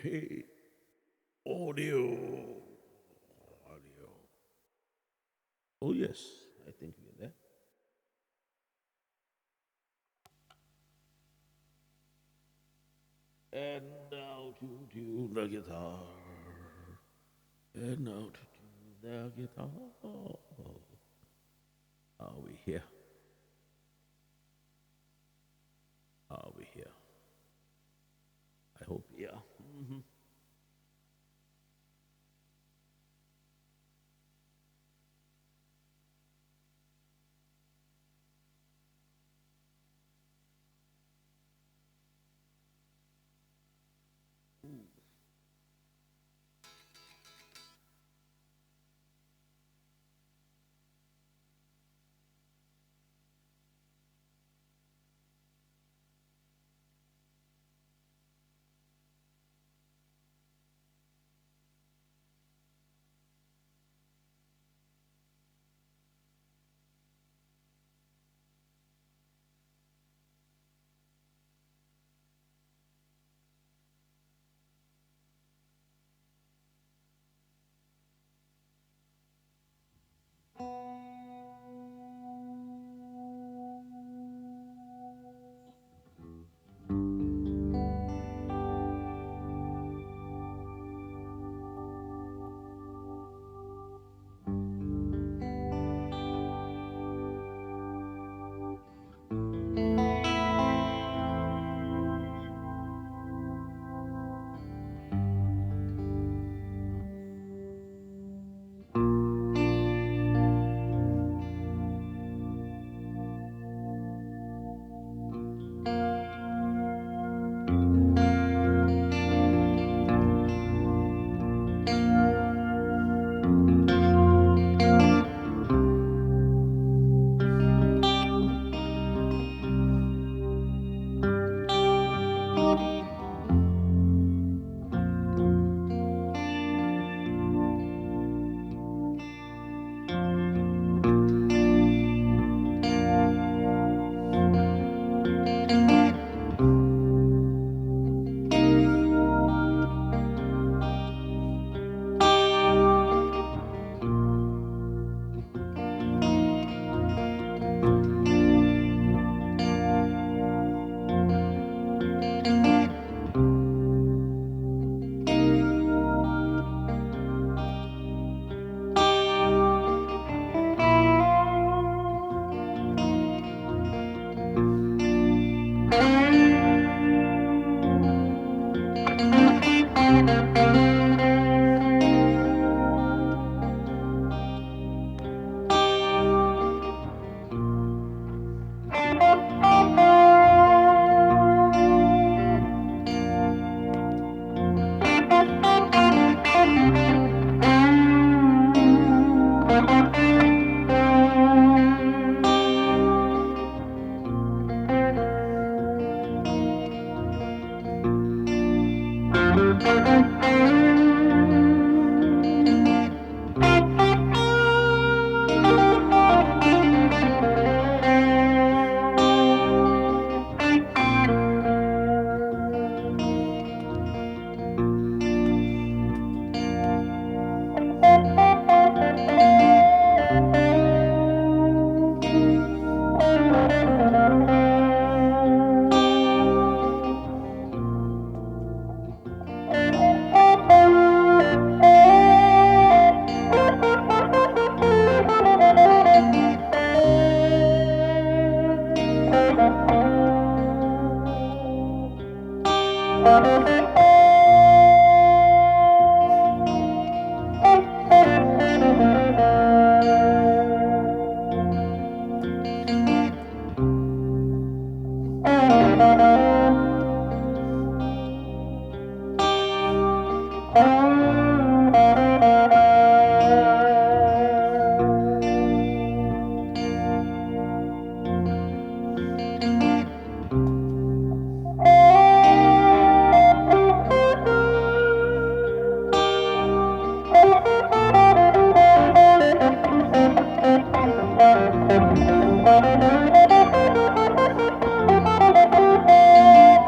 Hey, audio. Audio. Oh, yes, I think we're there. And now to tune the guitar. And now to tune the guitar. Are we here? Are we here? I hope, yeah. Mm-hmm.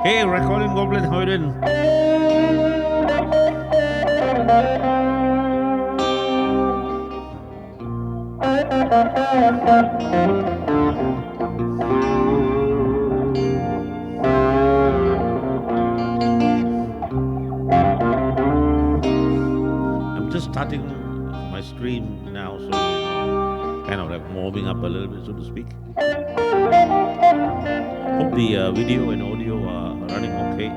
Hey, recording goblin, how you doing? I'm just starting my stream now, so kind of like warming up a little bit, so to speak. Hope the video and audio are running okay.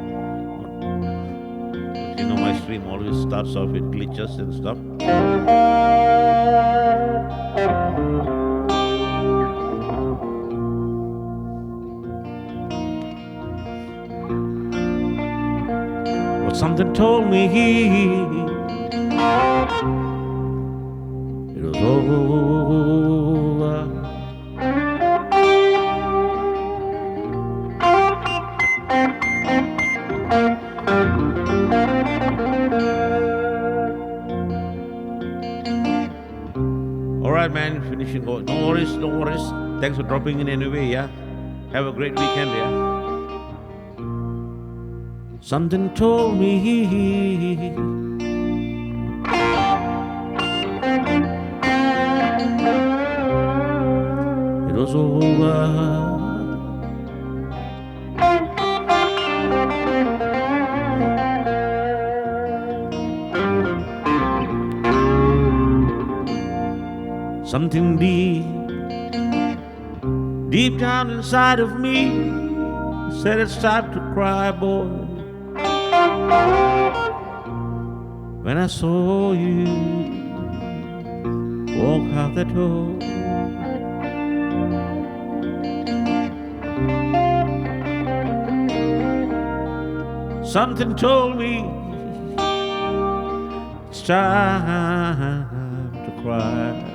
My stream always starts off with glitches and stuff. But something told me it was over. All right, man, finishing. No worries, no worries. Thanks for dropping in anyway, yeah? Have a great weekend, yeah? Something told me it was over. Something deep down inside of me said it's time to cry, boy. When I saw you walk out the door, something told me it's time to cry.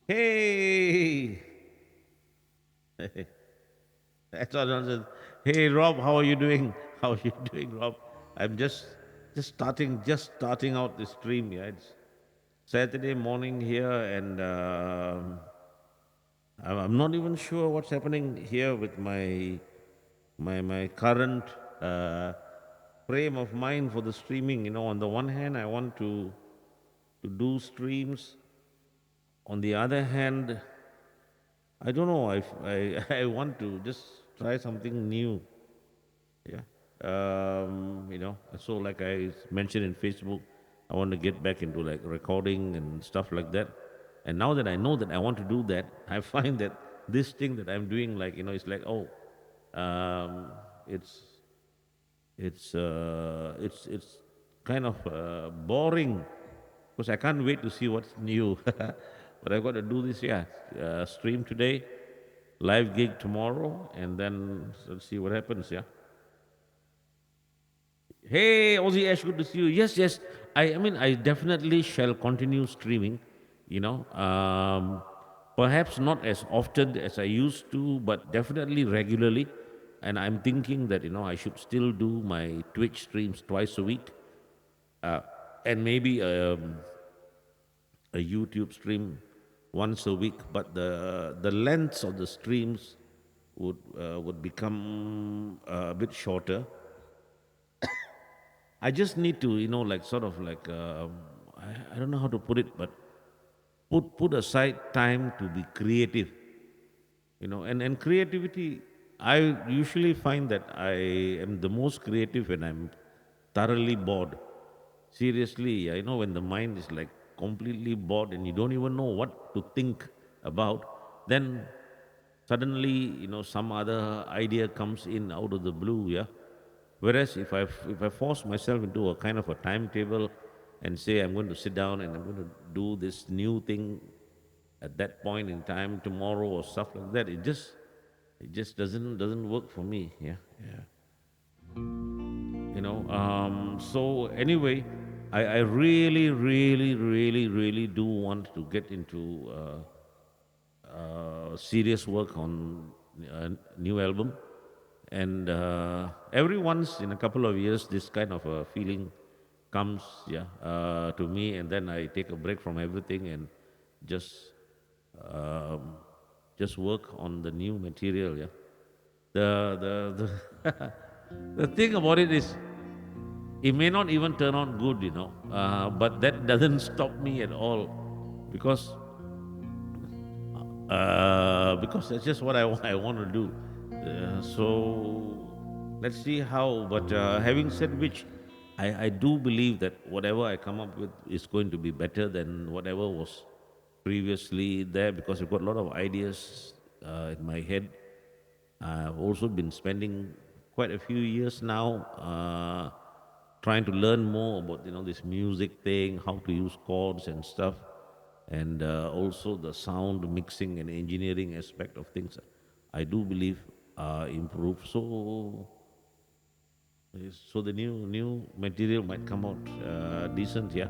Hey! That's all nonsense. Hey, Rob, how are you doing? How are you doing, Rob? I'm just starting out the stream. Yeah, it's Saturday morning here, and I'm not even sure what's happening here with my current uh, frame of mind for the streaming. On the one hand, I want to do streams. On the other hand, I don't know. I want to just try something new. Yeah. So like I mentioned in Facebook, I want to get back into like recording and stuff like that. And now that I know that I want to do that, I find that this thing that I'm doing, like, it's like, oh, um, it's it's kind of boring because I can't wait to see what's new. But I've got to do this, yeah. Stream today, live gig tomorrow, and then let's see what happens, yeah. Hey, Aussie Ash, good to see you. Yes, yes. I mean, I definitely shall continue streaming, you know. Perhaps not as often as I used to, but definitely regularly. And I'm thinking that, I should still do my Twitch streams twice a week, uh, and maybe a YouTube stream once a week. But the lengths of the streams would become a bit shorter. I just need to, like sort of like I don't know how to put it, but put aside time to be creative, and creativity. I usually find that I am the most creative when I'm thoroughly bored. Seriously, I know when the mind is like completely bored and you don't even know what to think about, then suddenly, some other idea comes in out of the blue, yeah. Whereas if I force myself into a kind of a timetable and say I'm going to sit down and I'm going to do this new thing at that point in time tomorrow or stuff like that, it just doesn't work for me. Yeah, yeah. So anyway, I really, really, really, really do want to get into serious work on a new album. And every once in a couple of years, this kind of a feeling comes, yeah, to me, and then I take a break from everything and just um, just work on the new material. Yeah, the the thing about it is, it may not even turn out good, but that doesn't stop me at all, because because that's just what I want to do. So let's see how. But having said which, I do believe that whatever I come up with is going to be better than whatever was previously there, because I've got a lot of ideas in my head. I've also been spending quite a few years now trying to learn more about this music thing, how to use chords and stuff, and also the sound mixing and engineering aspect of things. I do believe improve. So the new material might come out decent. Yeah.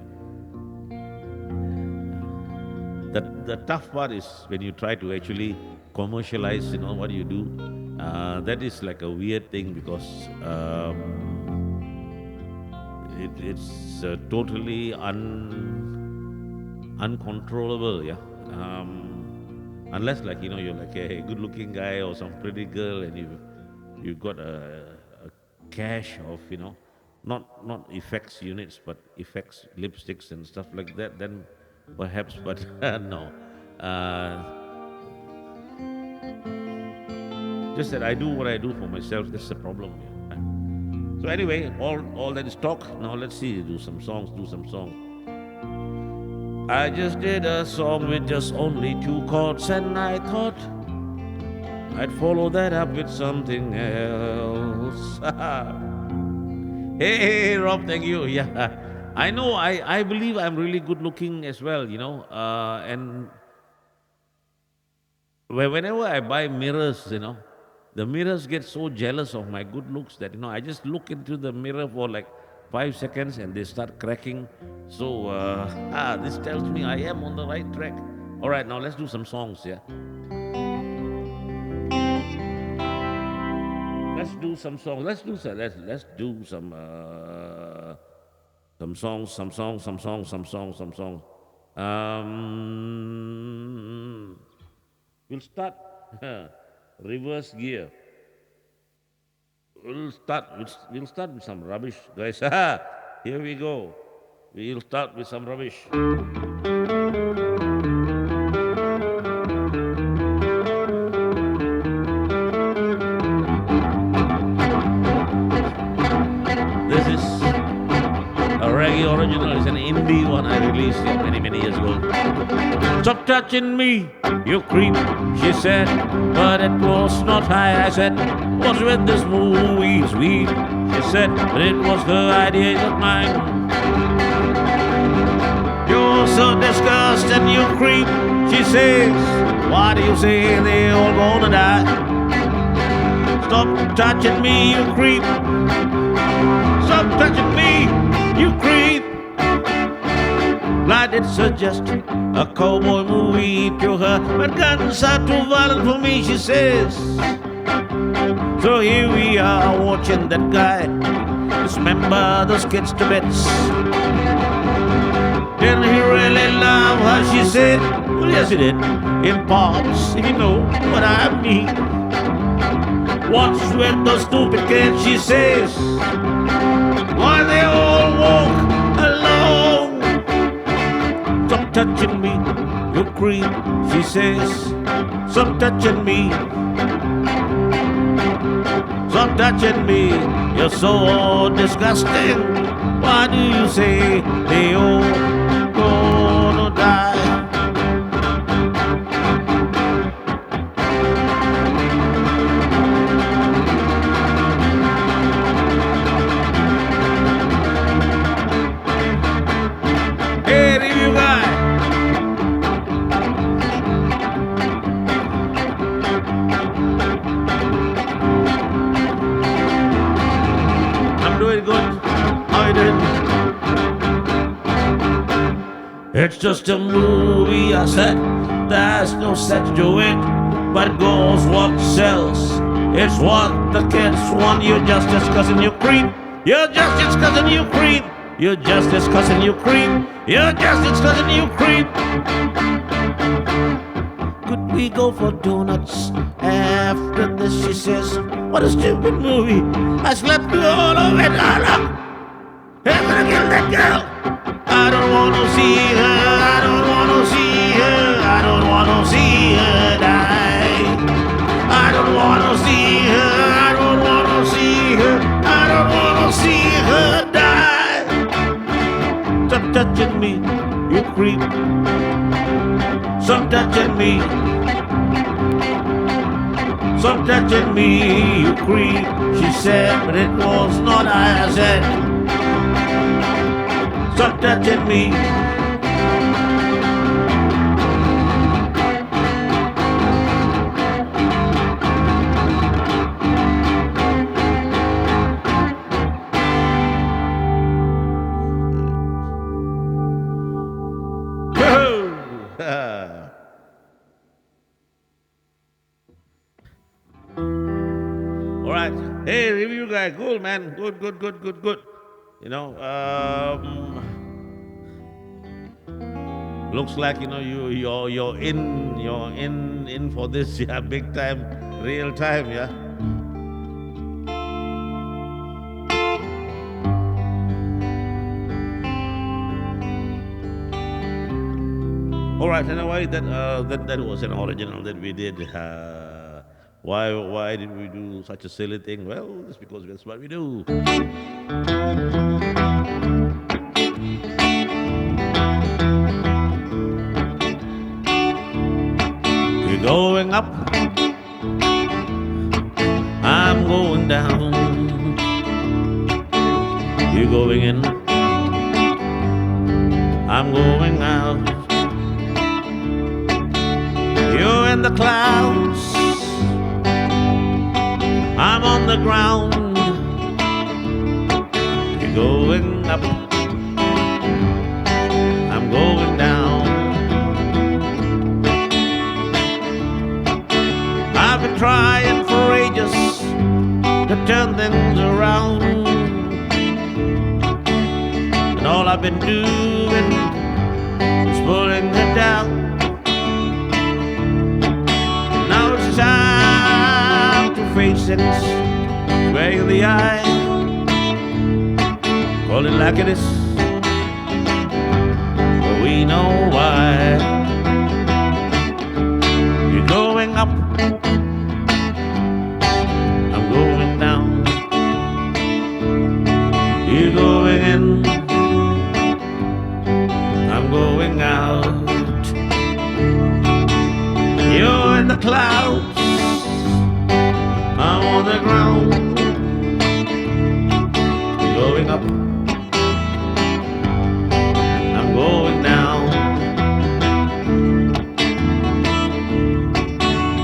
The tough part is when you try to actually commercialize, what you do. That is like a weird thing, because it's totally uncontrollable. Yeah. Unless, like, you're like a good-looking guy or some pretty girl, and you've got a cache of, not effects units, but effects lipsticks and stuff like that, then perhaps. But no. uh, just that I do what I do for myself. That's the problem. Yeah. So anyway, all that is talk. Now let's see. Do some songs. Do some songs. I just did a song with just only two chords, and I thought I'd follow that up with something else. Hey, Rob, thank you. Yeah, I know. I believe I'm really good looking as well. And whenever I buy mirrors, the mirrors get so jealous of my good looks that I just look into the mirror for like 5 seconds and they start cracking. So this tells me I am on the right track. All right, now let's do some songs, yeah? Let's do some songs. Let's do some songs, some songs. We'll start reverse gear. We'll start with some rubbish, guys. Here we go. We'll start with some rubbish. This is a reggae original. It's an indie one I released many years ago. Stop touching me, you creep, she said, but it was not high. I said, what's with this movie sweet? She said, but it was her idea, not mine. You're so disgusting, you creep, she says. Why do you say they all gonna die? Stop touching me, you creep. Stop touching me, you creep. Like it suggested a cowboy movie to her, but guns are too violent for me, she says. So here we are watching that guy dismember those kids to bits. Didn't he really love her, she said. Well, yes, he did, in parts, if you know what I mean. What's with those stupid kids, she says. Why they all walk alone? Stop touching me, you creep, she says. Stop touching me. Stop touching me, you're so disgusting. Why do you say they all gonna die? Hey, review guy. I'm doing good. How you doing? It's just a movie, I said. There's no sense to it, but goes what sells. It's what the kids want. You're just discussing, you creep. You're just discussing, you creep. You're just discussing, you creep. You're just discussing, you creep. Could we go for donuts after this, she says. What a stupid movie. I slept through all of it. I'm gonna kill that girl. I don't wanna see her. I don't wanna see her. I don't wanna see her die. I don't wanna see her. I don't wanna see her. I don't wanna see her die. Stop touching me, you creep. Stop touching me. Stop touching me, you creep. She said, but it was not I said. Stop touching me. All right. Hey, review guy. Cool, man. Good. You know, looks like you're in for this, yeah, big time, real time, yeah. All right, anyway, that was an original that we did. Why did we do such a silly thing? Well, it's because that's what we do. You're going up, I'm going down. You're going in, I'm going out. You're in the clouds, I'm on the ground. You're going up, I'm going down. trying for ages to turn things around, and all I've been doing is pulling her down. Now it's time to face it, square in the eye, call it like it is, but we know why. You're going up, I'm going down. You're going in, I'm going out. You're in the clouds, I'm on the ground. You're going up, I'm going down.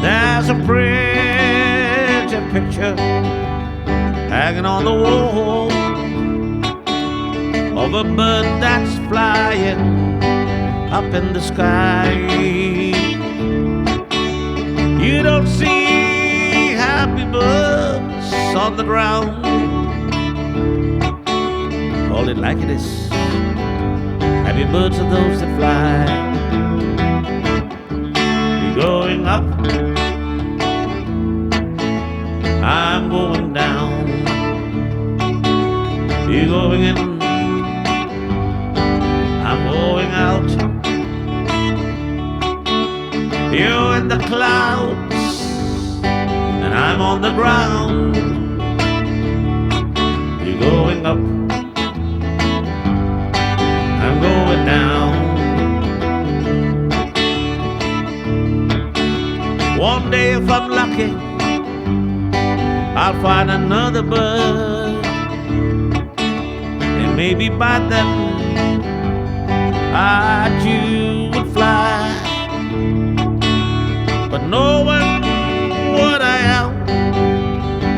There's a pretty picture hanging on the wall of a bird that's flying up in the sky. You don't see happy birds on the ground, call it like it is. Happy birds are those that fly. You're going up, I'm going down. You're going in, I'm going out. You're in the clouds, and I'm on the ground. You're going up, I'm going down. One day if I'm lucky, I'll find another bird, and maybe by then I too would fly. But knowing what I am,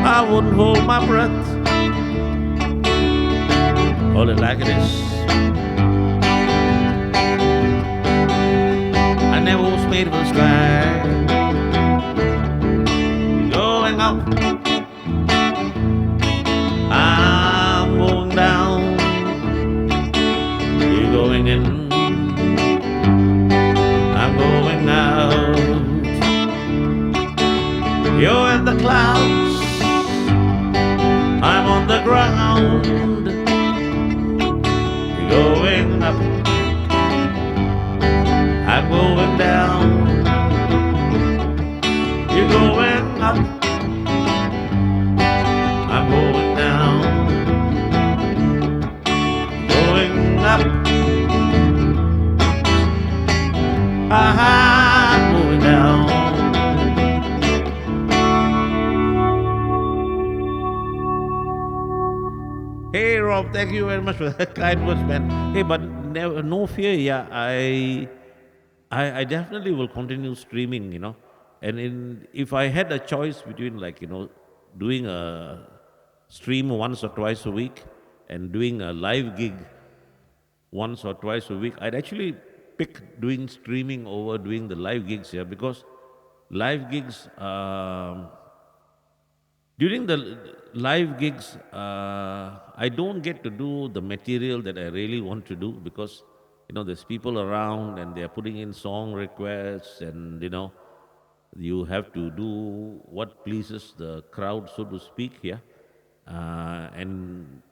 I wouldn't hold my breath, call it like it is. I never was made for the sky. Going up, I'm going down. You're going in, I'm going out. You're in the clouds, I'm on the ground. You're going up, I'm going down. You're going up, I'm going down. Going up, I'm going down. Hey Rob, thank you very much for that kind words, man. Hey, but never, no fear, yeah. I definitely will continue streaming, And if I had a choice between, like, doing a stream once or twice a week and doing a live gig once or twice a week, I'd actually pick doing streaming over doing the live gigs here, because live gigs, during the live gigs, I don't get to do the material that I really want to do, because there's people around and they're putting in song requests, and you have to do what pleases the crowd, so to speak. Yeah, and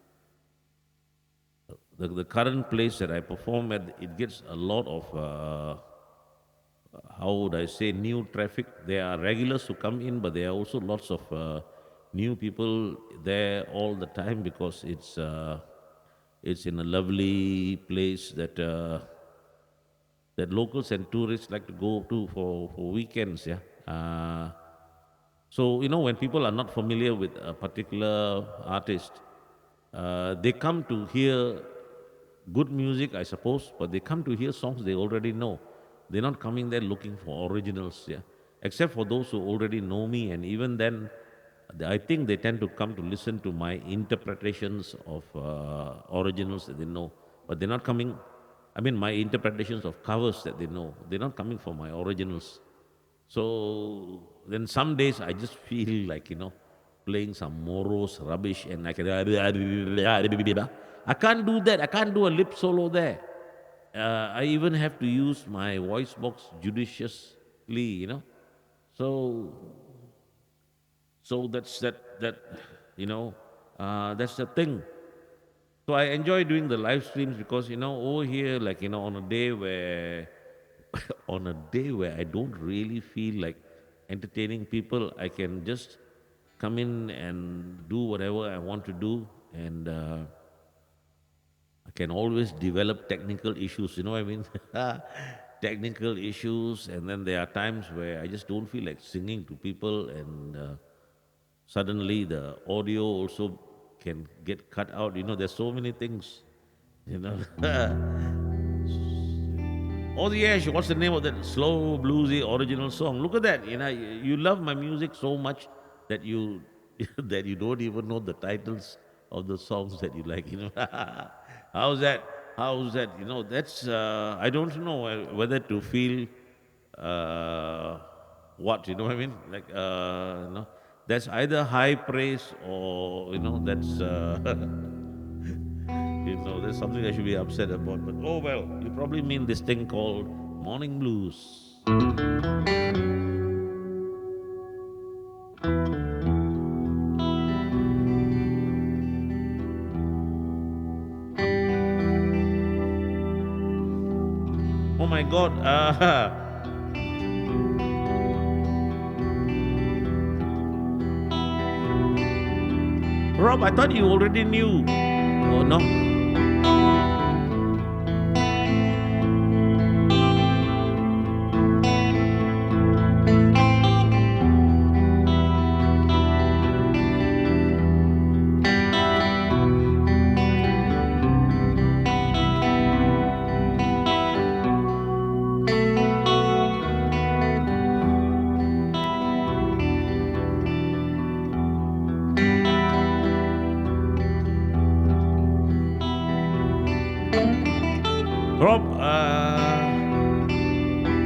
the current place that I perform at, it gets a lot of how would I say, new traffic. There are regulars who come in, but there are also lots of new people there all the time, because it's in a lovely place that that locals and tourists like to go to for weekends. Yeah. So when people are not familiar with a particular artist, they come to hear good music, I suppose, but they come to hear songs they already know. They're not coming there looking for originals, yeah. Except for those who already know me, and even then, I think they tend to come to listen to my interpretations of originals that they know. But they're not coming, I mean, my interpretations of covers that they know. They're not coming for my originals. So then some days I just feel like, playing some morose rubbish and I can. I can't do that. I can't do a lip solo there. I even have to use my voice box judiciously. So, so you know, that's the thing. So I enjoy doing the live streams because over here, like on a day where, on a day where I don't really feel like entertaining people, I can just come in and do whatever I want to do, and I can always develop technical issues. You know what I mean? Technical issues, and then there are times where I just don't feel like singing to people, and suddenly the audio also can get cut out. There's so many things. You know. Oh yes, what's the name of that slow bluesy original song? Look at that. You love my music so much that you that you don't even know the titles of the songs that you like. How's that? How's that? That's I don't know whether to feel uh, what you know what I mean. Like that's either high praise or that's there's something I should be upset about. But oh well, you probably mean this thing called morning blues. Oh my God, Rob, I thought you already knew. Oh no, Rob.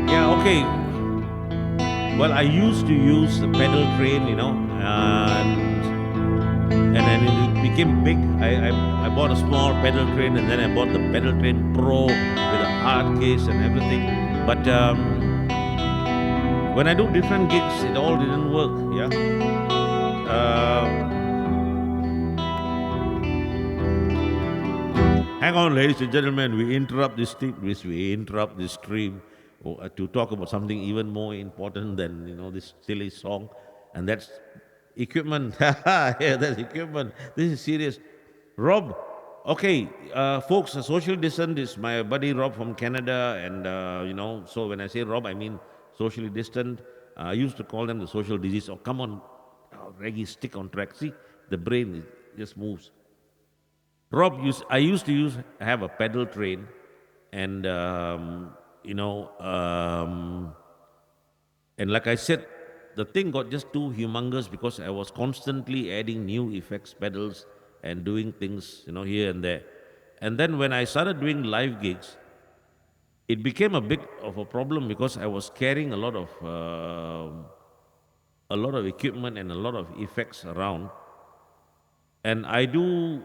Yeah, okay. Well, I used to use the pedal train, and then it became big. I bought a small pedal train, and then I bought the pedal train Pro with a hard case and everything. But when I do different gigs, it all didn't work. Yeah. Hang on, ladies and gentlemen. We interrupt this stream to talk about something even more important than this silly song, and that's equipment. Yeah, that's equipment. This is serious. Rob, okay, folks. Social distance is my buddy Rob from Canada, and so when I say Rob, I mean socially distant. I used to call them the social disease. Oh, come on, Reggie, stick on track. See, the brain just moves. Rob, I used to have a pedal train, and you know, um, and like I said, the thing got just too humongous because I was constantly adding new effects pedals and doing things, here and there. And then when I started doing live gigs, it became a bit of a problem because I was carrying a lot of equipment and a lot of effects around, and I do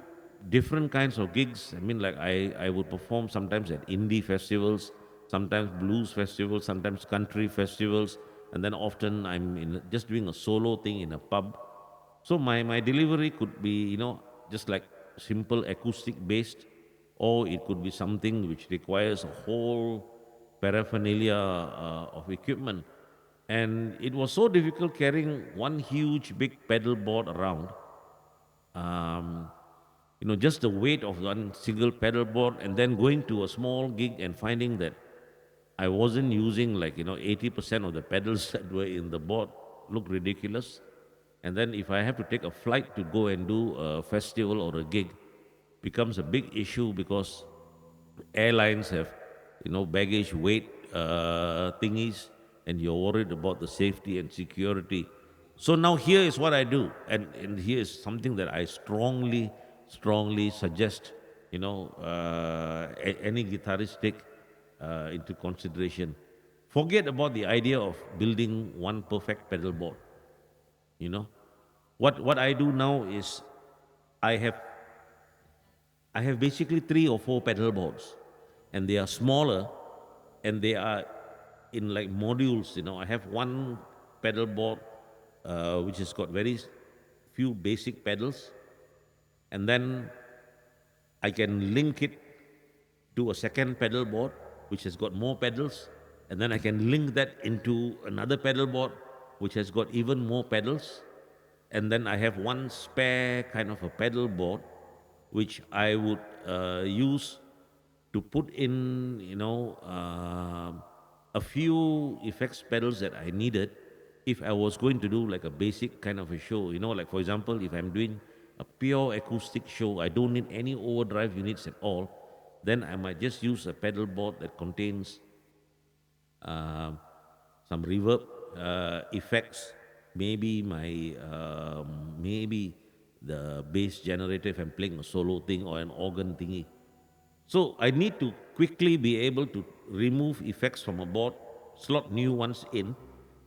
different kinds of gigs. I mean, like I would perform sometimes at indie festivals, sometimes blues festivals, sometimes country festivals, and then often I'm just doing a solo thing in a pub. So my delivery could be just like simple acoustic based, or it could be something which requires a whole paraphernalia of equipment. And it was so difficult carrying one huge big pedal board around, um, just the weight of one single pedal board, and then going to a small gig and finding that I wasn't using, like 80% of the pedals that were in the board look ridiculous. And then if I have to take a flight to go and do a festival or a gig, becomes a big issue because airlines have, baggage weight thingies, and you're worried about the safety and security. So now here is what I do, and here is something that I strongly suggest, any guitarist take into consideration. forget about the idea of building one perfect pedal board. You know, what I do now is I have I have basically 3 or 4 pedal boards, and they are smaller, and they are in like modules. I have one pedal board which has got very few basic pedals, and then I can link it to a second pedal board which has got more pedals, and then I can link that into another pedal board which has got even more pedals, and then I have one spare kind of a pedal board which I would use to put in, a few effects pedals that I needed if I was going to do like a basic kind of a show. Like for example, if I'm doing a pure acoustic show, I don't need any overdrive units at all. Then I might just use a pedal board that contains uh, some reverb effects, maybe maybe the bass generator if I'm playing a solo thing or an organ thingy. So I need to quickly be able to remove effects from a board, slot new ones in,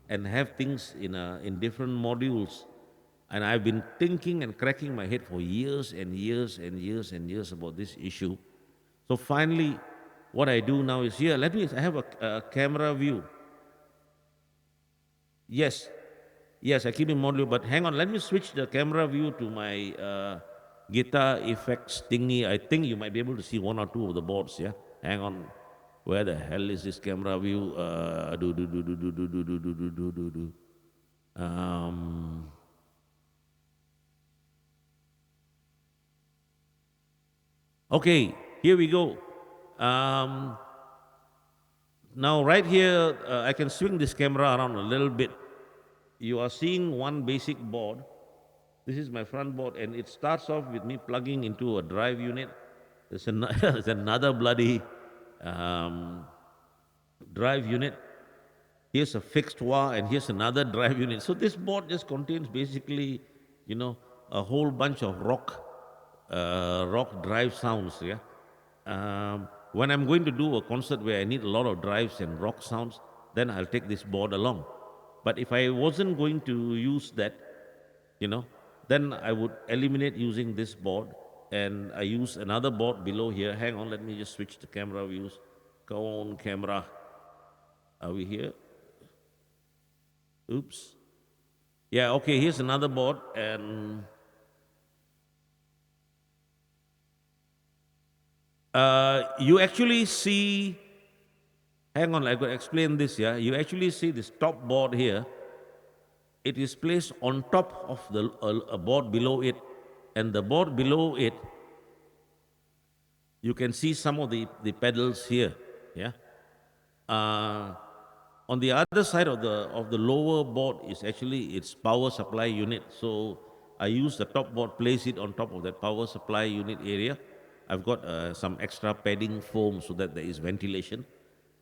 and have things in different modules. And I've been thinking and cracking my head for years and years and years and years about this issue. So finally, what I do now is here. I have a camera view. Yes, yes, I keep in module, but hang on, let me switch the camera view to my guitar effects thingy. I think you might be able to see 1 or 2 of the boards, yeah? Hang on. Where the hell is this camera view? Do, do, do, do, do, do, do, do, do, do, do, do, do. Um, okay, here we go. Um, Now, right here, I can swing this camera around a little bit. You are seeing one basic board. This is my front board, and it starts off with me plugging into a drive unit. There's another bloody um, drive unit. Here's a fixed wah, and here's another drive unit. So this board just contains basically, a whole bunch of rock drive sounds. Yeah. When I'm going to do a concert where I need a lot of drives and rock sounds, then I'll take this board along. But if I wasn't going to use that, you know, then I would eliminate using this board, and I use another board below here. Hang on, let me just switch the camera views. Go on, camera. Are we here? Oops. Yeah, okay, here's another board, and you actually see, hang on, I got to explain this, yeah. You actually see this top board here. It is placed on top of a board below it, and the board below it, you can see some of the pedals here, yeah. Uh, on the other side of the lower board is actually its power supply unit. So I use the top board, place it on top of that power supply unit area. I've got some extra padding foam so that there is ventilation.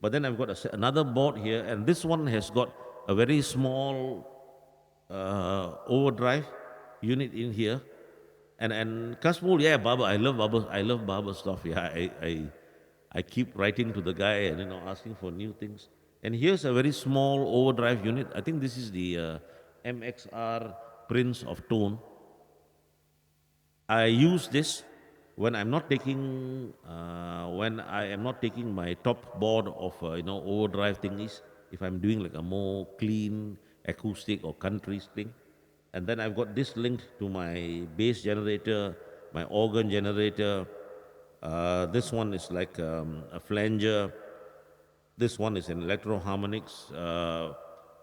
But then I've got another board here, and this one has got a very small overdrive unit in here. And Kasmul, yeah, Baba, I love Baba stuff. Yeah, I keep writing to the guy and asking for new things. And here's a very small overdrive unit. I think this is the MXR Prince of Tone. I use this when I am not taking my top board of overdrive thingies. If I'm doing like a more clean acoustic or country thing, and then I've got this linked to my bass generator, my organ generator. This one is like a flanger. This one is an electro harmonics. A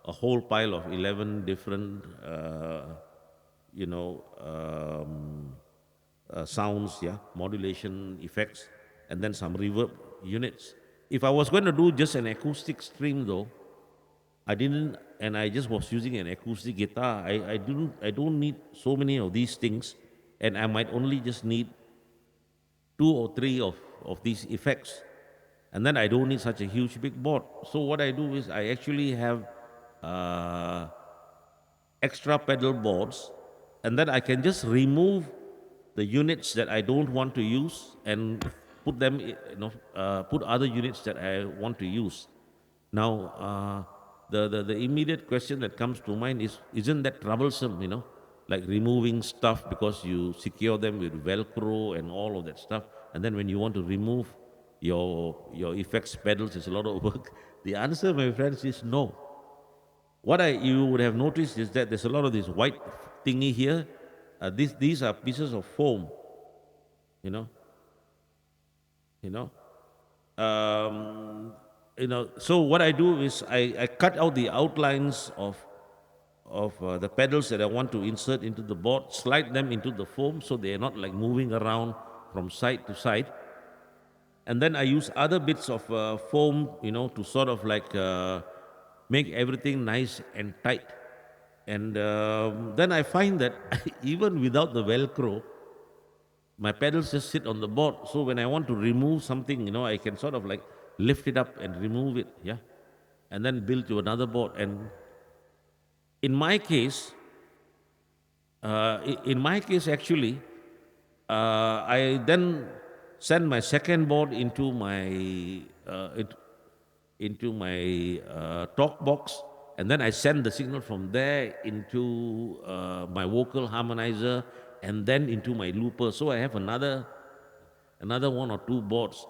whole pile of 11 different, you know. Sounds, yeah, modulation effects, and then some reverb units. If I was going to do just an acoustic stream, though, I didn't, and I just was using an acoustic guitar. I don't need so many of these things, and I might only just need 2 or 3 of these effects, and then I don't need such a huge big board. So what I do is I actually have uh, extra pedal boards, and then I can just remove the units that I don't want to use and put them, put other units that I want to use. Now, the immediate question that comes to mind is, isn't that troublesome, like removing stuff because you secure them with Velcro and all of that stuff, and then when you want to remove your effects pedals, it's a lot of work. The answer, my friends, is no. What you would have noticed is that there's a lot of this white thingy here. These are pieces of foam, you know, you know. Um, so what I do is I cut out the outlines of the pedals that I want to insert into the board, slide them into the foam so they are not like moving around from side to side. And then I use other bits of foam, to sort of like make everything nice and tight. And then I find that even without the Velcro, my pedals just sit on the board. So when I want to remove something, I can sort of like lift it up and remove it, yeah, and then build to another board. And in my case, actually, I then send my second board into my talk box, and then I send the signal from there into my vocal harmonizer, and then into my looper. So I have another one or two boards.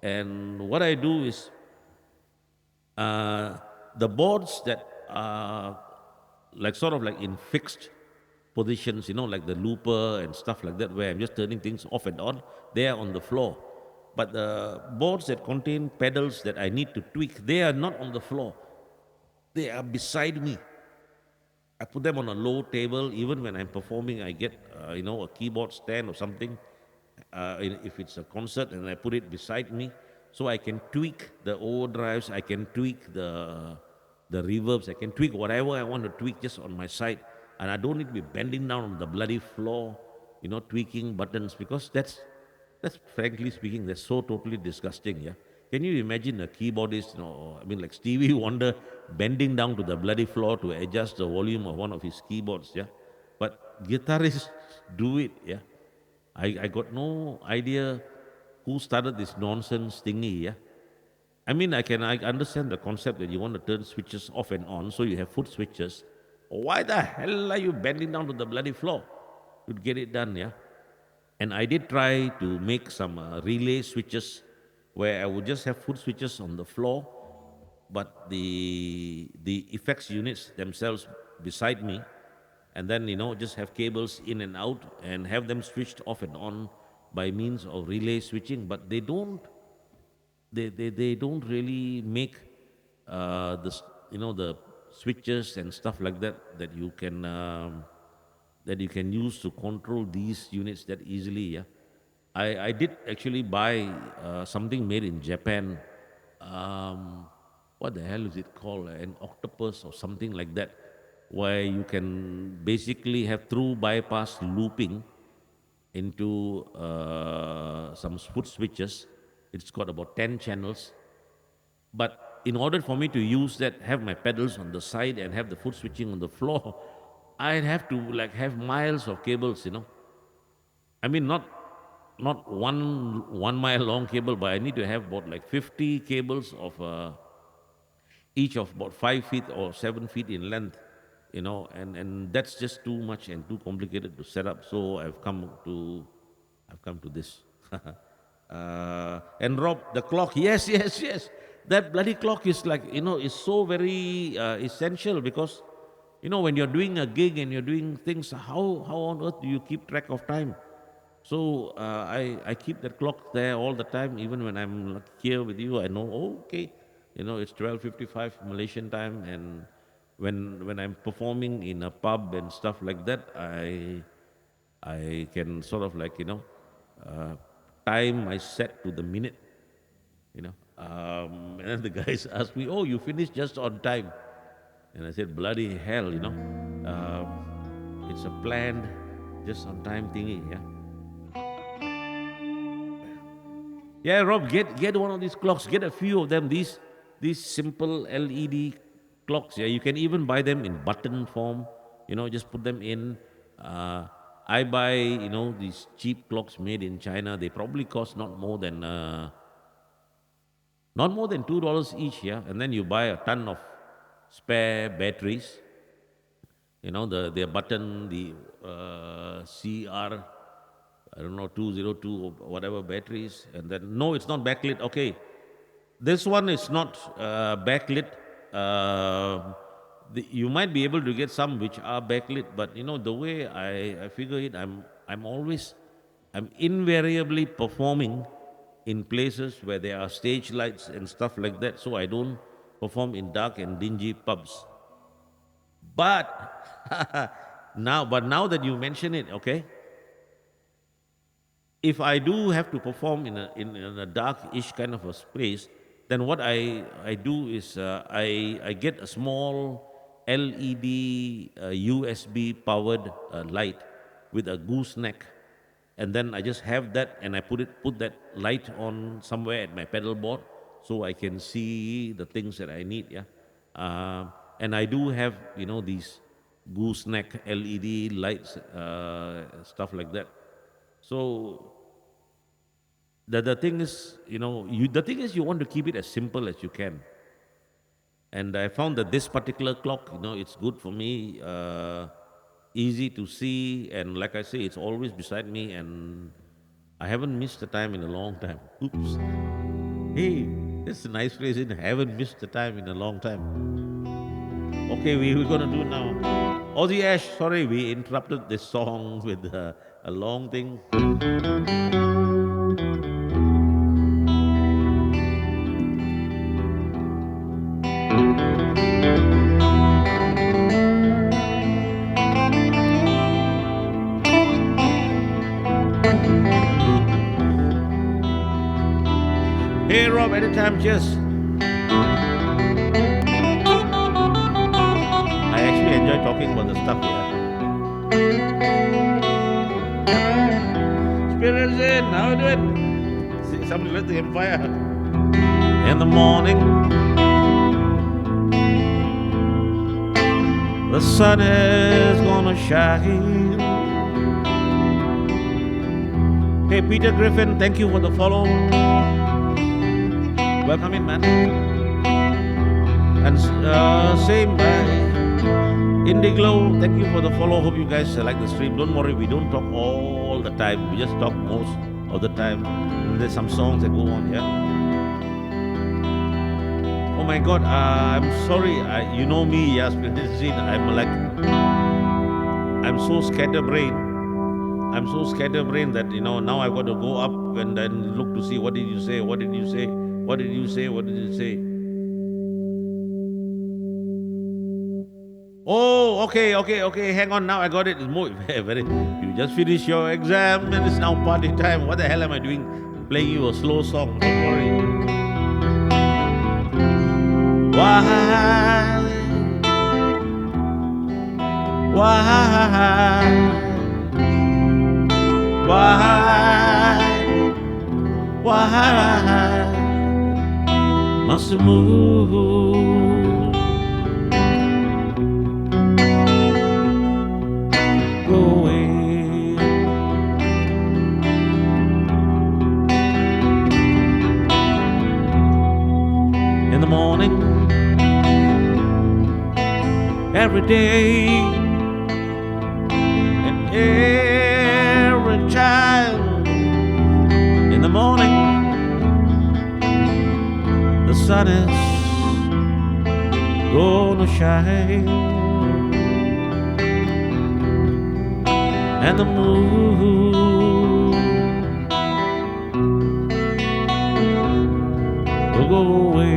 And what I do is uh, the boards that are like sort of like in fixed positions, like the looper and stuff like that, where I'm just turning things off and on, they are on the floor. But the boards that contain pedals that I need to tweak, they are not on the floor. They are beside me. I put them on a low table. Even when I'm performing, I get a keyboard stand or something. If it's a concert, and I put it beside me, so I can tweak the overdrives. I can tweak the reverbs. I can tweak whatever I want to tweak just on my side, and I don't need to be bending down on the bloody floor, tweaking buttons, because that's frankly speaking, that's so totally disgusting. Yeah. Can you imagine a keyboardist, I mean, like Stevie Wonder bending down to the bloody floor to adjust the volume of one of his keyboards? Yeah. But guitarists do it. Yeah. I got no idea who started this nonsense thingy. Yeah. I mean, I understand the concept that you want to turn switches off and on, so you have foot switches. Why the hell are you bending down to the bloody floor to get it done? Yeah. And I did try to make some relay switches where I would just have foot switches on the floor, but the effects units themselves beside me, and then just have cables in and out and have them switched off and on by means of relay switching. But they don't really make the switches and stuff like that you can use to control these units that easily. Yeah, I did actually buy something made in Japan. Um, what the hell is it called? An octopus or something like that, where you can basically have through bypass looping into some foot switches. It's got about 10 channels. But in order for me to use that, have my pedals on the side and have the foot switching on the floor, I'd have to like have miles of cables. I mean, not one mile long cable, but I need to have about like 50 cables of each of about 5 feet or 7 feet in length, and that's just too much and too complicated to set up. So I've come to this. And Rob, the clock, yes, yes, yes. That bloody clock is like, is so very essential, because, when you're doing a gig and you're doing things, how on earth do you keep track of time? So I keep that clock there all the time, even when I'm like here with you. I know, oh, okay, it's 12:55 Malaysian time, and when I'm performing in a pub and stuff like that, I can sort of like uh, time my set to the minute. And then the guys ask me, "Oh, you finished just on time," and I said, "Bloody hell, it's a planned, just on time thingy." Yeah. Yeah, Rob, get one of these clocks. Get a few of them. These simple LED clocks. Yeah, you can even buy them in button form. Just put them in. I buy these cheap clocks made in China. They probably cost not more than not more than $2 each, yeah. And then you buy a ton of spare batteries, the button, the CR, I don't know, 202 or whatever batteries. And then, no, it's not backlit. Okay, this one is not backlit. You might be able to get some which are backlit, but the way I figure it, I'm invariably performing in places where there are stage lights and stuff like that, so I don't perform in dark and dingy pubs. But now that you mention it, okay, if I do have to perform in a dark-ish kind of a space, then what I do is I get a small LED USB powered light with a gooseneck, and then I just have that, and I put that light on somewhere at my pedal board, so I can see the things that I need. Yeah, and I do have these gooseneck LED lights, stuff like that. So the thing is, the thing is, you want to keep it as simple as you can. And I found that this particular clock, it's good for me, easy to see, and like I say, it's always beside me, and I haven't missed the time in a long time. Oops. Hey, that's a nice phrase, I haven't missed the time in a long time. Okay, we're gonna do now. Ozzy Ash, sorry, we interrupted this song with a long thing. Hey Rob, anytime, cheers. I actually enjoy talking about the stuff here. Spirits in, how you doing? See, somebody lit the empire. In the morning, the sun is gonna shine. Hey Peter Griffin, thank you for the follow. Welcome in, man. And same Indiglow, thank you for the follow. Hope you guys like the stream. Don't worry, we don't talk all the time. We just talk most of the time. And there's some songs that go on, yeah. Oh my God, I'm sorry. You know me, Yasmin. I'm so scatterbrained. I'm so scatterbrained that now I've got to go up and then look to see what did you say, what did you say, what did you say, what did you say. Oh, okay. Hang on, now I got it. It's more very. You just finished your exam and it's now party time. What the hell am I doing? Playing you a slow song. Don't worry. Why? Must move? Go away. In the morning, every day, and every time. In the morning, the sun is gonna shine, and the moon will go away.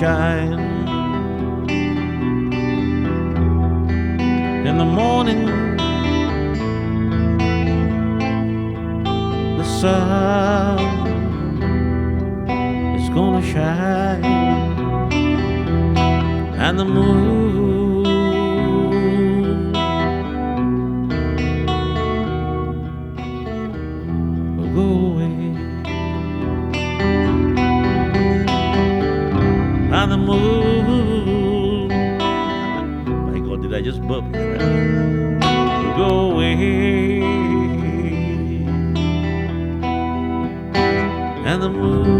shine. In the morning, the sun is gonna shine, and the moon will go away, and the moon, my God, did I just burp here? Will go away, and the moon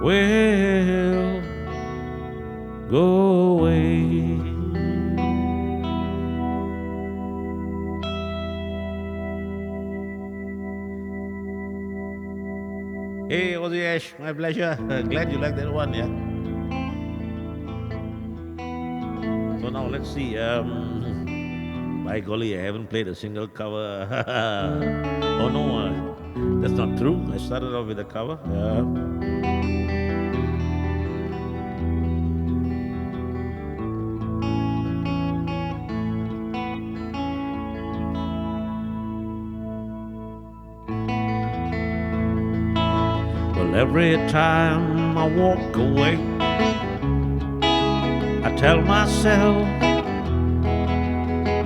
will go away. Hey, Ozzy Ash, my pleasure. Glad you like that one, yeah. So now let's see. By golly, I haven't played a single cover. Oh no, that's not true. I started off with a cover. Well, every time I walk away, I tell myself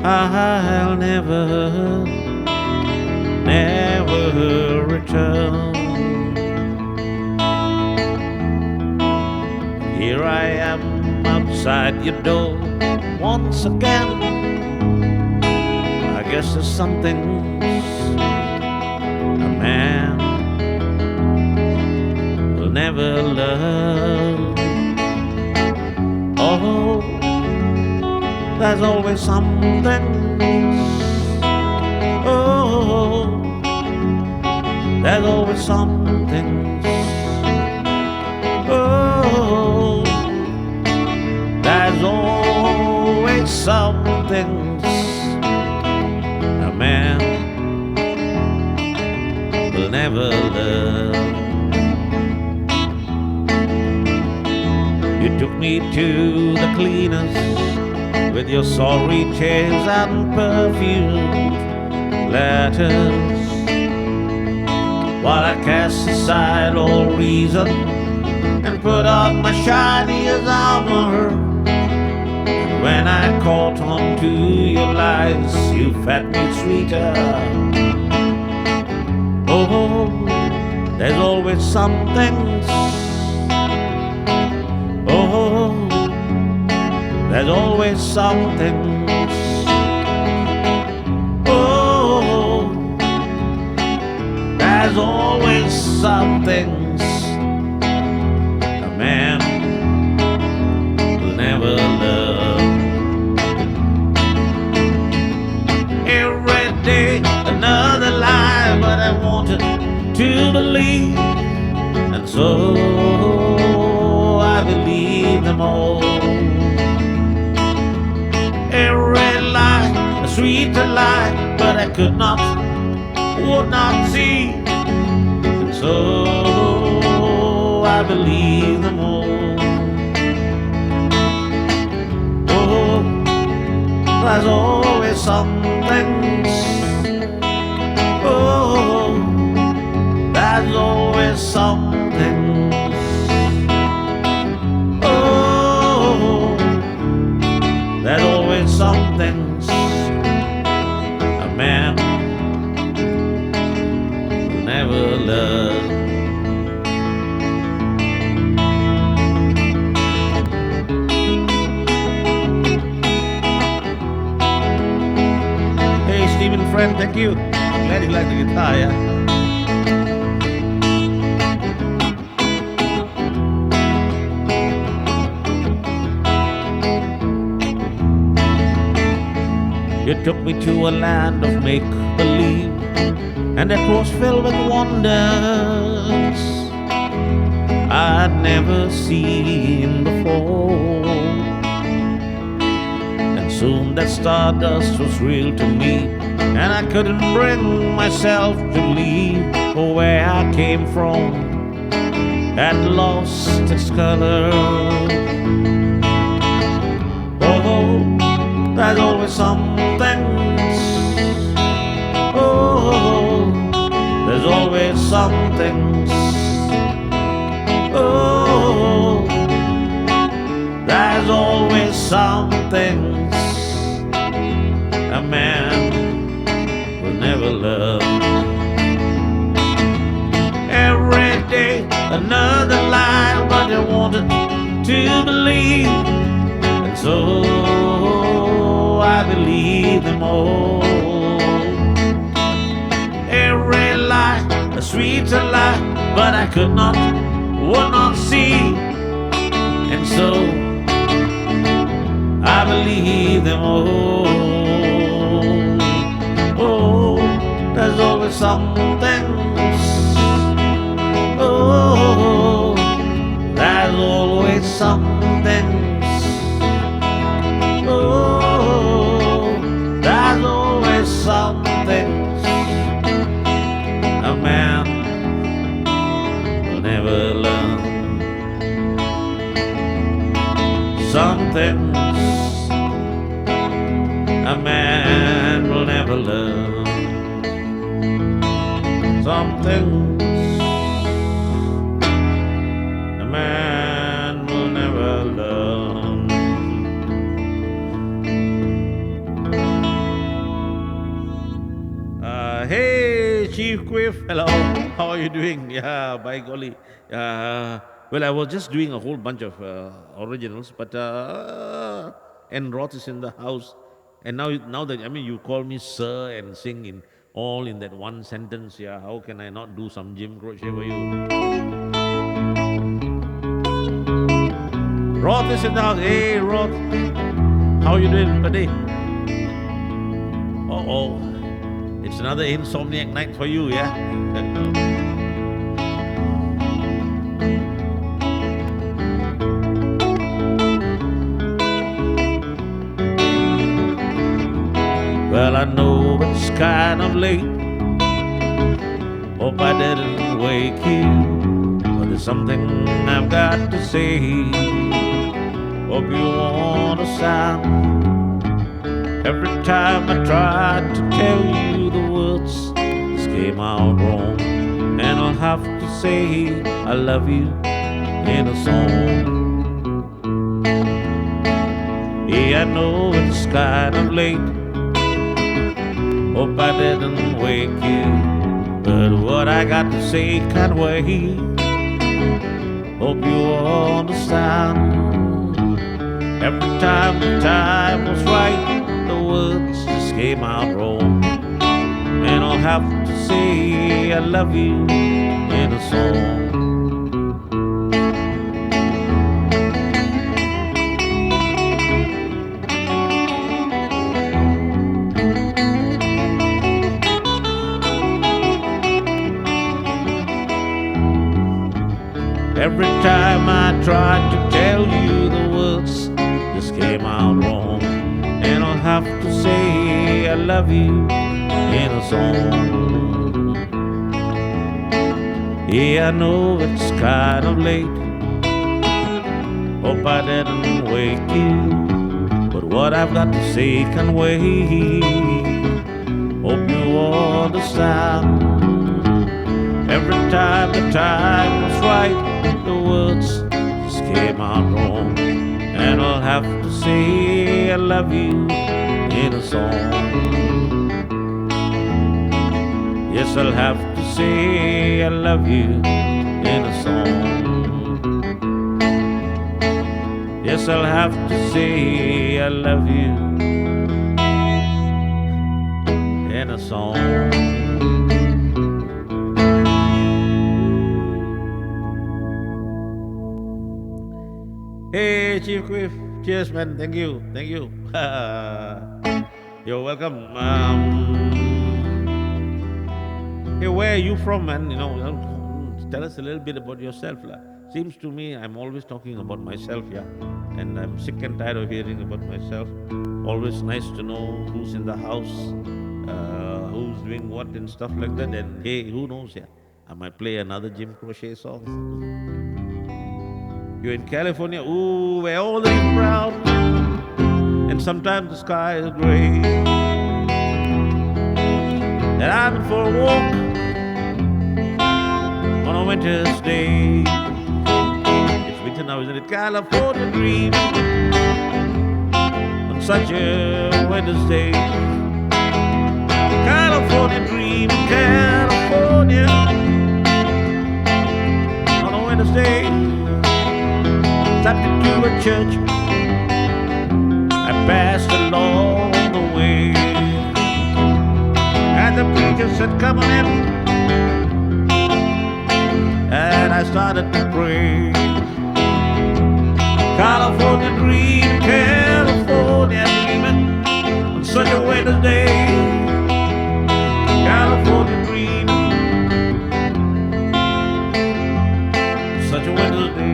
I'll never return. Here I am outside your door once again. I guess there's some things a man will never learn. Oh, there's always some things. Oh, there's always some things. Oh, there's always some things a man will never learn. You took me to the cleaners with your sorry tears and perfumed letters, while I cast aside all reason and put on my shiniest armor. And when I caught on to your lies, you fed me sweeter. Oh, there's always some things. Oh, there's always some things. Oh, there's always some things a man will never learn. Every day another lie, but I wanted to believe, and so I believe them all. Every lie, a sweeter lie, but I could not, would not see, and so I believe them all. Oh, there's always some things. Oh, there's always some things. Oh, there's always some things a man will never learn. Hey, Stephen friend, thank you. Glad you like the guitar, yeah. You took me to a land of make-believe, and it was filled with wonders I'd never seen before. And soon that stardust was real to me, and I couldn't bring myself to leave where I came from, had lost its color. Oh, there's always some things. Oh, there's always some things. Oh, there's always some things a man will never learn. Every day another lie, but I wanted to believe, and so I believe them all. Every lie, a sweeter lie, but I would not see, and so I believe them all. Oh, there's always some things. Oh, there's always some things. Oh, there's always some things a man will never learn. Some things a man will never learn. Some things a man will never learn. Hey, Chief Quiff, hello. How are you doing? Yeah, by golly. Well, I was just doing a whole bunch of originals, but and Roth is in the house. And now that you call me sir and sing in that one sentence, yeah, how can I not do some Jim Croce for you? Roth is in the house. Hey, Roth, how you doing, buddy? Oh, it's another insomniac night for you, yeah. Well, I know it's kind of late. Hope I didn't wake you, but there's something I've got to say. Hope you understand. Every time I tried to tell you the words, this came out wrong, and I'll have to say I love you in a song. Yeah, I know it's kind of late. Hope I didn't wake you, but what I got to say can't wait. Hope you understand. Every time the time was right, the words just came out wrong, and I'll have to say I love you in a song. Every time I tried to tell you the words just came out wrong, and I'll have to say I love you in a song. Yeah, I know it's kind of late. Hope I didn't wake you, but what I've got to say can wait. Hope you understand. Every time the time was right, the words just came out wrong, and I'll have to say I love you in a song. Yes, I'll have to say I love you in a song. Yes, I'll have to say I love you in a song. Hey, Chief Quiff. Cheers, man. Thank you. Thank you. You're welcome. Hey, where are you from, man? Tell us a little bit about yourself. Seems to me I'm always talking about myself, yeah. And I'm sick and tired of hearing about myself. Always nice to know who's in the house. who's doing what and stuff like that. And hey, who knows? Yeah, I might play another Jim Croce song. You're in California, ooh, where all the leaves brown, and sometimes the sky is gray. And I'm in for a walk on a winter's day. It's winter now, isn't it? California dream on such a winter's day. California dream, California on a winter's day. Stopped into a church I passed along the way, and the preacher said, "Come on in," and I started to pray. California dream, California dreaming on such a winter's day. California dream, such a winter's day.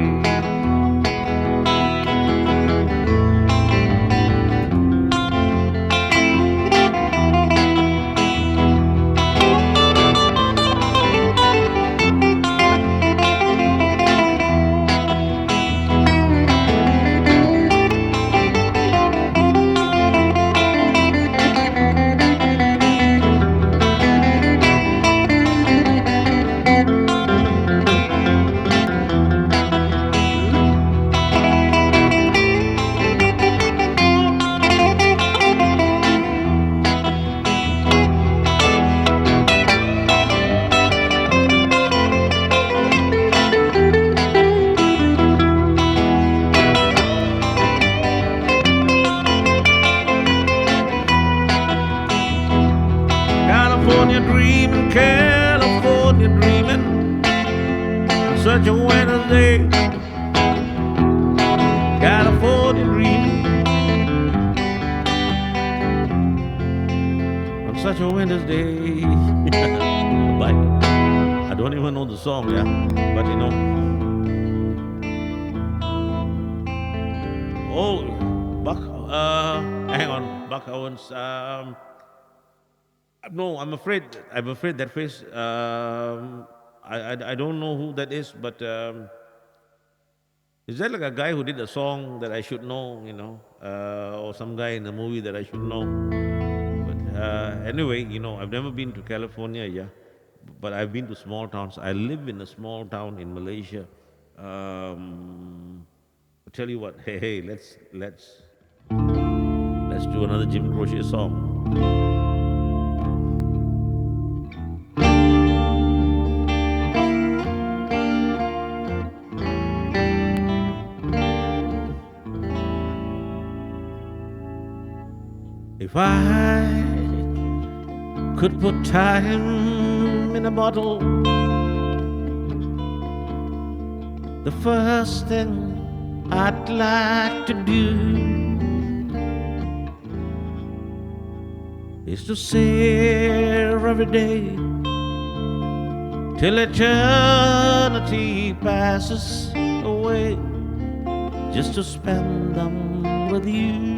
California dreaming, California dreaming, such a winter's day. California dreaming on such a winter's day. Bye. I don't even know the song, yeah, but you know. Oh, Buck, hang on, Buck Owens. No, I'm afraid. I'm afraid that phrase. I don't know who that is, but is that like a guy who did a song that I should know, you know, or some guy in a movie that I should know? But anyway, you know, I've never been to California, yeah, but I've been to small towns. I live in a small town in Malaysia. I'll tell you what. Hey, let's do another Jim Croce song. If I could put time in a bottle, the first thing I'd like to do is to savor every day till eternity passes away, just to spend them with you.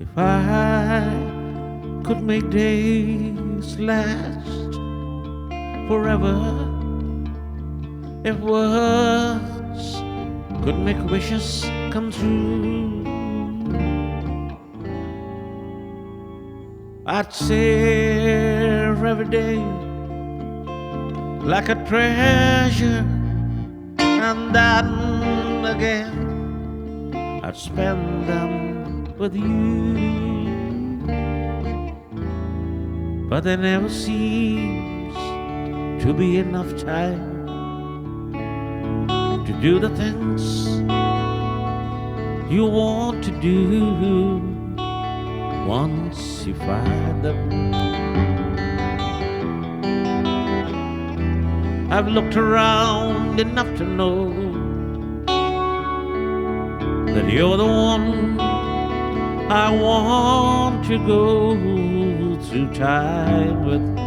If I could make days last forever, if words could make wishes come true, I'd savor every day like a treasure, and then again I'd spend them with you. But there never seems to be enough time to do the things you want to do once you find them. I've looked around enough to know that you're the one I want to go through time with.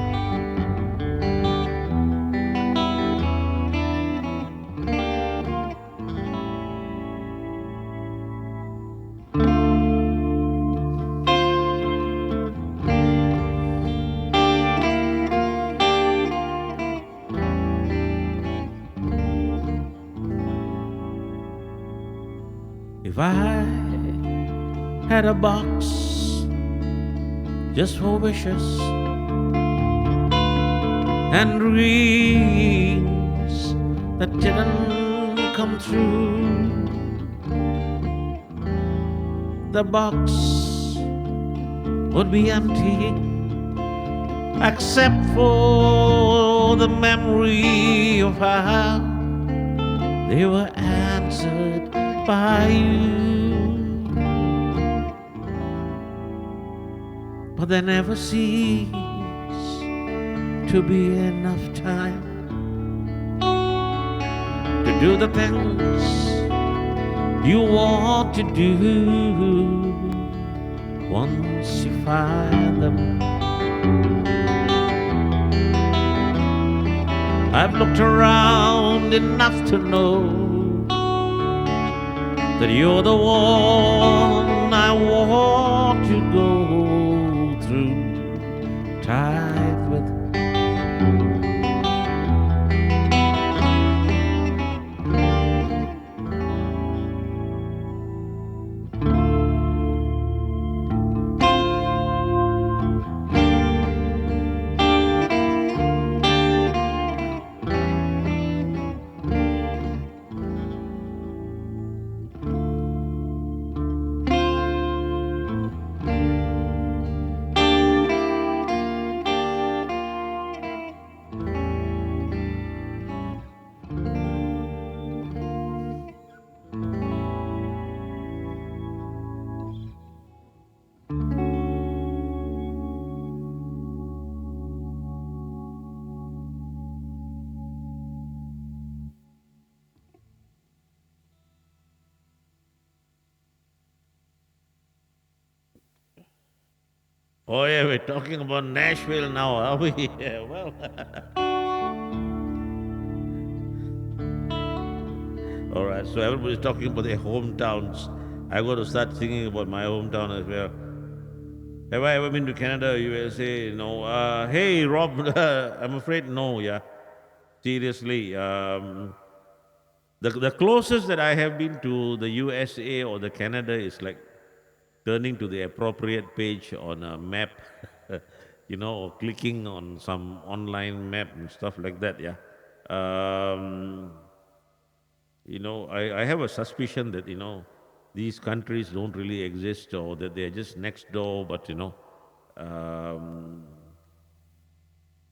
If I had a box just for wishes and dreams that didn't come true, the box would be empty except for the memory of how they were answered by you. But there never seems to be enough time to do the things you want to do once you find them. I've looked around enough to know that you're the one I want to go through time with. Oh yeah, we're talking about Nashville now, are we? Yeah, well. All right, so everybody's talking about their hometowns. I got to start thinking about my hometown as well. Have I ever been to Canada, USA? No. Hey, Rob, I'm afraid no, yeah. Seriously. The closest that I have been to the USA or the Canada is like turning to the appropriate page on a map, or clicking on some online map and stuff like that, yeah. Um, I have a suspicion that, these countries don't really exist or that they're just next door, um,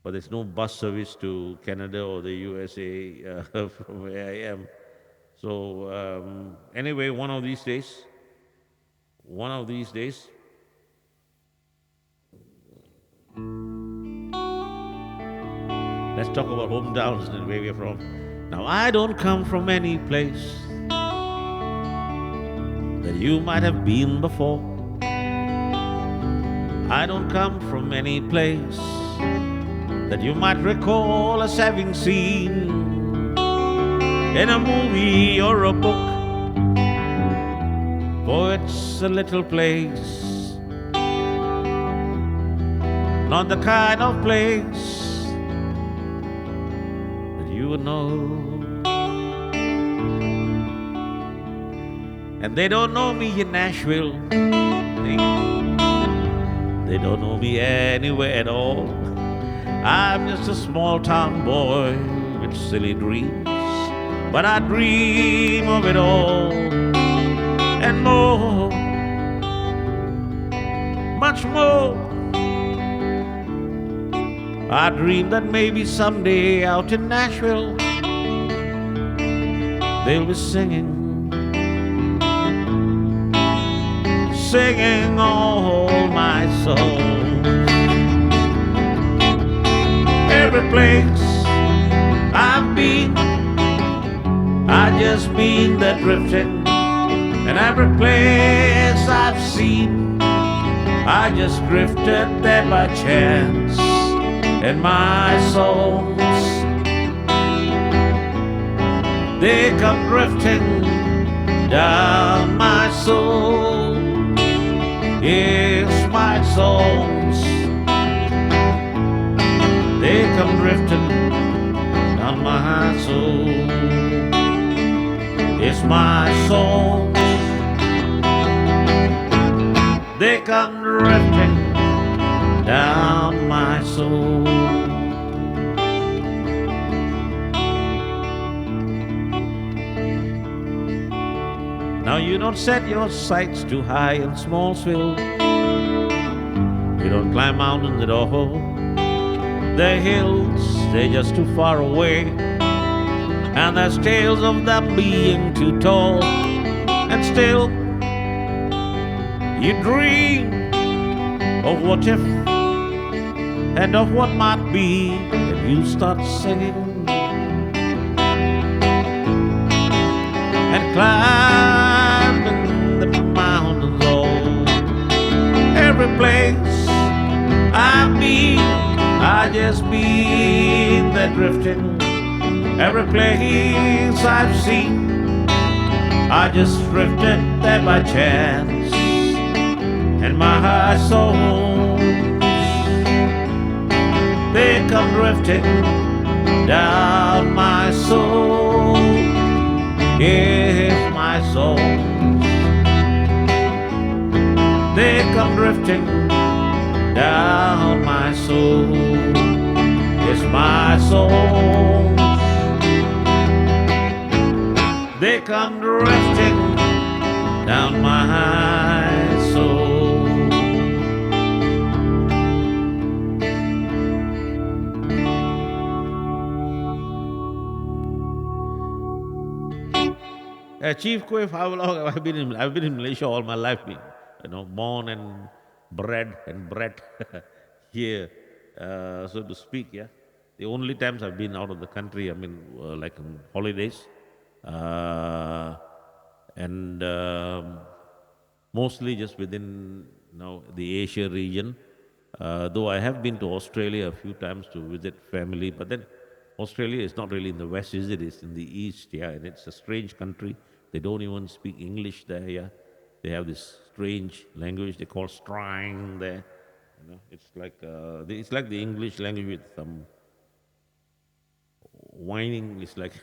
but there's no bus service to Canada or the USA from where I am. So, anyway, one of these days, let's talk about hometowns and where we're from. Now, I don't come from any place that you might have been before. I don't come from any place that you might recall as having seen in a movie or a book. For it's a little place, not the kind of place that you would know. And they don't know me in Nashville. They don't know me anywhere at all. I'm just a small town boy with silly dreams, but I dream of it all and more, much more. I dream that maybe someday out in Nashville they'll be singing all my songs. Every place I've been, I just been there drifting. And every place I've seen, I just drifted there by chance. And my songs, they come drifting down my soul. Yes, my songs, they come drifting down my soul. It's my songs, come drifting down my soul. Now you don't set your sights too high in Smallsville. You don't climb mountains at all. The hills, they're just too far away. And there's tales of them being too tall. And still, you dream of what if and of what might be. And you start singing and climbing the mountains. Oh, every place I've been, I just been there drifting. Every place I've seen, I just drifted there by chance. And my high souls, they come drifting down my soul. Yes, my soul, they come drifting down my soul. Yes, my soul, they come drifting down my soul. Chief Quaif, how long have I been in? I've been in Malaysia all my life, born and bred here, so to speak. Yeah, the only times I've been out of the country, like on holidays. And mostly just within the Asia region. Though I have been to Australia a few times to visit family, but then Australia is not really in the west, is it? It's in the east, yeah, and it's a strange country. They don't even speak English there, yeah. They have this strange language they call Strang there. It's like the English language with some whining. It's like,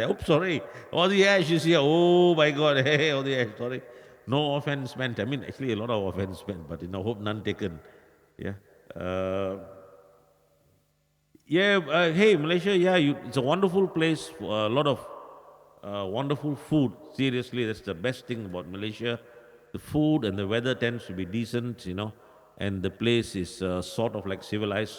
oops, sorry. All the ash is here. Oh my God. Hey, all the ash, sorry. No offense meant. Actually, a lot of offense meant, but hope none taken. Yeah. Hey, Malaysia, yeah, it's a wonderful place. A lot of wonderful food. Seriously, that's the best thing about Malaysia. The food and the weather tends to be decent, and the place is sort of like civilized.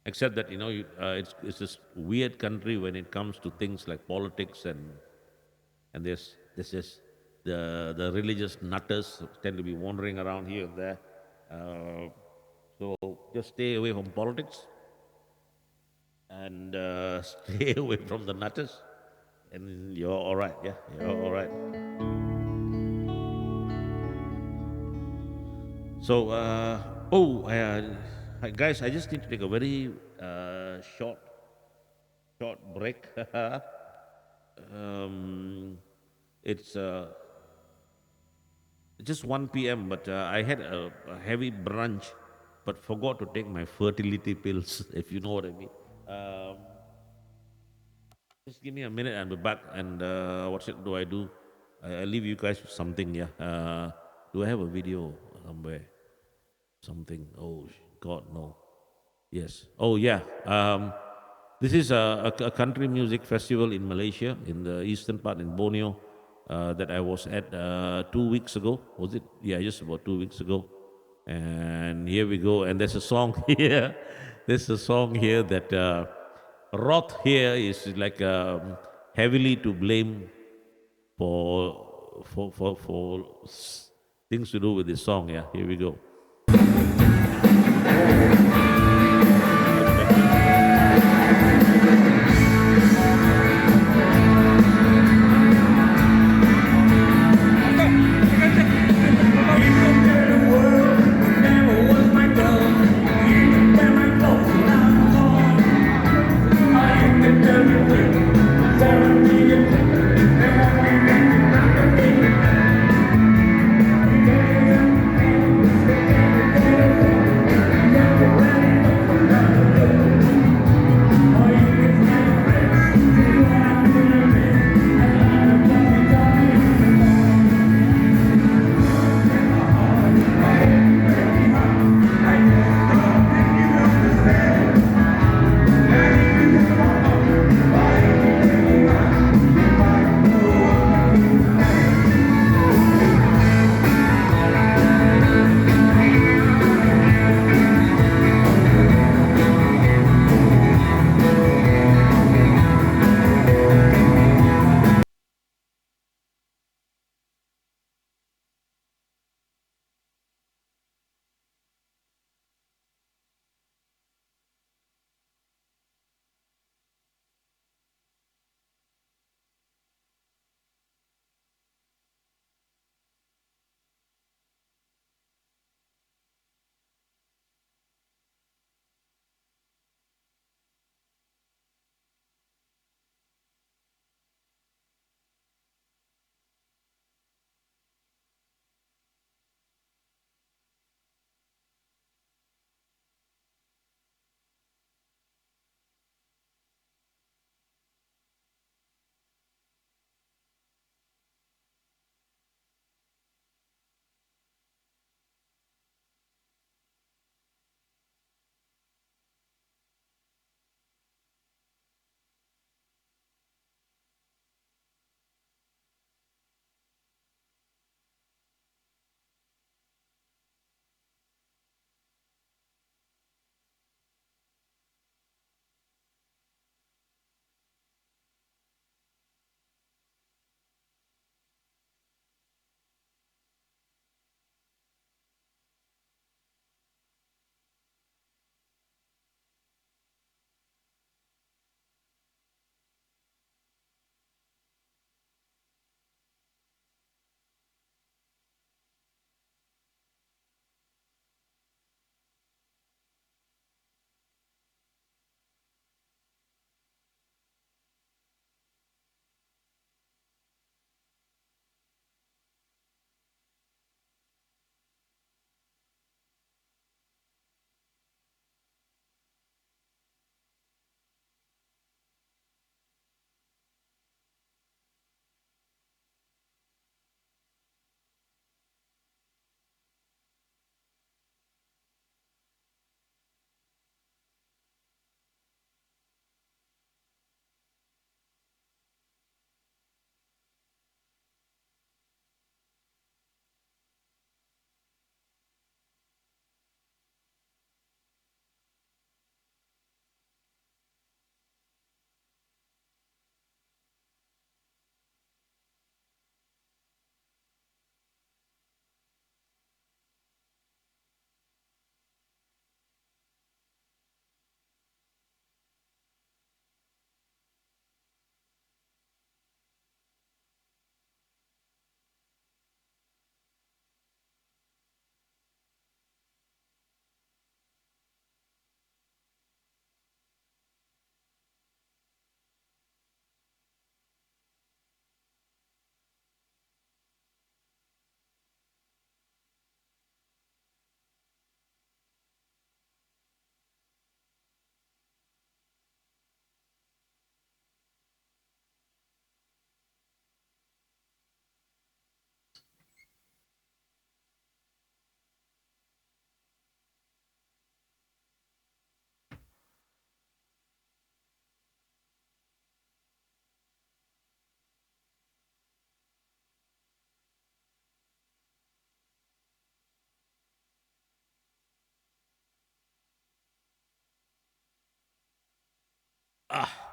Except that it's this weird country when it comes to things like politics, and there's just the religious nutters tend to be wandering around here and there. So just stay away from politics and stay away from the nutters, and you're all right. Yeah, you're all right. So, guys, I just need to take a very short break. It's just 1 p.m., but I had a heavy brunch, but forgot to take my fertility pills, if you know what I mean. Just give me a minute and be back. And what do I do? I leave you guys with something, yeah. Do I have a video somewhere? Something. Oh, God, no. Yes. Oh, yeah. This is a country music festival in Malaysia, in the eastern part, in Borneo, that I was at 2 weeks ago. Was it? Yeah, just about 2 weeks ago. And here we go. And there's a song here. There's a song here that Roth here is like heavily to blame for things to do with this song. Yeah, here we go.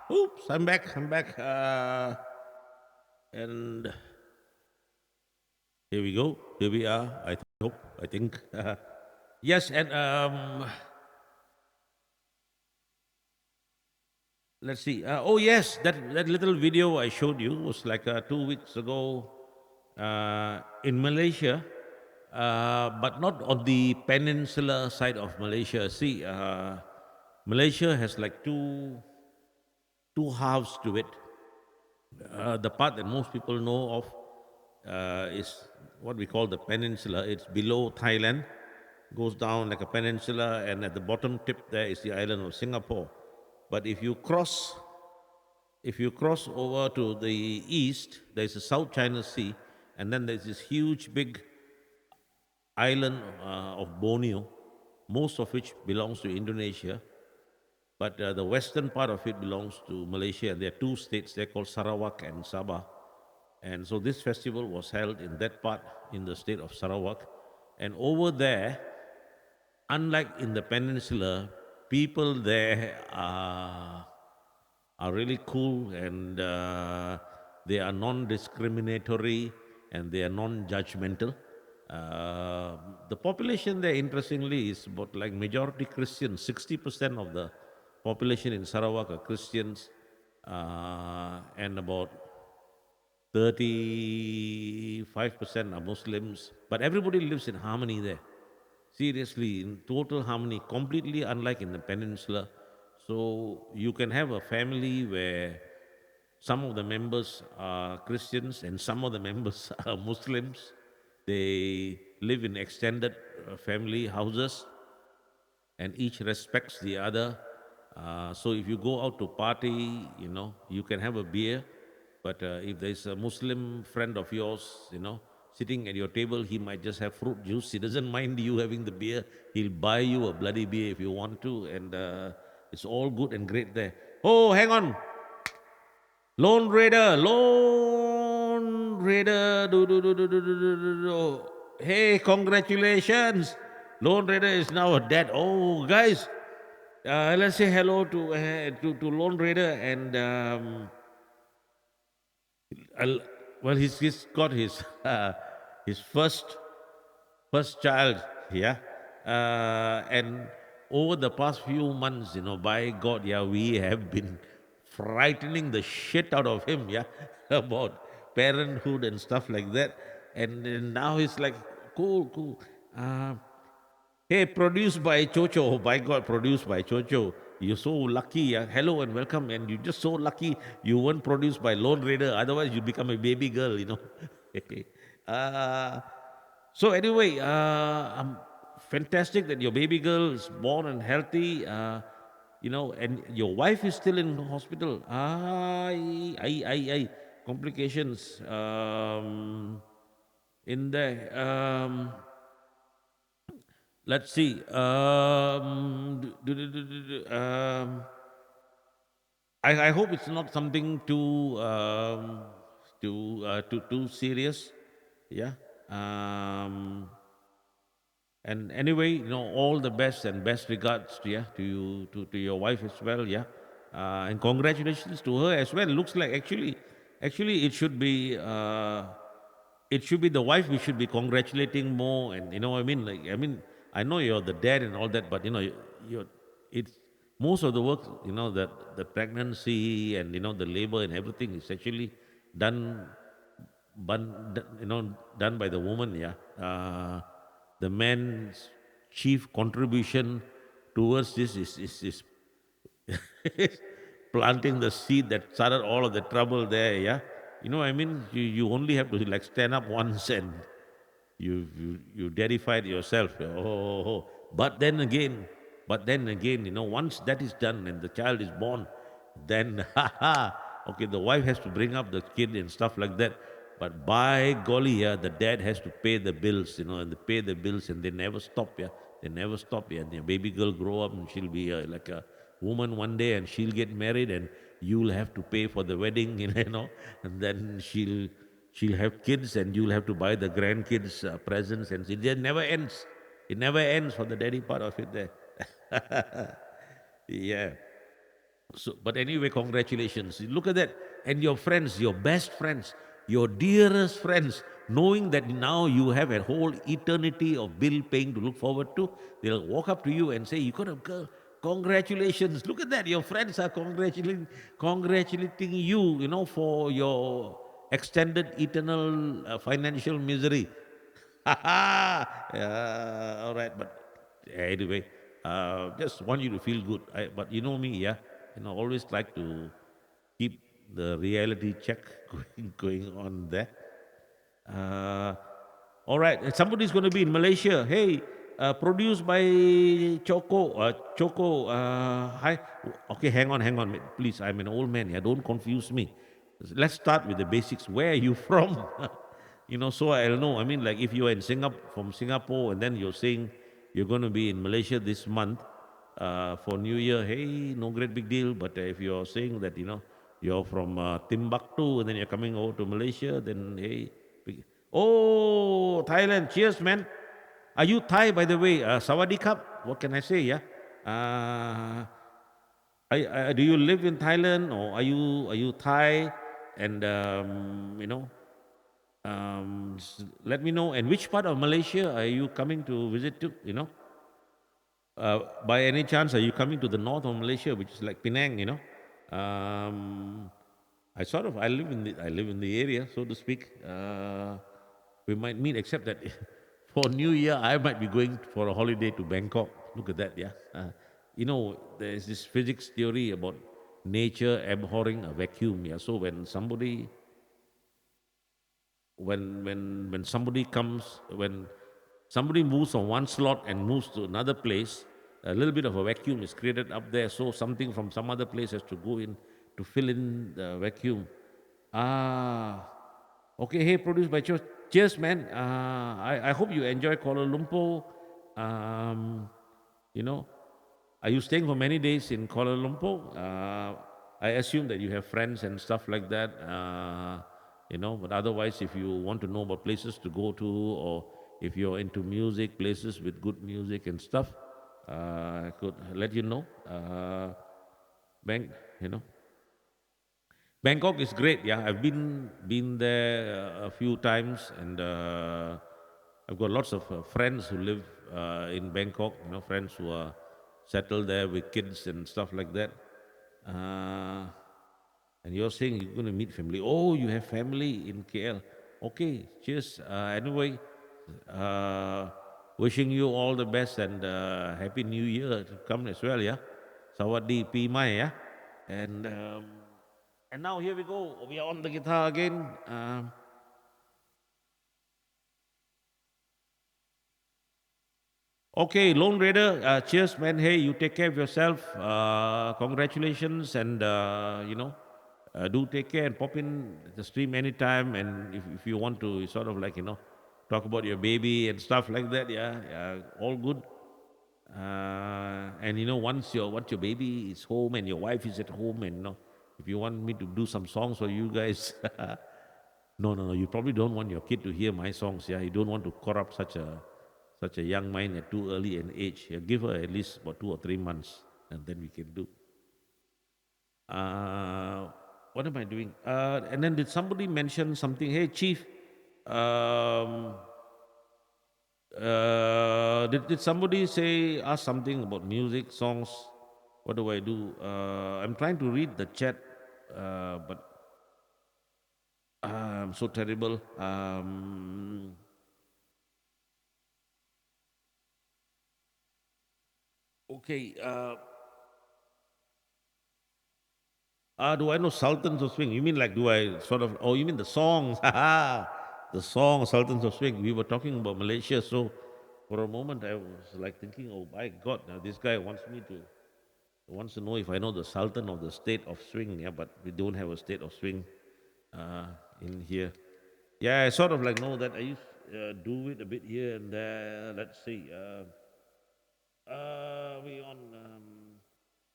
Oops, I'm back. I'm back. And here we go. Here we are. I hope. I think. Yes, and let's see. Oh yes, that little video I showed you was like 2 weeks ago in Malaysia, but not on the peninsula side of Malaysia. See, Malaysia has like two halves to it. The part that most people know of is what we call the peninsula. It's below Thailand, goes down like a peninsula, and at the bottom tip there is the island of Singapore. But if you cross over to the east, there's the South China Sea, and then there's this huge big island of Borneo, most of which belongs to Indonesia. But the western part of it belongs to Malaysia, and there are two states, they're called Sarawak and Sabah. And so this festival was held in that part in the state of Sarawak. And over there, unlike in the peninsula, people there are really cool, and they are non-discriminatory, and they are non-judgmental. Uh, the population there, interestingly, is about like majority Christians. 60% of the population in Sarawak are Christians, and about 35% are Muslims. But everybody lives in harmony there. Seriously, in total harmony, completely unlike in the peninsula. So you can have a family where some of the members are Christians and some of the members are Muslims. They live in extended family houses, and each respects the other. So if you go out to party, you can have a beer, but if there's a Muslim friend of yours, sitting at your table, he might just have fruit juice. He doesn't mind you having the beer. He'll buy you a bloody beer if you want to, and it's all good and great there. Oh, hang on. Lone Raider, do. Hey, congratulations. Lone Raider is now a dead. Oh, guys, let's say hello to Lone Raider, and well, he's got his his first child, yeah. And over the past few months, by God, yeah, we have been frightening the shit out of him, yeah, about parenthood and stuff like that. And then now he's like, cool. Uh, Hey, produced by Chocho. Oh, by God, produced by Chocho. You're so lucky. Yeah? Hello and welcome. And you're just so lucky you weren't produced by Lone Raider. Otherwise, you become a baby girl. uh, so, anyway, fantastic that your baby girl is born and healthy. And your wife is still in the hospital. Complications in there. Let's see. I hope it's not something too serious. Yeah. Um, and anyway, all the best and best regards to, yeah, to you, to your wife as well. Yeah. And congratulations to her as well. Looks like actually it should be the wife we should be congratulating more, and what I mean, I know you're the dad and all that, but you're it's most of the work, that the pregnancy and the labor and everything is actually done done by the woman, yeah. The man's chief contribution towards this is planting the seed that started all of the trouble there, yeah. You only have to like stand up once, and you dedified yourself. Oh. But then again, once that is done and the child is born, then okay, the wife has to bring up the kid and stuff like that. But by golly, yeah, the dad has to pay the bills, and they pay the bills, and they never stop, yeah. They never stop, yeah. And the baby girl grow up, and she'll be like a woman one day, and she'll get married, and you'll have to pay for the wedding, and then she'll have kids, and you'll have to buy the grandkids presents, and it just never ends. It never ends for the daddy part of it there. Yeah. So, but anyway, congratulations. Look at that. And your friends, your best friends, your dearest friends, knowing that now you have a whole eternity of bill paying to look forward to, they'll walk up to you and say, "You got a girl. Congratulations. Look at that. Your friends are congratulating you, for your extended eternal financial misery." Yeah, all right, but anyway, just want you to feel good. But you know me, yeah, always like to keep the reality check going on there. Uh, all right, somebody's going to be in Malaysia. Hey, produced by Choco. Choco, hi. Okay, hang on, please. I'm an old man. Yeah, don't confuse me. Let's start with the basics. Where are you from? So I'll know. I mean, like if you're in Singapore, from Singapore, and then you're saying you're going to be in Malaysia this month for New Year. Hey, no great big deal. But if you're saying that you're from Timbuktu and then you're coming over to Malaysia, then hey, oh, Thailand. Cheers, man. Are you Thai, by the way? Sawadee Cup. What can I say? Yeah. Uh, do you live in Thailand or are you Thai? And let me know. And which part of Malaysia are you coming to visit to? By any chance, are you coming to the north of Malaysia, which is like Penang? Um, I live in the area, so to speak. We might meet, except that for New Year, I might be going for a holiday to Bangkok. Look at that, yeah. There's this physics theory about nature abhorring a vacuum. Yeah. So when somebody moves from one slot and moves to another place, a little bit of a vacuum is created up there, so something from some other place has to go in to fill in the vacuum. Ah, okay. Hey, produced by cheers, man. I hope you enjoy Kuala Lumpur. um, you know are you staying for many days in Kuala Lumpur? I assume that you have friends and stuff like that. But otherwise, if you want to know about places to go to, or if you're into music, places with good music and stuff, I could let you know. Bang, you know, Bangkok is great. Yeah, I've been there a few times, and I've got lots of friends who live in Bangkok. Friends who are settled there with kids and stuff like that. Uh, and you're saying you're going to meet family. Oh, you have family in KL. Okay, cheers. Anyway, uh, wishing you all the best and happy New Year to come as well. Yeah, Sawadee Pi yeah, and. And now here we go. We are on the guitar again. Okay, Lone Raider. Cheers, man. Hey, you take care of yourself. Congratulations, and do take care and pop in the stream anytime. And if you want to, sort of like talk about your baby and stuff like that. Yeah, yeah, all good. And once your baby is home and your wife is at home, and if you want me to do some songs for you guys. No, no, no. You probably don't want your kid to hear my songs. Yeah, you don't want to corrupt such a young mind at too early an age. Yeah, give her at least about 2 or 3 months, and then we can do. Uh, what am I doing? And then did somebody mention something? Hey, Chief. Um, did somebody ask something about music, songs? What do I do? I'm trying to read the chat, but I'm so terrible. Okay. Do I know Sultans of Swing? You mean like do I sort of? Oh, you mean the songs? The song Sultans of Swing. We were talking about Malaysia, so for a moment I was like thinking, oh my God, now this guy wants to know if I know the Sultan of the state of swing. Yeah, but we don't have a state of swing uh, in here. Yeah, I sort of like know that I used do it a bit here and there. Let's see. We on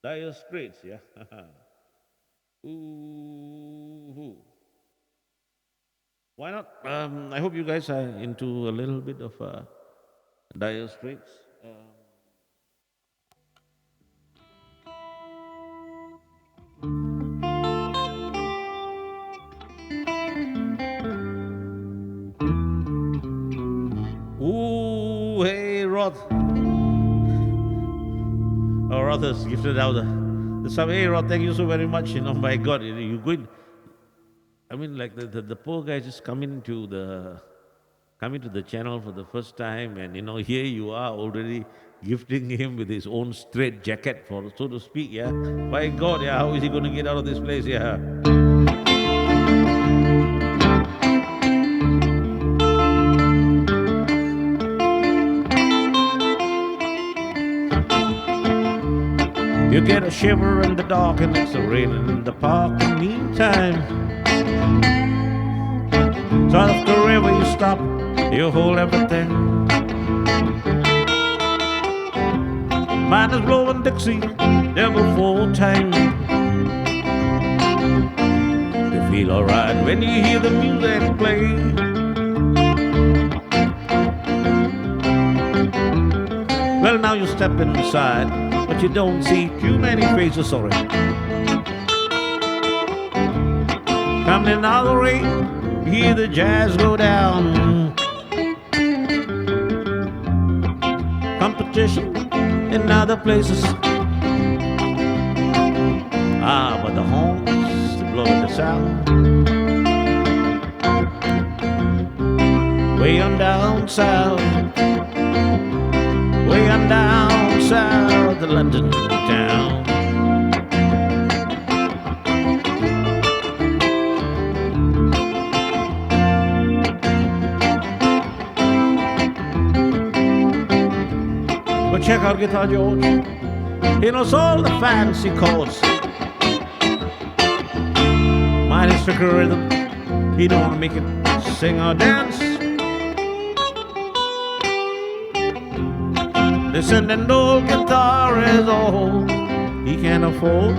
Dire Straits. Yeah. Ooh. Why not? I hope you guys are into a little bit of Dire Straits. Roth. Or rather, gifted out the sub. Hey, Roth, thank you so very much. My God, you going. I mean, like the poor guy just coming to the channel for the first time, and here you are already gifting him with his own straight jacket, for so to speak. Yeah, by God, yeah, how is he going to get out of this place? Yeah. You get a shiver in the dark and it's raining in the park. In the meantime, south of the river you stop, you hold everything. Mine is blowing Dixie, never full time. You feel alright when you hear the music play. Well, now you step inside, but you don't see too many faces, sorry. Coming out of the rain, you hear the jazz go down. Competition in other places. But the horns, they blow the sound. Way on down south, way on down south of London town. But check out Guitar George. He knows all the fancy chords. Mine is tricky rhythm. He don't want to make it sing or dance. Listen, an old guitar is all he can afford.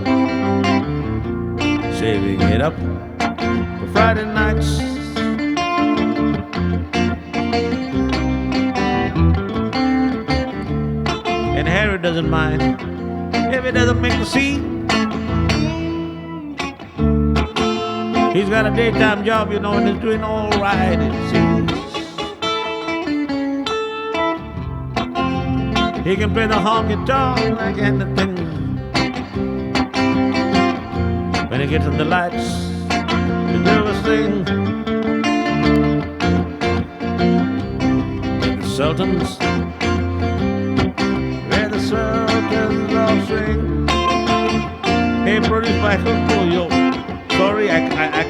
Saving it up for Friday nights. And Harry doesn't mind if it doesn't make the scene. He's got a daytime job, and he's doing all right, it seems. He can play the honky-tonk like anything. When he gets on the lights, he do his thing. The Sultans, where the Sultans all swing. Hey, produced by Julio. Sorry, I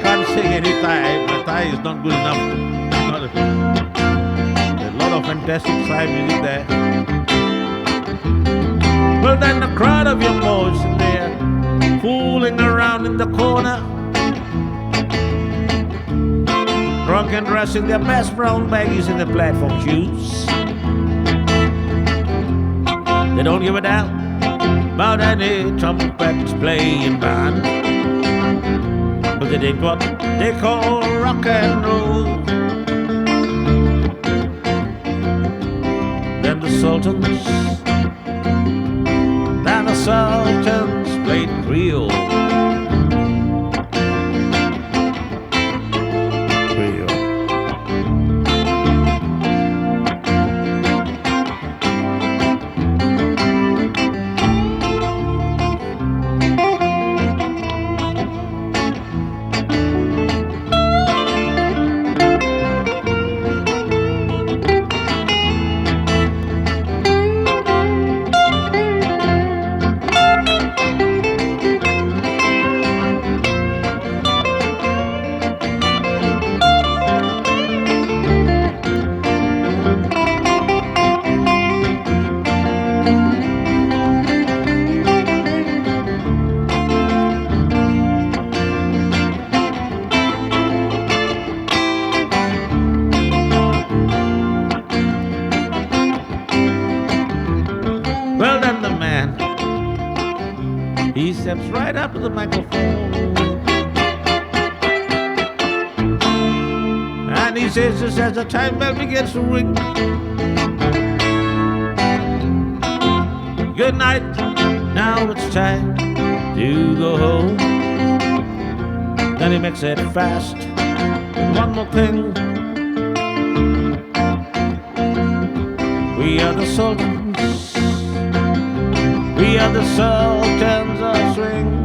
can't sing any Thai. My Thai is not good enough. There's a lot of fantastic Thai music there. Well, then the crowd of young boys in there, fooling around in the corner, drunk and dressing their best brown baggies in their platform shoes. They don't give a damn about any trumpets playing band, but they did what they call rock and roll. Then the Sultans played Creole. Well, then the man, he steps right up to the microphone and he says, just as the time bell begins to ring, good night, now it's time to go home. Then he makes it fast, one more thing. We We are the sultans. We are the sultans of swing.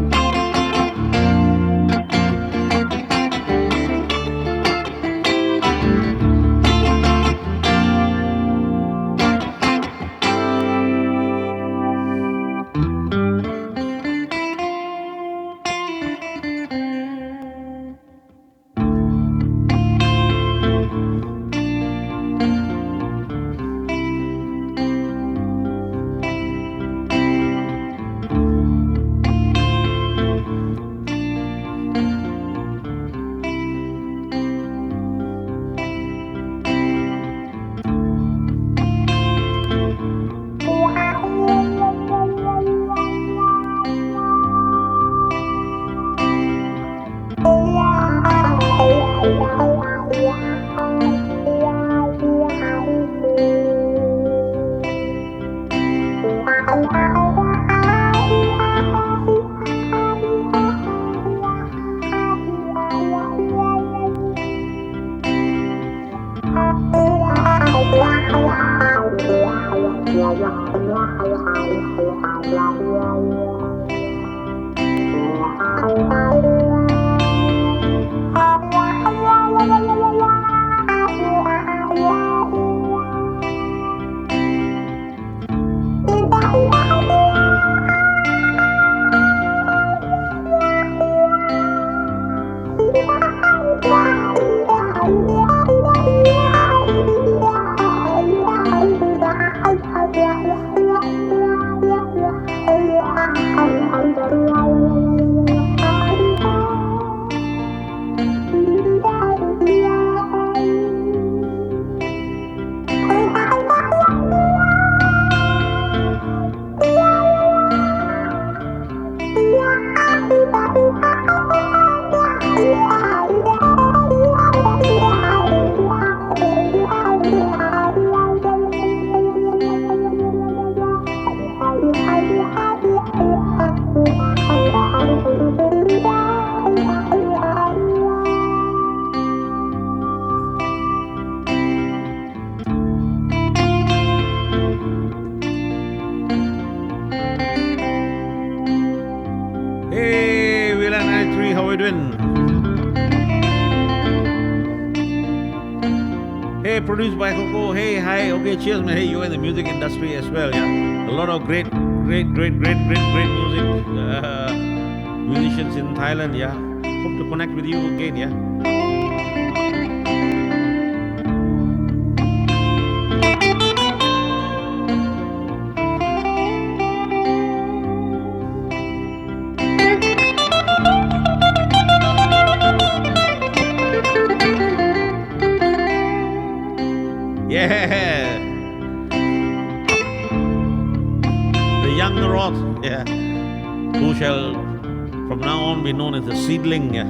Hey, Wheeler 93, how are you doing? Hey, produced by Coco. Hey, hi. Okay, cheers, man. Hey, you're in the music industry as well, yeah. A lot of great music musicians in Thailand, yeah. Hope to connect with you again, yeah. Yeah, the young rod, yeah, who shall from now on be known as the seedling, yeah.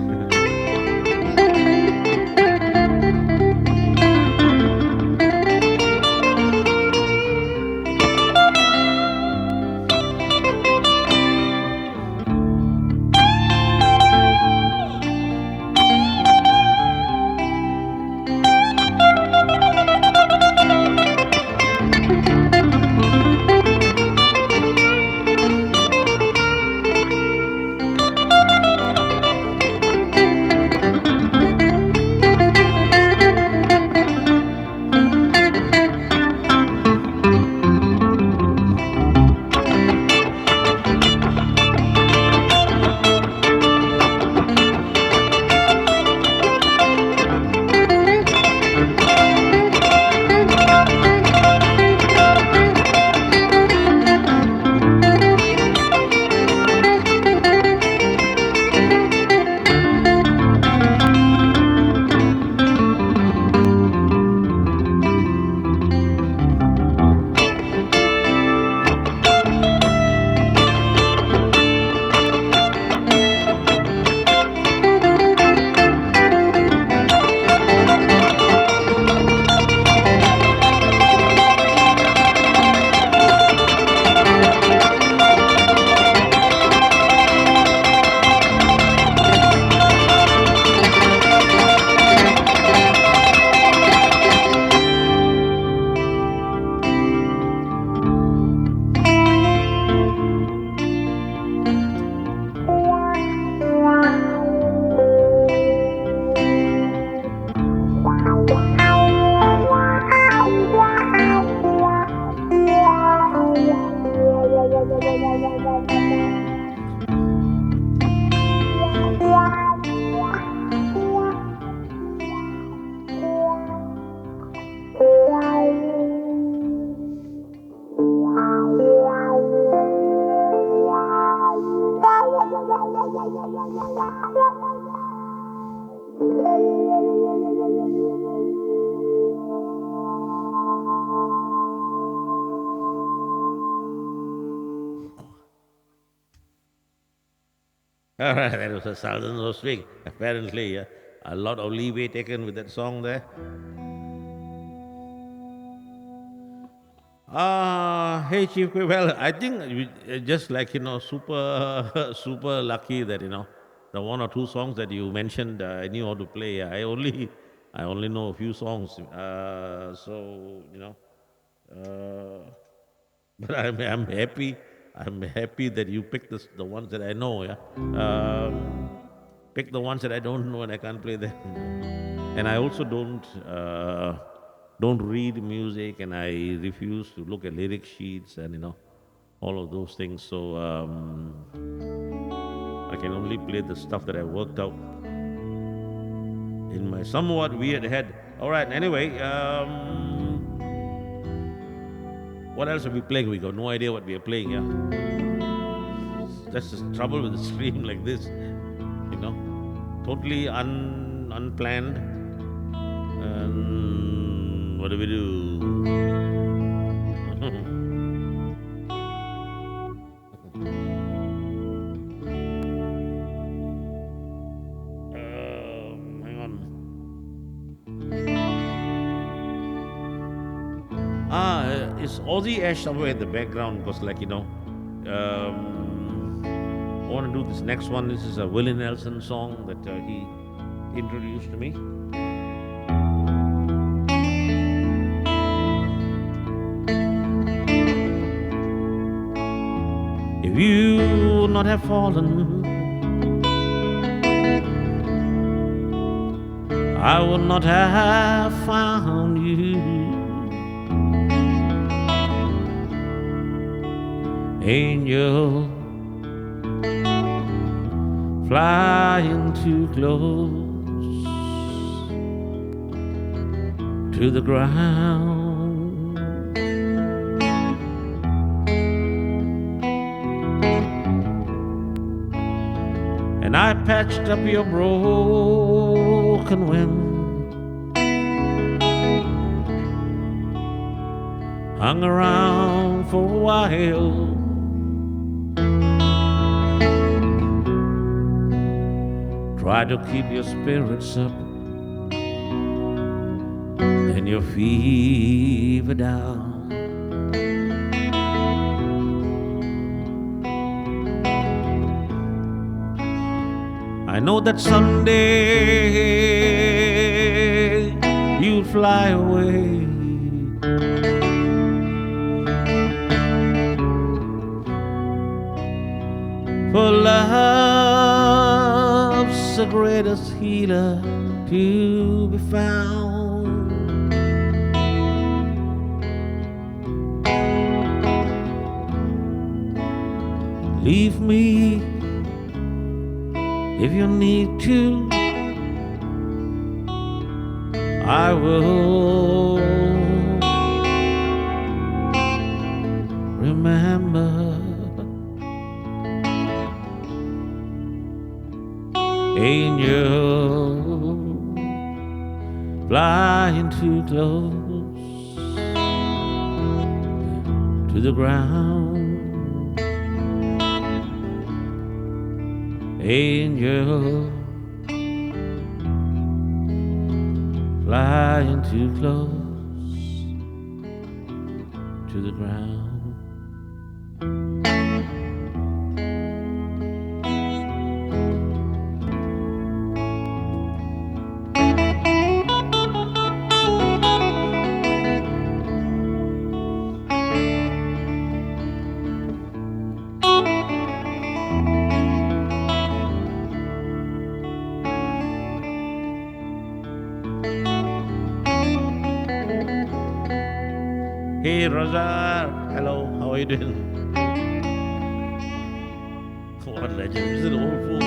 All right, that was a southern swing. Apparently, a lot of leeway taken with that song there. Hey Chief, well, I think just like super, super lucky that the one or two songs that you mentioned, I knew how to play. I only know a few songs, so uh, but I'm happy. I'm happy that you picked the ones that I know. Yeah, pick the ones that I don't know and I can't play them. And I also don't read music, and I refuse to look at lyric sheets and all of those things. So I can only play the stuff that I worked out in my somewhat weird head. All right. Anyway, what else are we playing? We got no idea what we are playing. Yeah, that's the trouble with the stream like this. Totally unplanned. And what do we do? Hang on. It's Aussie Ash somewhere in the background because, I want to do this next one. This is a Willie Nelson song that he introduced to me. If you would not have fallen, I would not have found you. Angel, flying too close to the ground. And I patched up your broken wing, hung around for a while, tried to keep your spirits up and your fever down. I know that someday you'll fly away, for love's the greatest healer to be found. Leave me if you need to, I will remember. Angel, flying too close to the ground. Angel, flying too close to the ground. Hey Rosa, hello, how are you doing? What legend? Is it old fool?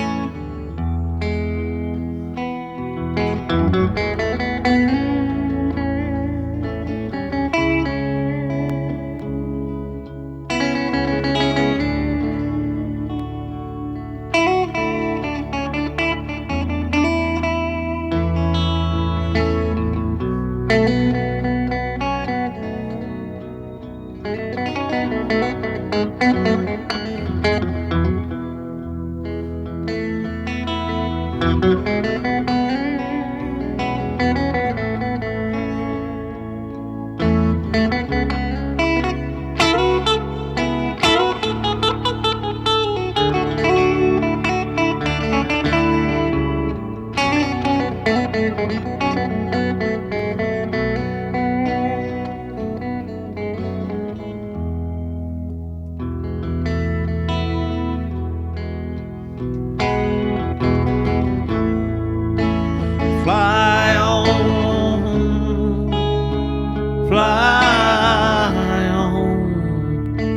Fly on, fly on,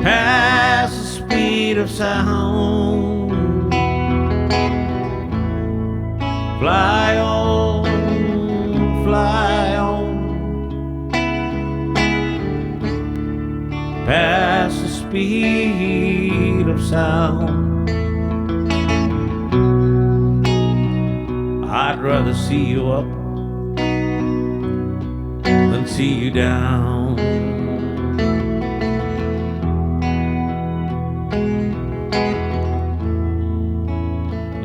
past the speed of sound. Fly on, fly on, past the speed of sound. I'd rather see you up than see you down.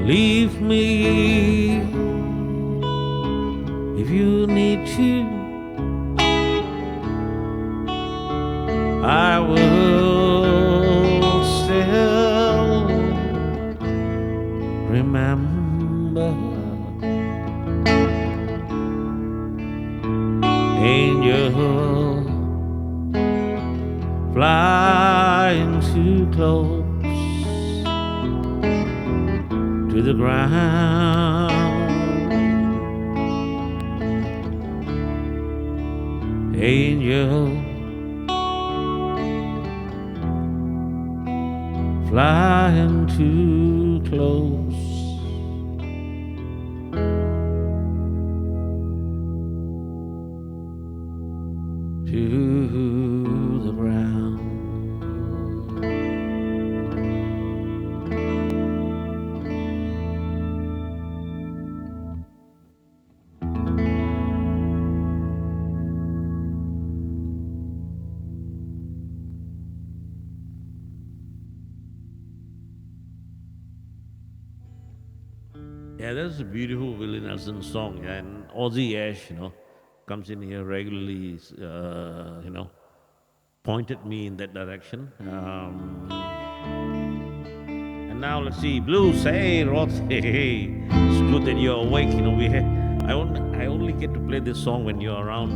Leave me if you need to. I will still remember. Angel flying too close to the ground. Angel flying too close to the ground. Yeah, that's a beautiful Willie Nelson song. Yeah, and Ozzy Ash, comes in here regularly, pointed me in that direction. And now let's see, blues. Hey, Roth. Hey, it's good that you're awake. I only get to play this song when you're around.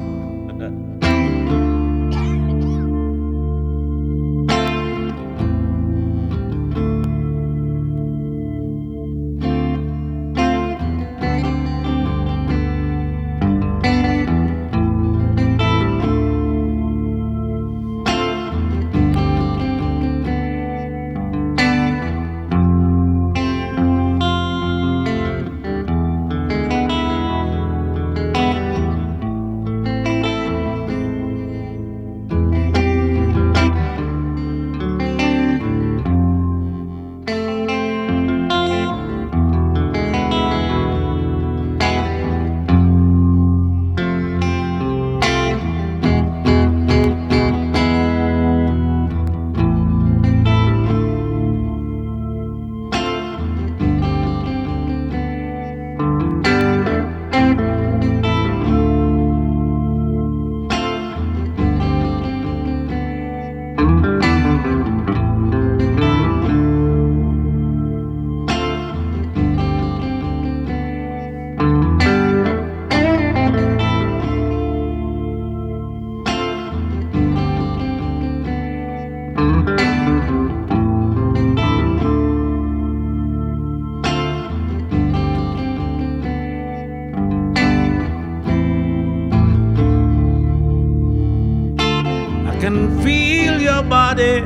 can feel your body.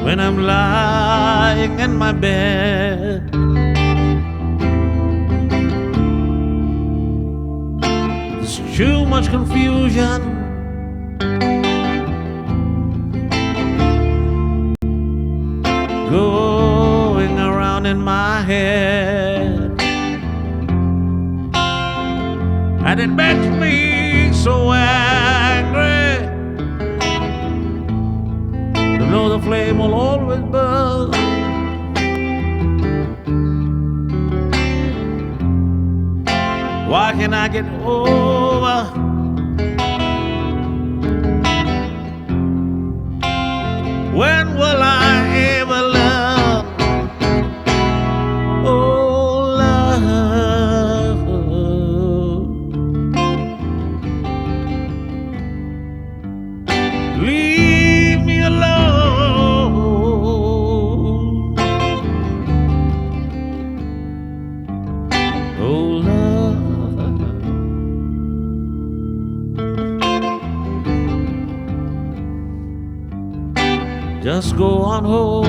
When I'm lying in my bed, there's too much confusion. Going around in my head, and it makes me so angry to know the flame will always burn. Why can't I get over? When will I ever learn? Oh, love. Leave me alone. Oh, love. Just go on home.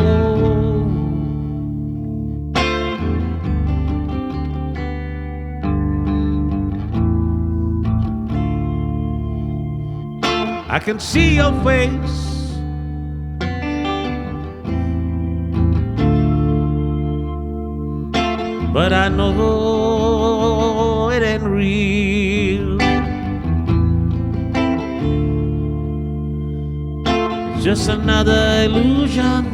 I can see your face, but I know it ain't real. It's just another illusion.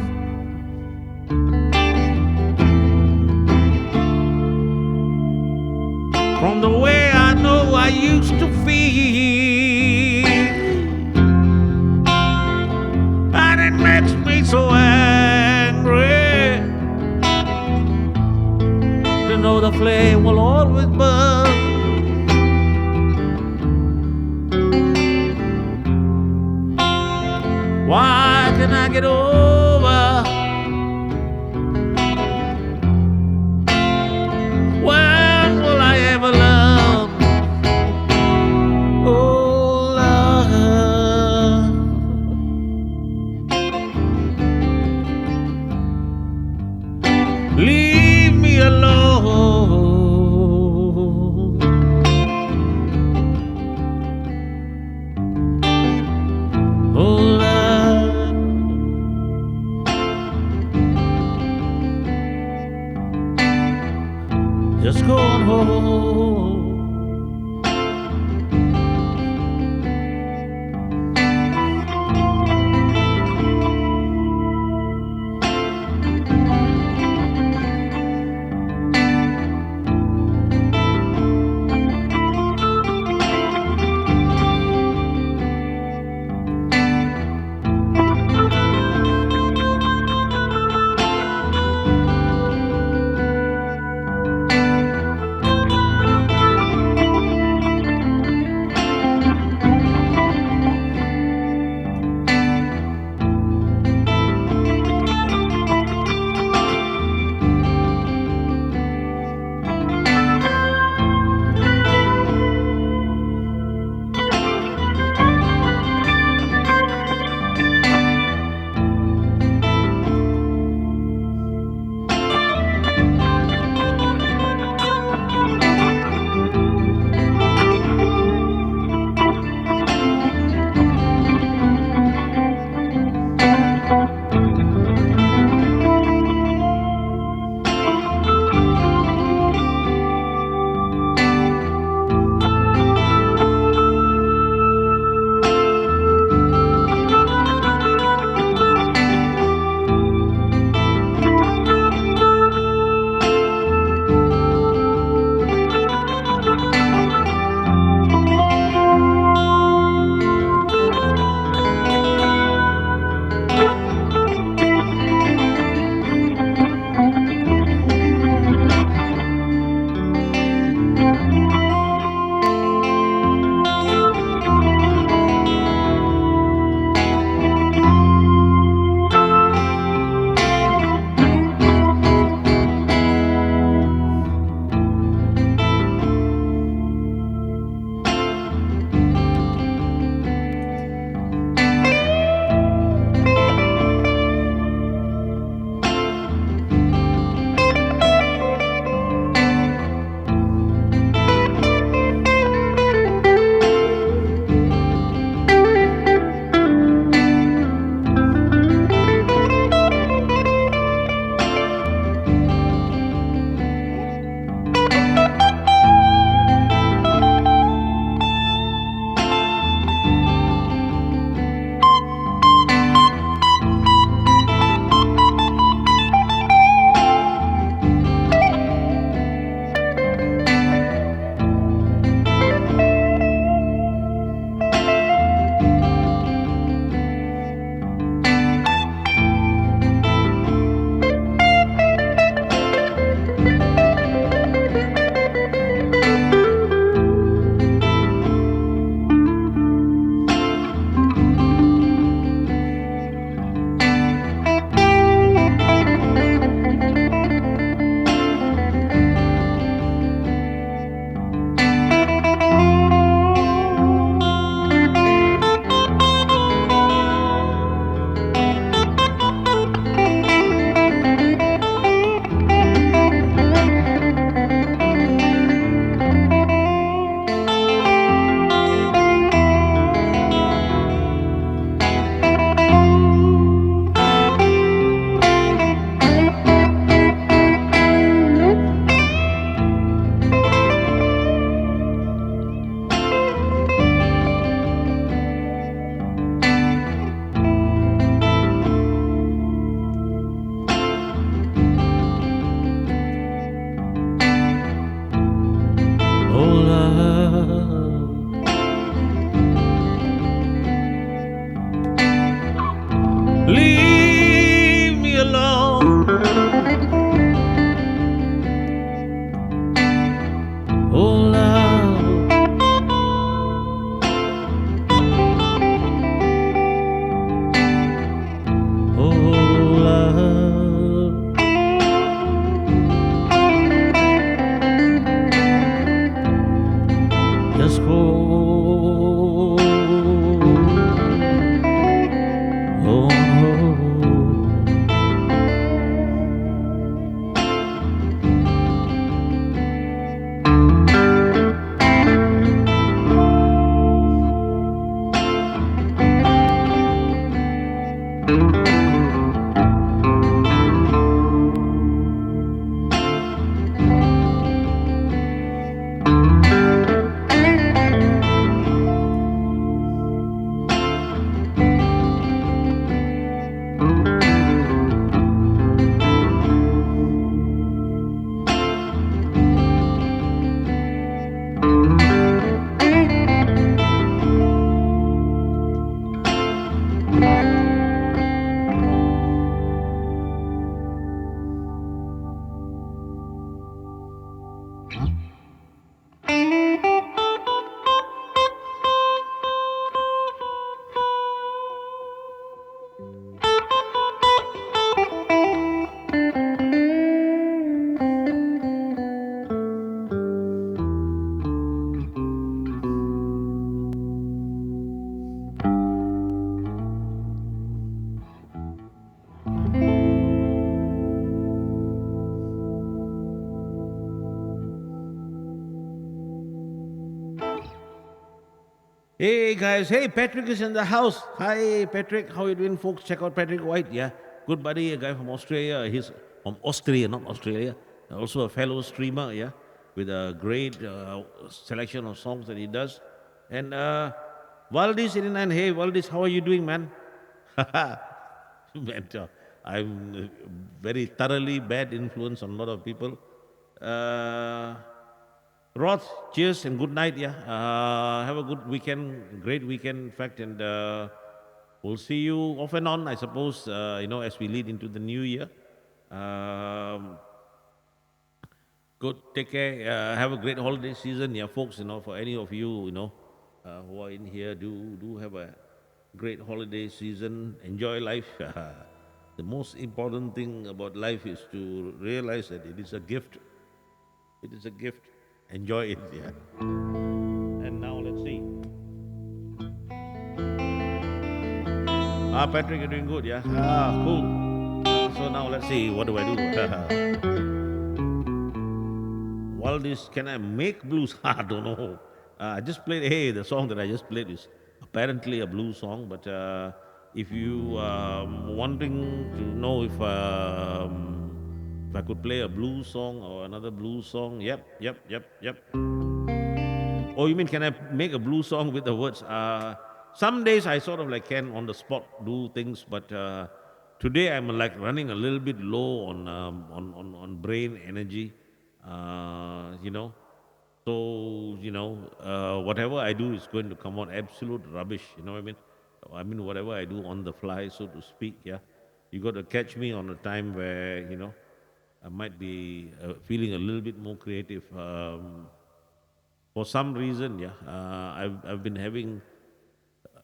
From the way I know I used to feel, and it makes me so angry to know the flame will always burn. Why can I get over? When will I ever learn? Oh, love. Leave me alone. Oh, love. Just go on home. Hey guys, hey Patrick is in the house. Hi Patrick, how you doing, folks? Check out Patrick White. Yeah, good buddy, a guy from Australia. He's from Austria, not Australia. Also a fellow streamer. Yeah, with a great selection of songs that he does. And Valdis89, hey Valdis, how are you doing, man? Man, I'm very thoroughly bad influence on a lot of people. Uh, Roth, cheers and good night. Yeah, have a good weekend, great weekend, in fact, and we'll see you off and on, I suppose. As we lead into the new year. Um, Good, take care. Have a great holiday season, yeah, folks. For any of you, who are in here, do have a great holiday season. Enjoy life. The most important thing about life is to realize that it is a gift. It is a gift. Enjoy it, yeah. And now let's see. Patrick, you're doing good, yeah. Cool. So now let's see. What do I do? All this, can I make blues? I don't know. I just played, hey, the song that I just played is apparently a blues song, but if you wanting to know if I could play a blues song or another blues song, yep. Oh, you mean can I make a blues song with the words? Some days I sort of like can on the spot do things, but today I'm like running a little bit low on brain energy. Uh, you know, whatever I do is going to come out absolute rubbish. You know what I mean? Whatever I do on the fly, so to speak. Yeah, you got to catch me on a time where I might be feeling a little bit more creative. For some reason, yeah, I've been having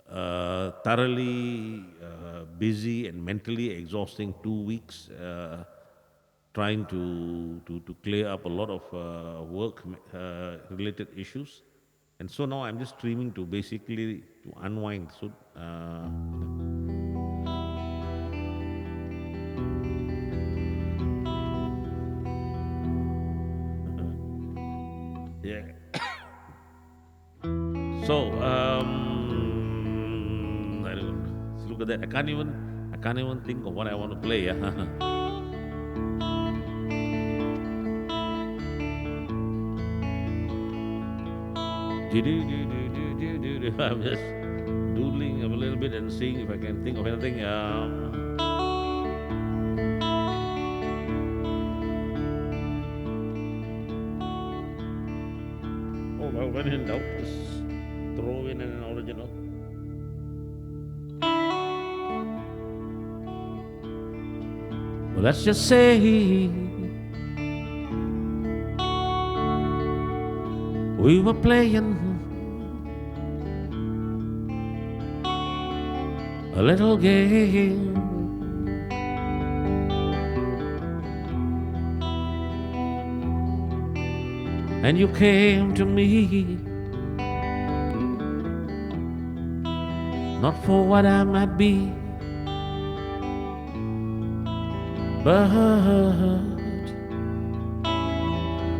thoroughly busy and mentally exhausting 2 weeks. Trying to clear up a lot of work related issues. And so now I'm just streaming to basically to unwind. So, yeah. So, I don't look at that. I can't even think of what I want to play. Yeah. I'm just doodling a little bit and seeing if I can think of anything. Well, when in doubt, just throw in an original. Well, let's just say we were playing a little game, and you came to me, not for what I might be, but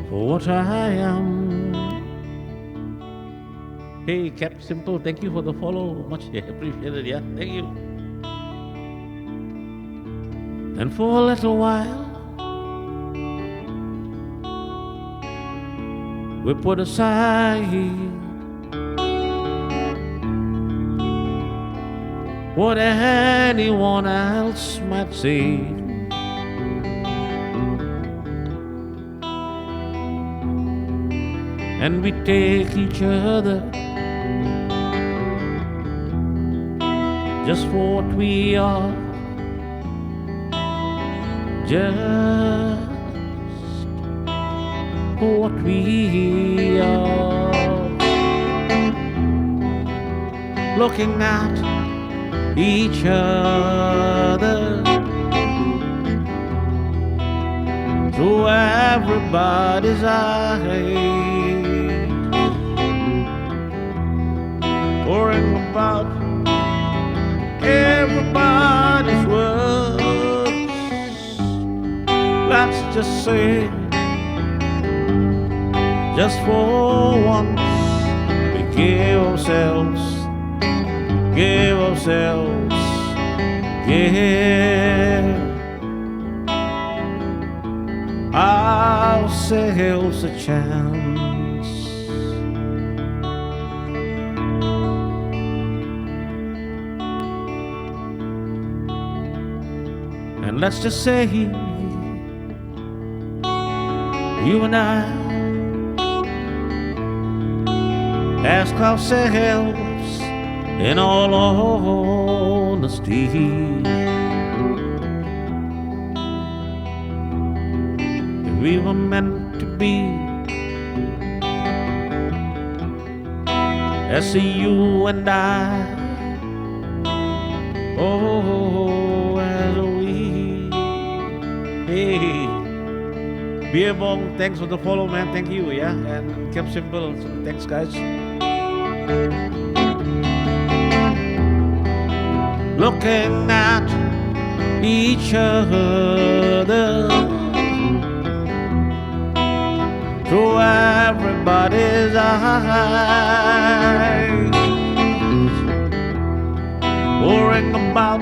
for what I am. Hey, Cap Simple, thank you for the follow. Much appreciated, yeah. Thank you. And for a little while, we put aside what anyone else might say. And we take each other just for what we are, just for what we are. Looking at each other through everybody's eyes, worrying about everybody's words. Let's just say, just for once, we give ourselves, give ourselves, give ourselves a chance. And let's just say, you and I ask ourselves in all honesty, if we were meant to be as you and I, oh, as we. Hey, Beer Bong, thanks for the follow, man. Thank you, yeah. And kept simple. So thanks, guys. Looking at each other through everybody's eyes, worrying about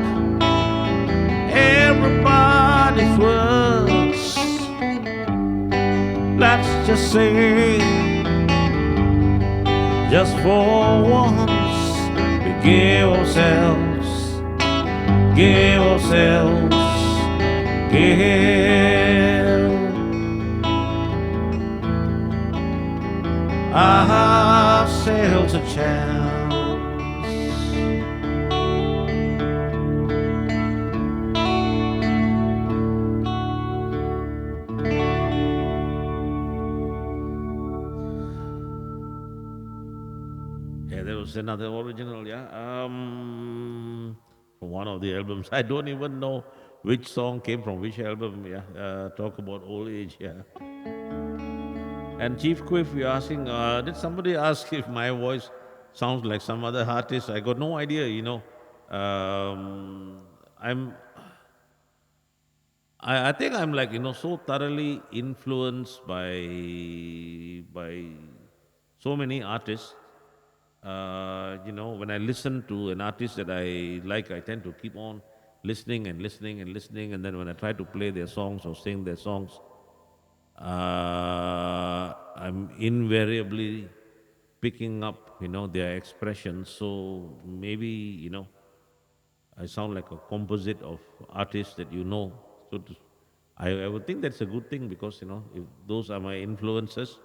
everybody's words. Let's just say, just for once, we give ourselves, give ourselves, give ourselves a chance. Yeah, there was another original, yeah. From one of the albums. I don't even know which song came from which album, yeah. Talk about old age, yeah. And Chief Quiff, you're asking, did somebody ask if my voice sounds like some other artist? I got no idea, you know. I'm, I think I'm like, you know, so thoroughly influenced by so many artists. You know, when I listen to an artist that I like, I tend to keep on listening and listening and listening. And then when I try to play their songs or sing their songs, I'm invariably picking up, you know, their expressions. So maybe, you know, I sound like a composite of artists that you know. So I would think that's a good thing because, you know, if those are my influences,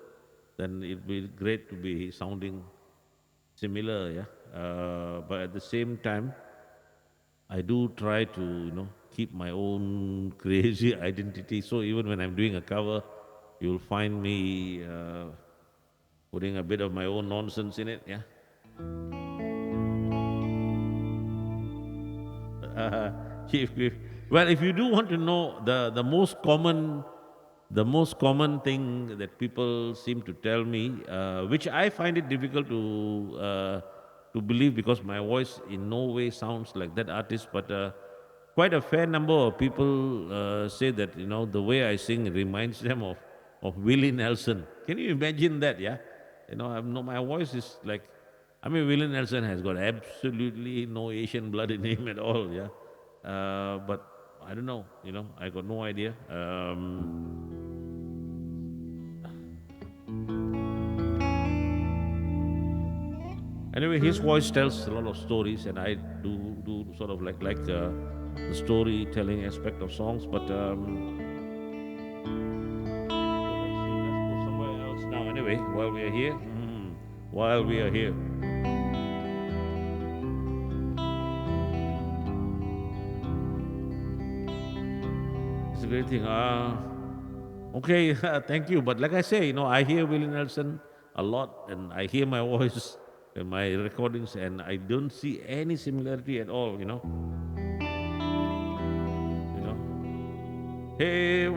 then it'd be great to be sounding similar, yeah. But at the same time, I do try to, you know, keep my own crazy identity. So even when I'm doing a cover, you'll find me putting a bit of my own nonsense in it, yeah. Chief Grief. Well, if you do want to know the most common thing that people seem to tell me, which I find it difficult to believe because my voice in no way sounds like that artist, but quite a fair number of people say that, you know, the way I sing reminds them of Willie Nelson. Can you imagine that? Yeah, you know, no, my voice is like, I mean, Willie Nelson has got absolutely no Asian blood in him at all. Yeah, but I don't know. You know, I got no idea. Anyway, his voice tells a lot of stories, and I do sort of like the storytelling aspect of songs. But let's go somewhere else now. Anyway, while we are here, while we are here, it's a great thing. Okay, thank you. But like I say, you know, I hear Willie Nelson a lot, and I hear my voice in my recordings, and I don't see any similarity at all. You know. Hey,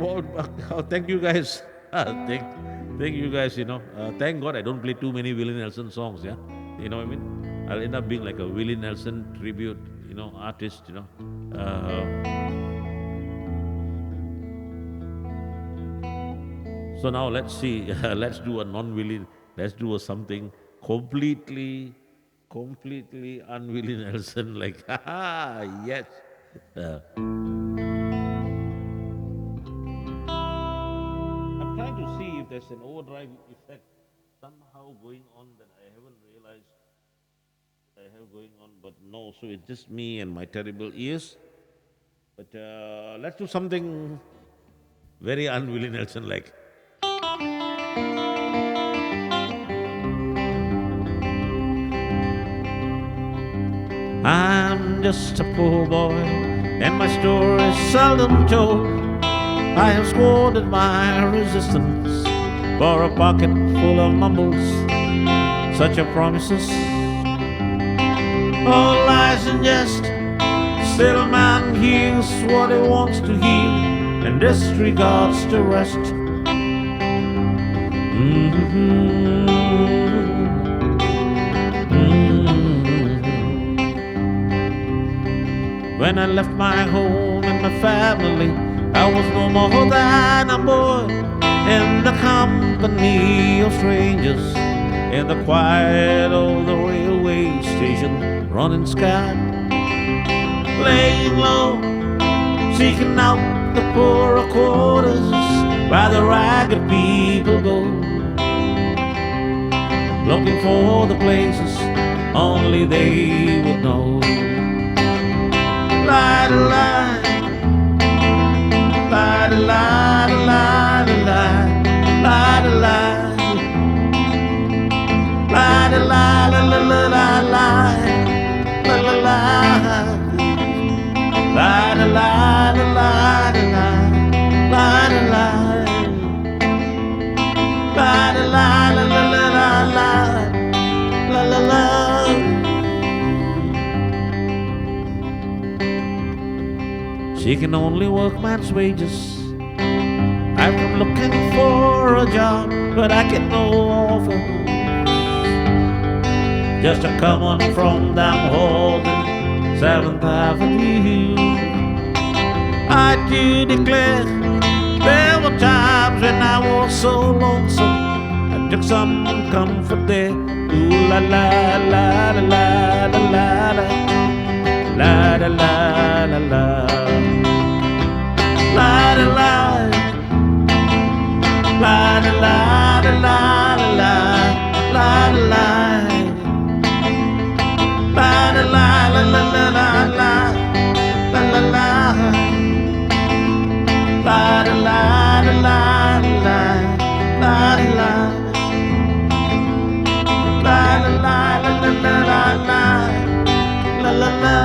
thank you guys. Thank you guys. You know, thank God I don't play too many Willie Nelson songs. Yeah, you know what I mean. I'll end up being like a Willie Nelson tribute, you know, artist. You know. So now let's see. Let's do a non-Willie. Let's do a something completely unwilling Nelson, like, yes. Uh, I'm trying to see if there's an overdrive effect somehow going on that I haven't realized I have going on, but no, so it's just me and my terrible ears. But let's do something very unwilling Nelson, like. I'm just a poor boy, and my story is seldom told. I have squandered my resistance for a pocket full of mumbles, such are promises, all lies and jest. Still a man hears what he wants to hear and disregards the rest. Mm-hmm. When I left my home and my family, I was no more than a boy in the company of strangers, in the quiet of the railway station, running scared, laying low, seeking out the poorer quarters where the ragged people go, looking for the places only they would know. La da la, la da la, la da la, la da la, la da la, la la la la la, la la la, la da la, la la la, la da la, la da la, la la la la, la la la. Seeking only workman's wages, I've been looking for a job, but I get no offer. Just a coming from down Holden, 7th Avenue. I do declare, there were times when I was so lonesome, I took some comfort there. Ooh la la la la la la la la la la la la. La da la, la da la, la la la, la da la, la da la, la la la la la, la la la, la da la, la la la, la da la, la da la, la la la la, la la la.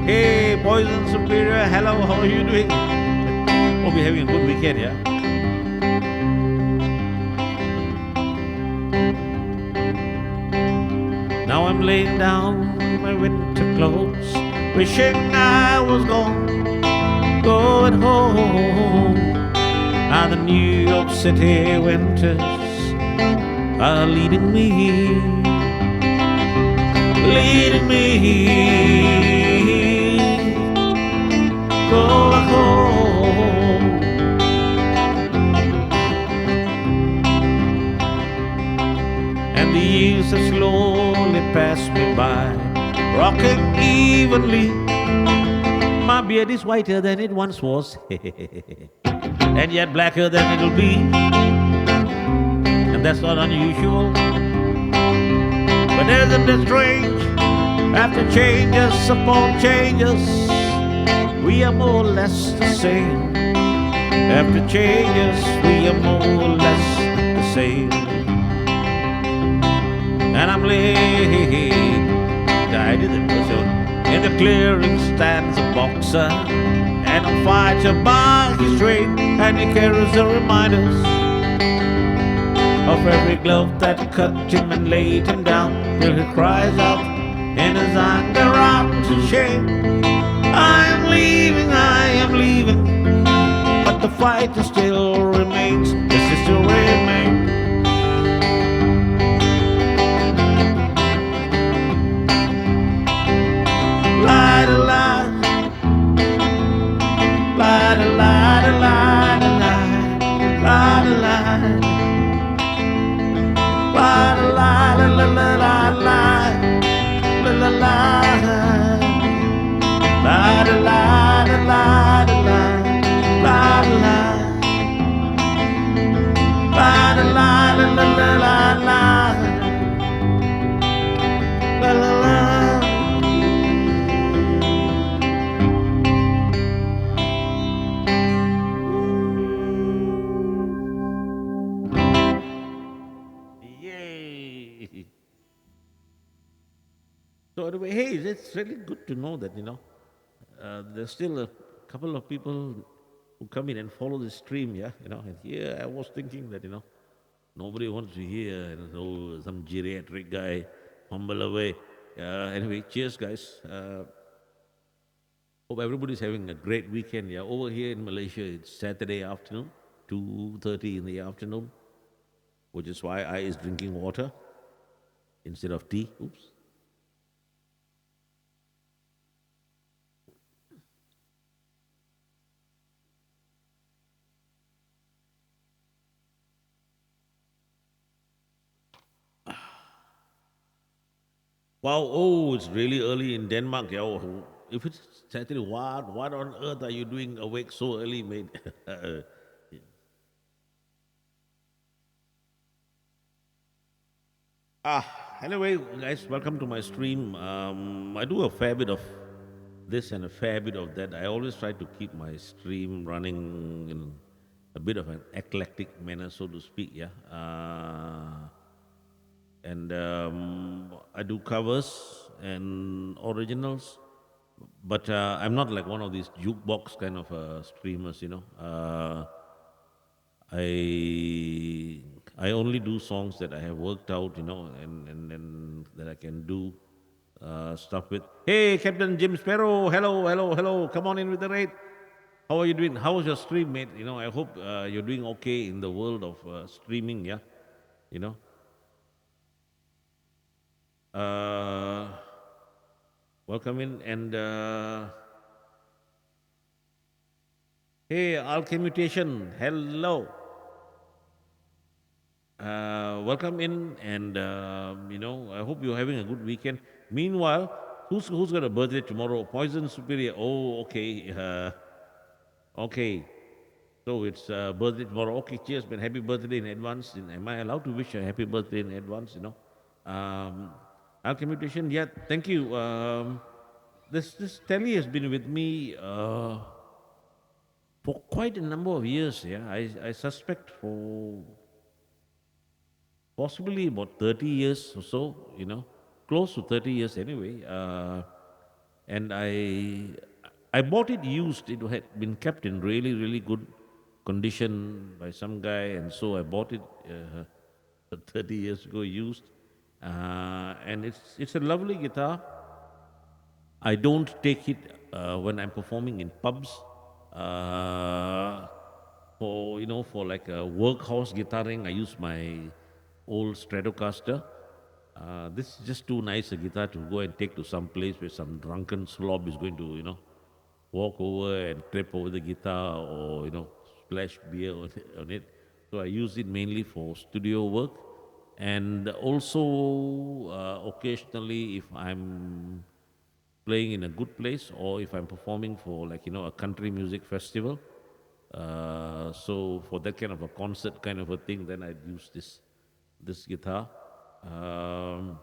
Hey, boys and superior, hello, how are you doing? Hope you're having a good weekend, yeah? Now I'm laying down my winter clothes, wishing I was going home. And the New York City winters are leading me. Go home. And the years have slowly passed me by, rocking evenly. My beard is whiter than it once was, and yet blacker than it'll be. And that's not unusual, but isn't it strange? After changes upon changes, we are more or less the same. After changes, we are more or less the same. And I'm laying, I did it episode. In the clearing stands a boxer, and a fighter by his trade, and he carries the reminders of every glove that cut him and laid him down, till he cries out in his anger, out to shame. I am leaving, but the fight still remains, yes, it still remains. La da la, la da la da la da la, la da la, anyway, hey, it's really good to know that, there's still a couple of people who come in and follow the stream, yeah, and here I was thinking that, nobody wants to hear, some geriatric guy mumble away. Anyway, cheers, guys. Hope everybody's having a great weekend. Yeah, over here in Malaysia, it's Saturday afternoon, 2:30 in the afternoon, which is why I is drinking water instead of tea. Oops. Wow, oh, it's really early in Denmark. Yeah, oh, if it's Saturday, what on earth are you doing awake so early, mate? Anyway, guys, welcome to my stream. I do a fair bit of this and a fair bit of that. I always try to keep my stream running in a bit of an eclectic manner, so to speak. Yeah, and I do covers and originals, but I'm not like one of these jukebox kind of streamers. I only do songs that I have worked out, and that I can do stuff with. Hey, Captain Jim Sparrow, hello, hello, hello. Come on in with the raid. How are you doing? How was your stream, mate? I hope you're doing okay in the world of streaming. Yeah, you know. Uh, welcome in and hey, Alchemutation, hello. Welcome in, and I hope you're having a good weekend. Meanwhile, who's got a birthday tomorrow? Poison Superior. Oh, okay, okay. So it's birthday tomorrow. Okay, cheers, man. Happy birthday in advance. Am I allowed to wish a happy birthday in advance? Alchemutation. Yeah, thank you. This telly has been with me for quite a number of years. Yeah, I suspect for possibly about 30 years or so, close to 30 years anyway. And I bought it used. It had been kept in really, really good condition by some guy, and so I bought it 30 years ago used. And it's a lovely guitar. I don't take it when I'm performing in pubs. Uh, for like a workhouse guitaring, I use my old Stratocaster. This is just too nice a guitar to go and take to some place where some drunken slob is going to, walk over and trip over the guitar or, splash beer on it. So I use it mainly for studio work and also occasionally if I'm playing in a good place or if I'm performing for like, a country music festival. So for that kind of a concert kind of a thing, then I'd use this guitar. Um,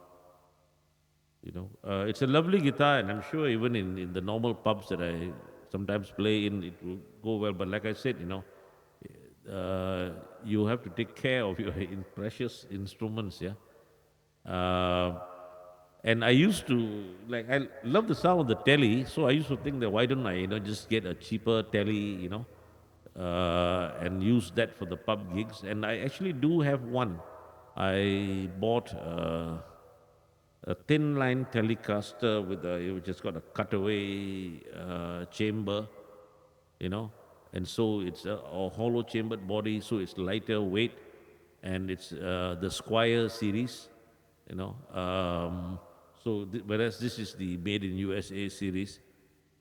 it's a lovely guitar, and I'm sure even in the normal pubs that I sometimes play in, it will go well. But like I said, you have to take care of your precious instruments, yeah. Uh, and I used to like I love the sound of the telly, so I used to think that why don't I, just get a cheaper telly, and use that for the pub gigs. And I actually do have one. I bought. A thin line Telecaster which has got a cutaway chamber, you know, and so it's a hollow chambered body, so it's lighter weight, and it's the Squire series, you know. Whereas this is the made in USA series,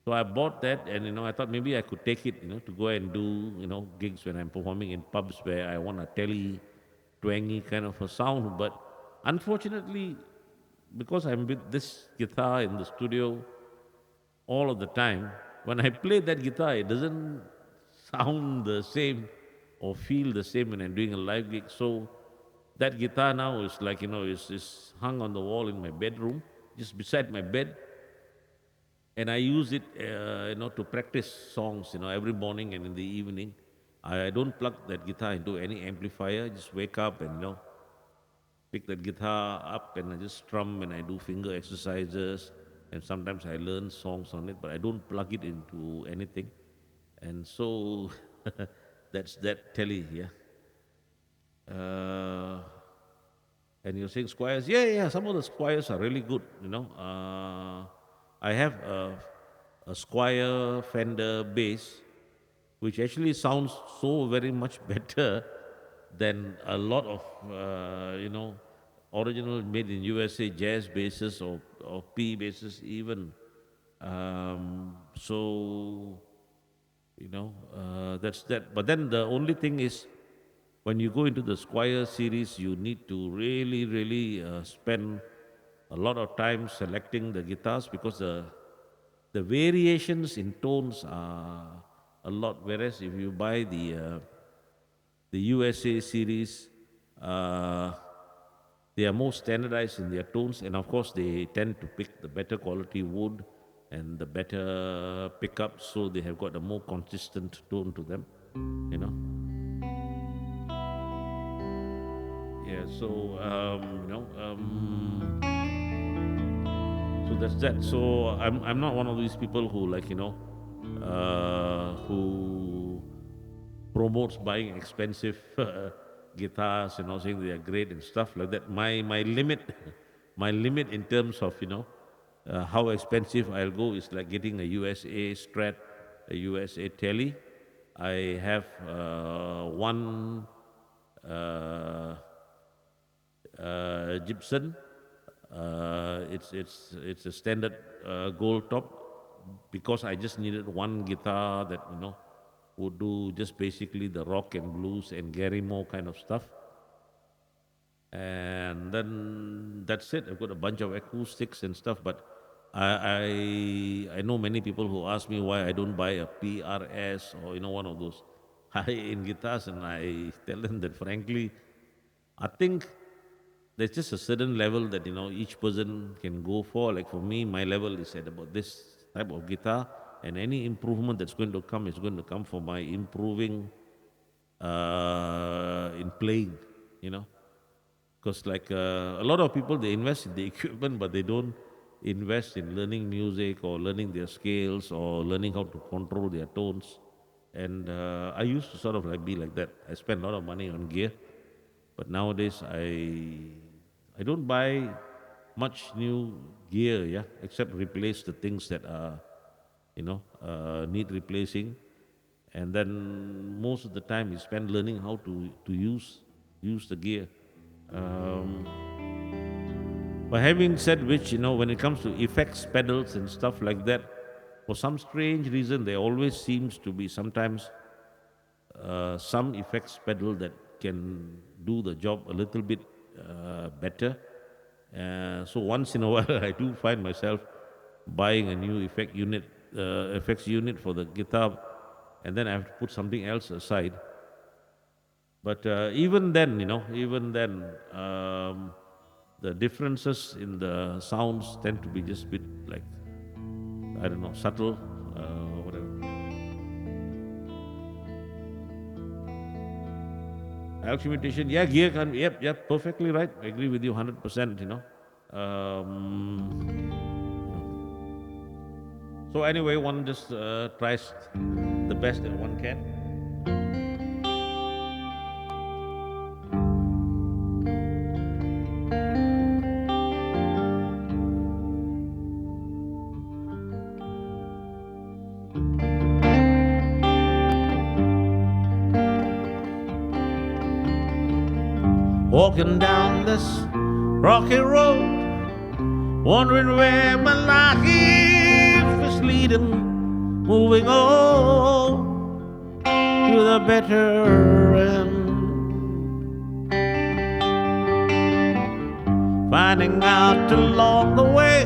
so I bought that, and I thought maybe I could take it, to go and do gigs when I'm performing in pubs where I want a telly, twangy kind of a sound. But unfortunately, because I'm with this guitar in the studio all of the time, when I play that guitar, it doesn't sound the same or feel the same when I'm doing a live gig. So that guitar now is like, is hung on the wall in my bedroom, just beside my bed. And I use it, to practice songs, every morning and in the evening. I don't plug that guitar into any amplifier, just wake up and, pick the guitar up and I just strum and I do finger exercises. And sometimes I learn songs on it, but I don't plug it into anything. And so that's that telly, yeah. Uh, and you're saying squires? Yeah, yeah, some of the squires are really good, you know. I have a Squire Fender bass, which actually sounds so very much better than a lot of, original made in USA jazz basses or P basses even. So, that's that. But then the only thing is, when you go into the Squire series, you need to really, really spend a lot of time selecting the guitars because the variations in tones are a lot. Whereas if you buy the USA series, uh, they are more standardized in their tones, and of course they tend to pick the better quality wood and the better pickups, so they have got a more consistent tone to them. You know, yeah. So so that's that. So I'm not one of these people who who promotes buying expensive guitars, saying they are great and stuff like that. My limit, my limit in terms of how expensive I'll go is like getting a USA Strat, a USA Tele. I have one uh, Gibson. It's a standard gold top because I just needed one guitar that would do just basically the rock and blues and Gary Moore kind of stuff. And then that's it. I've got a bunch of acoustics and stuff, but I know many people who ask me why I don't buy a PRS or one of those high-end guitars, and I tell them that frankly, I think there's just a certain level that each person can go for. Like for me, my level is at about this type of guitar, and any improvement that's going to come is going to come for my improving in playing, because like a lot of people, they invest in the equipment, but they don't invest in learning music or learning their scales or learning how to control their tones. And I used to sort of like be like that. I spend a lot of money on gear, but nowadays I don't buy much new gear, yeah, except replace the things that are need replacing. And then most of the time you spend learning how to use the gear. Um, but having said which, when it comes to effects, pedals and stuff like that, for some strange reason, there always seems to be sometimes some effects pedal that can do the job a little bit better. So once in a while, I do find myself buying a new effects unit for the guitar, and then I have to put something else aside. But even then, the differences in the sounds tend to be just a bit like, I don't know, subtle, whatever. Augmentation, yeah, gear can, yep, perfectly right. I agree with you 100%, So anyway, one just tries the best that one can. Walking down this rocky road, wondering where my life is leading, moving on to the better end, finding out along the way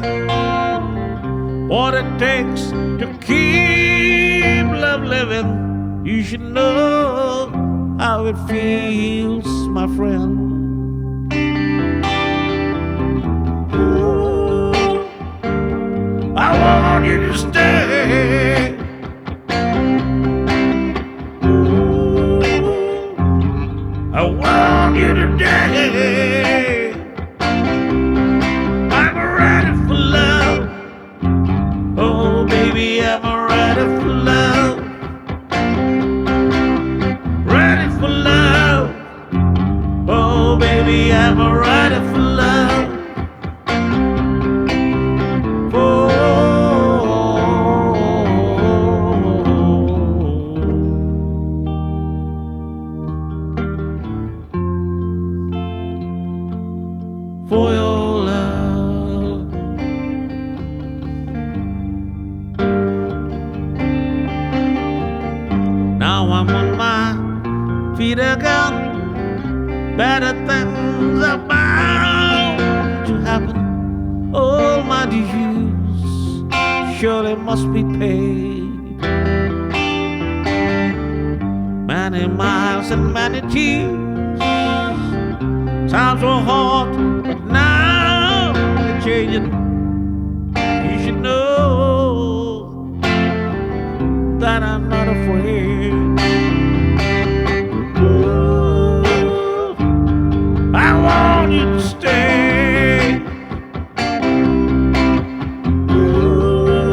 what it takes to keep love living. You should know how it feels, my friend. I want you to stay. I want you to stay. baby, I'm ready for love. For your love. Now I'm on my feet again. Better things are bound to happen. All my dues surely must be paid. Many miles and many tears. Times were hard, but now they're changing. You should know that I'm not afraid. Ooh, I want you to stay. Ooh,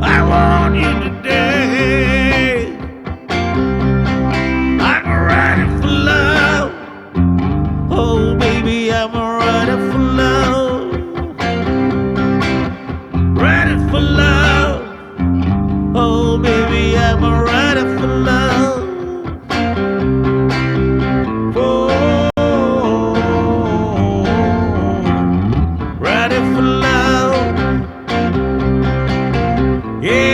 I want you today. I'm ready for love. Oh, baby, I'm ready for love. Ready for love. Oh, baby, I'm ready for love. Oh, ready for love. Yeah,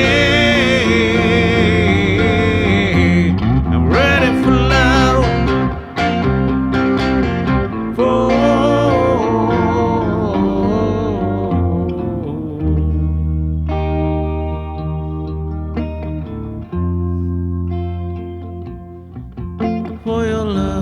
I'm ready for love. For your love.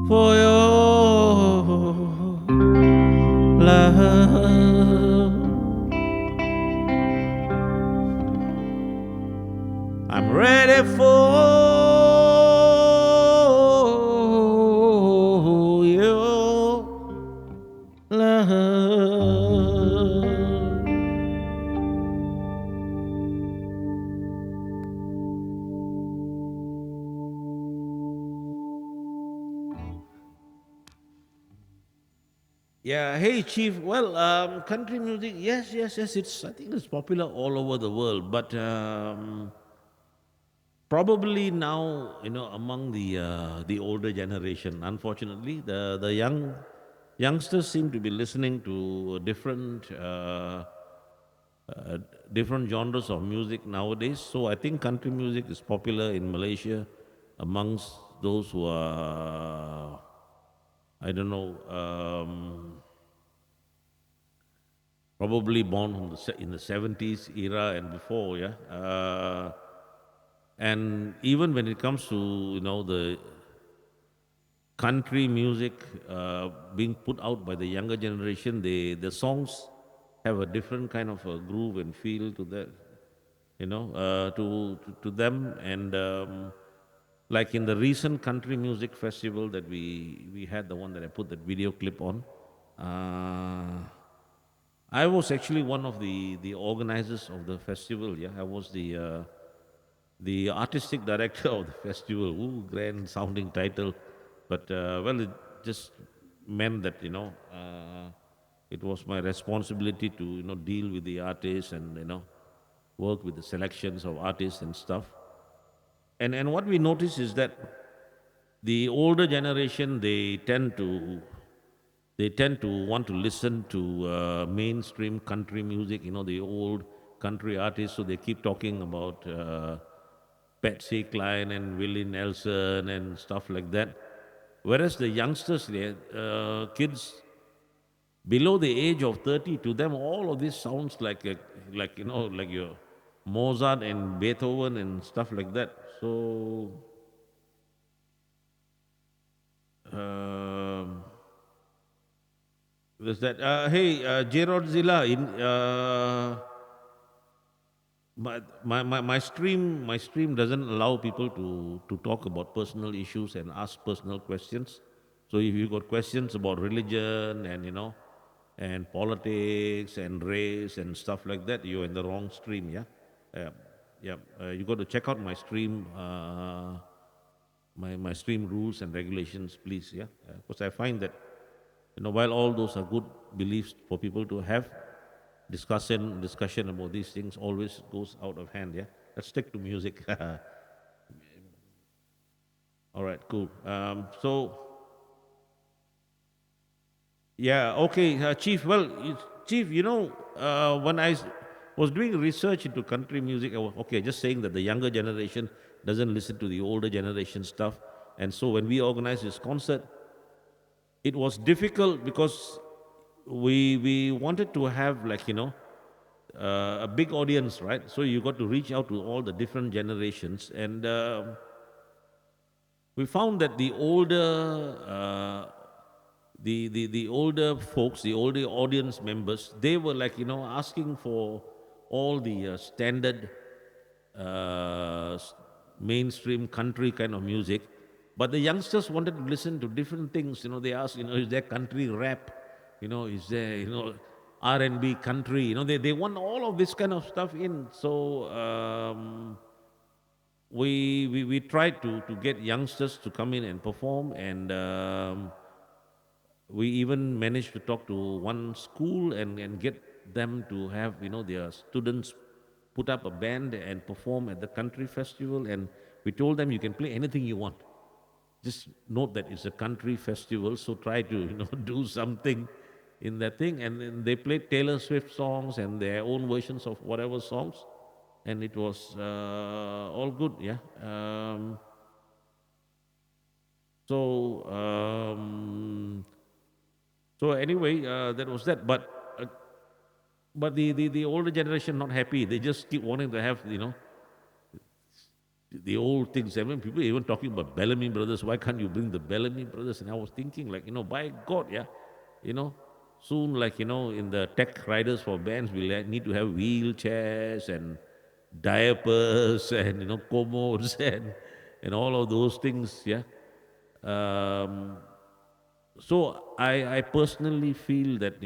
For your love, I'm ready for your love. Yeah, hey Chief. Well, country music, yes, yes, yes. I think it's popular all over the world, but probably now, among the older generation. Unfortunately, the youngsters seem to be listening to different genres of music nowadays. So I think country music is popular in Malaysia amongst those who are, I don't know, probably born in the 70s era and before, yeah. And even when it comes to, the country music being put out by the younger generation, the songs have a different kind of a groove and feel to that, to them. And like in the recent country music festival that we had, the one that I put that video clip on, uh, I was actually one of the organizers of the festival. Yeah, I was the artistic director of the festival. Ooh, grand sounding title, but well, it just meant that it was my responsibility to deal with the artists and work with the selections of artists and stuff. And what we notice is that the older generation they tend to want to listen to mainstream country music, the old country artists. So they keep talking about Patsy Cline and Willie Nelson and stuff like that. Whereas the youngsters, kids below the age of 30, to them all of this sounds like your Mozart and Beethoven and stuff like that. So um, there's that. Hey, Gerard Zilla, my stream doesn't allow people to talk about personal issues and ask personal questions. So if you got questions about religion and and politics and race and stuff like that, you're in the wrong stream. Yeah, yeah, yeah. You got to check out my stream. My stream rules and regulations, please. Yeah, because I find that while all those are good beliefs for people to have, discussion about these things always goes out of hand. Yeah, let's stick to music. All right, cool. So yeah, okay, Chief. Well, Chief, when was doing research into country music, I was okay, just saying that the younger generation doesn't listen to the older generation stuff, and so when we organized this concert, it was difficult because we wanted to have a big audience, right? So you got to reach out to all the different generations, and we found that the older folks, the older audience members, they were asking for all the standard mainstream country kind of music, but the youngsters wanted to listen to different things. They asked, is there country rap? Is there R&B country? They want all of this kind of stuff in. So we tried to get youngsters to come in and perform, and we even managed to talk to one school and get them to have their students put up a band and perform at the country festival. And we told them, you can play anything you want, just note that it's a country festival, so try to do something in that thing. And then they played Taylor Swift songs and their own versions of whatever songs, and it was all good. Yeah. So anyway, that was that. But the older generation not happy. They just keep wanting to have the old things. I mean, people even talking about Bellamy Brothers. Why can't you bring the Bellamy Brothers? And I was thinking, by God, yeah, you know, soon, in the tech riders for bands, we'll need to have wheelchairs and diapers and commodes and all of those things. Yeah. Um, so I personally feel that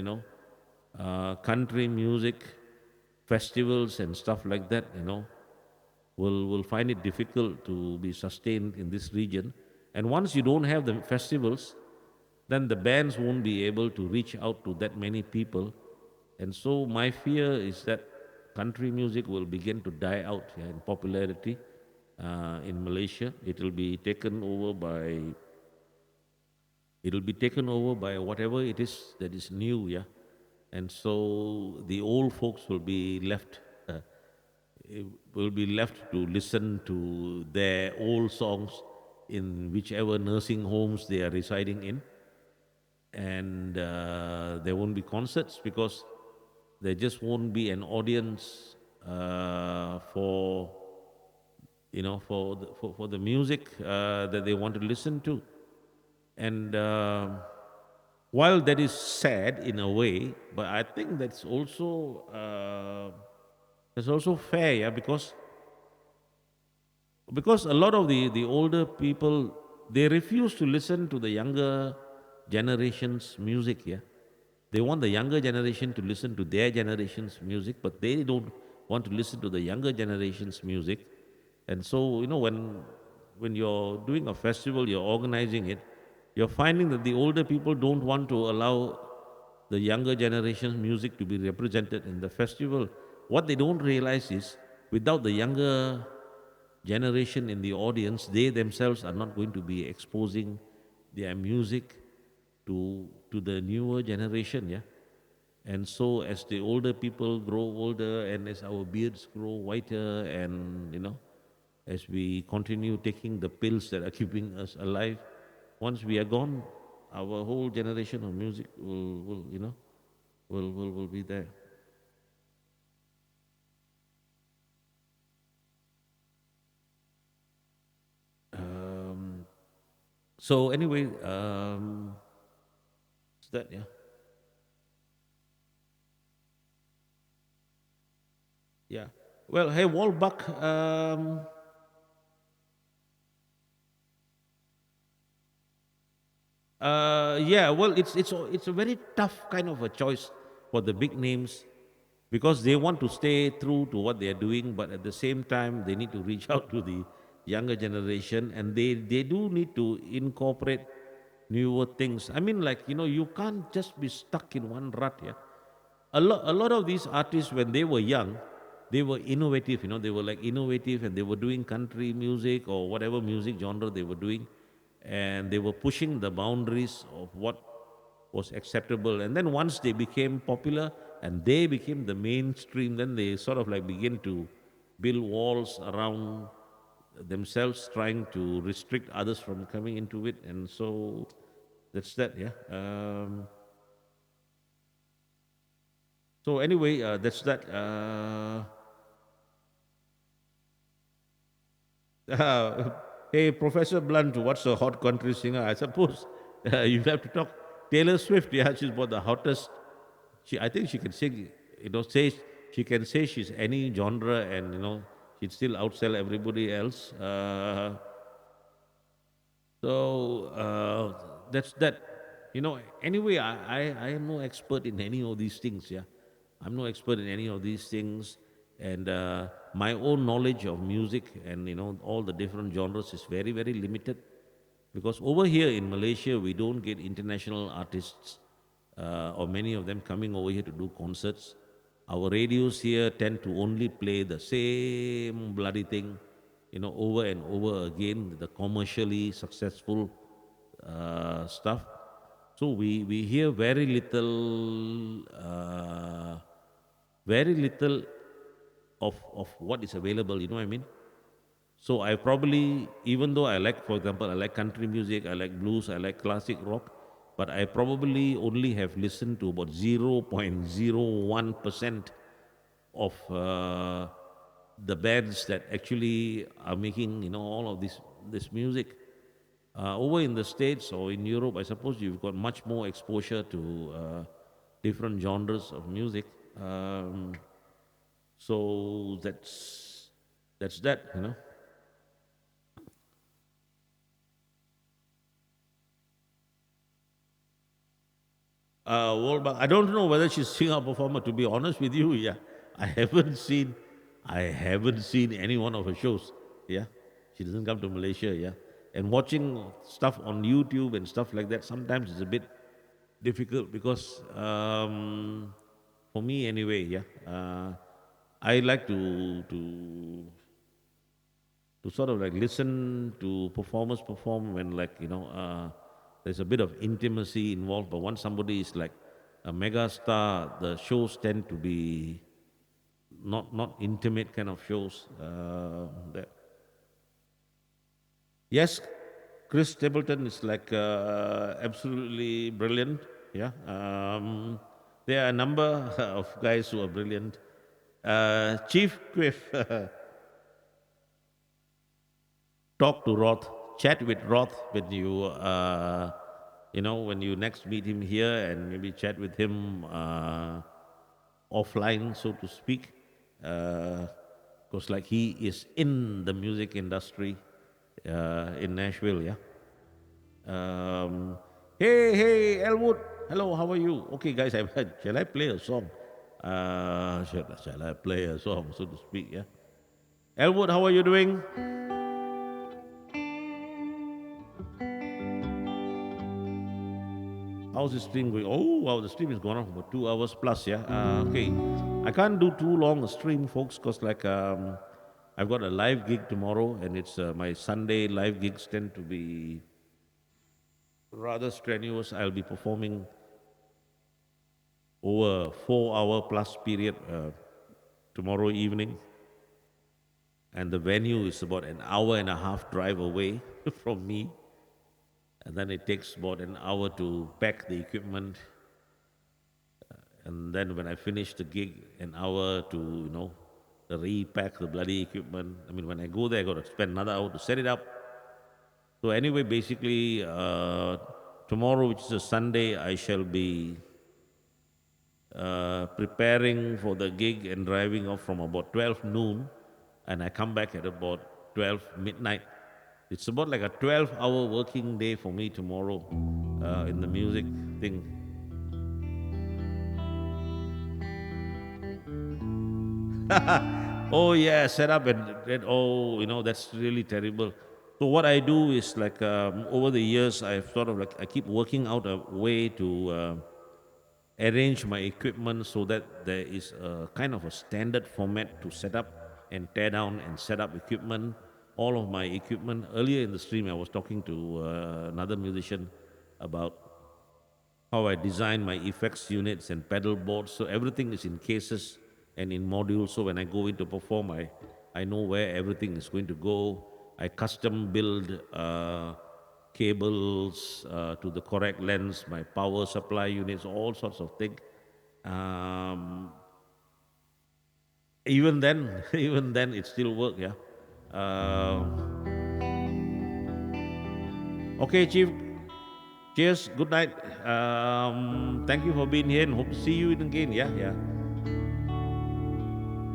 country music festivals and stuff like that will find it difficult to be sustained in this region. And once you don't have the festivals, then the bands won't be able to reach out to that many people. And so my fear is that country music will begin to die out, yeah, in popularity in Malaysia. It'll be taken over by whatever it is that is new, yeah. And so the old folks will be left, eh, will be left to listen to their old songs in whichever nursing homes they are residing in. And there won't be concerts because there just won't be an audience for for the music that they want to listen to. And while that is sad in a way, but I think that's also fair, yeah, because a lot of the older people, they refuse to listen to the younger generation's music, yeah. They want the younger generation to listen to their generation's music, but they don't want to listen to the younger generation's music. And so, when you're doing a festival, you're organizing it, you're finding that the older people don't want to allow the younger generation's music to be represented in the festival. What they don't realize is, without the younger generation in the audience, they themselves are not going to be exposing their music to the newer generation, yeah. And so, as the older people grow older, and as our beards grow whiter, and as we continue taking the pills that are keeping us alive, once we are gone, our whole generation of music will be there. Um, so anyway, is that, yeah, yeah. Well, hey, Walbuck. Yeah, well, it's a very tough kind of a choice for the big names because they want to stay true to what they are doing, but at the same time they need to reach out to the younger generation, and they do need to incorporate newer things. I mean, like, you can't just be stuck in one rut. Yeah, a lot of these artists, when they were young, they were innovative. They were like innovative, and they were doing country music or whatever music genre they were doing, and they were pushing the boundaries of what was acceptable. And then once they became popular and they became the mainstream, then they sort of like begin to build walls around themselves, trying to restrict others from coming into it. And so that's that, yeah. So anyway, that's that. Hey, Professor Blunt, what's a hot country singer? I suppose you have to talk. Taylor Swift, yeah, she's about the hottest. I think she can sing, say she can say she's any genre, and she'd still outsell everybody else. So that's that. Anyway, I am no expert in any of these things. Yeah, I'm no expert in any of these things, and my own knowledge of music and all the different genres is very very limited, because over here in Malaysia we don't get international artists or many of them coming over here to do concerts. Our radios here tend to only play the same bloody thing, over and over again, the commercially successful stuff. So we hear very little of what is available, you know what I mean? So I probably, even though I like, for example, I like country music, I like blues, I like classic rock, but I probably only have listened to about 0.01% of the bands that actually are making, all of this music. Over in the States or in Europe, I suppose you've got much more exposure to different genres of music. So that's that. Well, but I don't know whether she's singer performer. To be honest with you, yeah, I haven't seen, I haven't seen any one of her shows. Yeah, she doesn't come to Malaysia. Yeah, And watching stuff on YouTube and stuff like that sometimes is a bit difficult because for me anyway, yeah, I like to sort of like listen to performers perform when like there's a bit of intimacy involved. But once somebody is like a mega star, the shows tend to be not intimate kind of shows. That yes, Chris Stapleton is like absolutely brilliant. Yeah, there are a number of guys who are brilliant. Chief Quiff, talk to Roth, chat with Roth when when you next meet him here, and maybe chat with him offline, so to speak. Because like he is in the music industry in Nashville, yeah. Um, hey, Elwood. Hello, how are you? Okay, guys, shall I play a song? Shall I play a song, so to speak, yeah? Elwood, how are you doing? How's the stream going? Oh, wow, the stream is going on for 2 hours plus, yeah? Okay. I can't do too long a stream, folks, because like I've got a live gig tomorrow, and it's my Sunday live gigs tend to be rather strenuous. I'll be performing over a 4 hour plus period tomorrow evening. And the venue is about an hour and a half drive away from me. And then it takes about an hour to pack the equipment. And then when I finish the gig, an hour to, repack the bloody equipment. I mean, when I go there, I got to spend another hour to set it up. So anyway, basically, tomorrow, which is a Sunday, I shall be preparing for the gig and driving off from about 12 noon, and I come back at about 12 midnight. It's about like a 12-hour working day for me tomorrow in the music thing. Oh yeah, set up and oh, that's really terrible. So what I do is like over the years, I've sort of like I keep working out a way to arrange my equipment so that there is a kind of a standard format to set up and tear down and set up equipment. All of my equipment. Earlier in the stream, I was talking to another musician about how I design my effects units and pedal boards. So everything is in cases and in modules. So when I go in to perform, I know where everything is going to go. I custom build cables to the correct lengths, my power supply units, all sorts of things. Um, even then, even then, it still work. Yeah. Okay, Chief. Cheers. Good night. Thank you for being here, and hope to see you again. Yeah, yeah.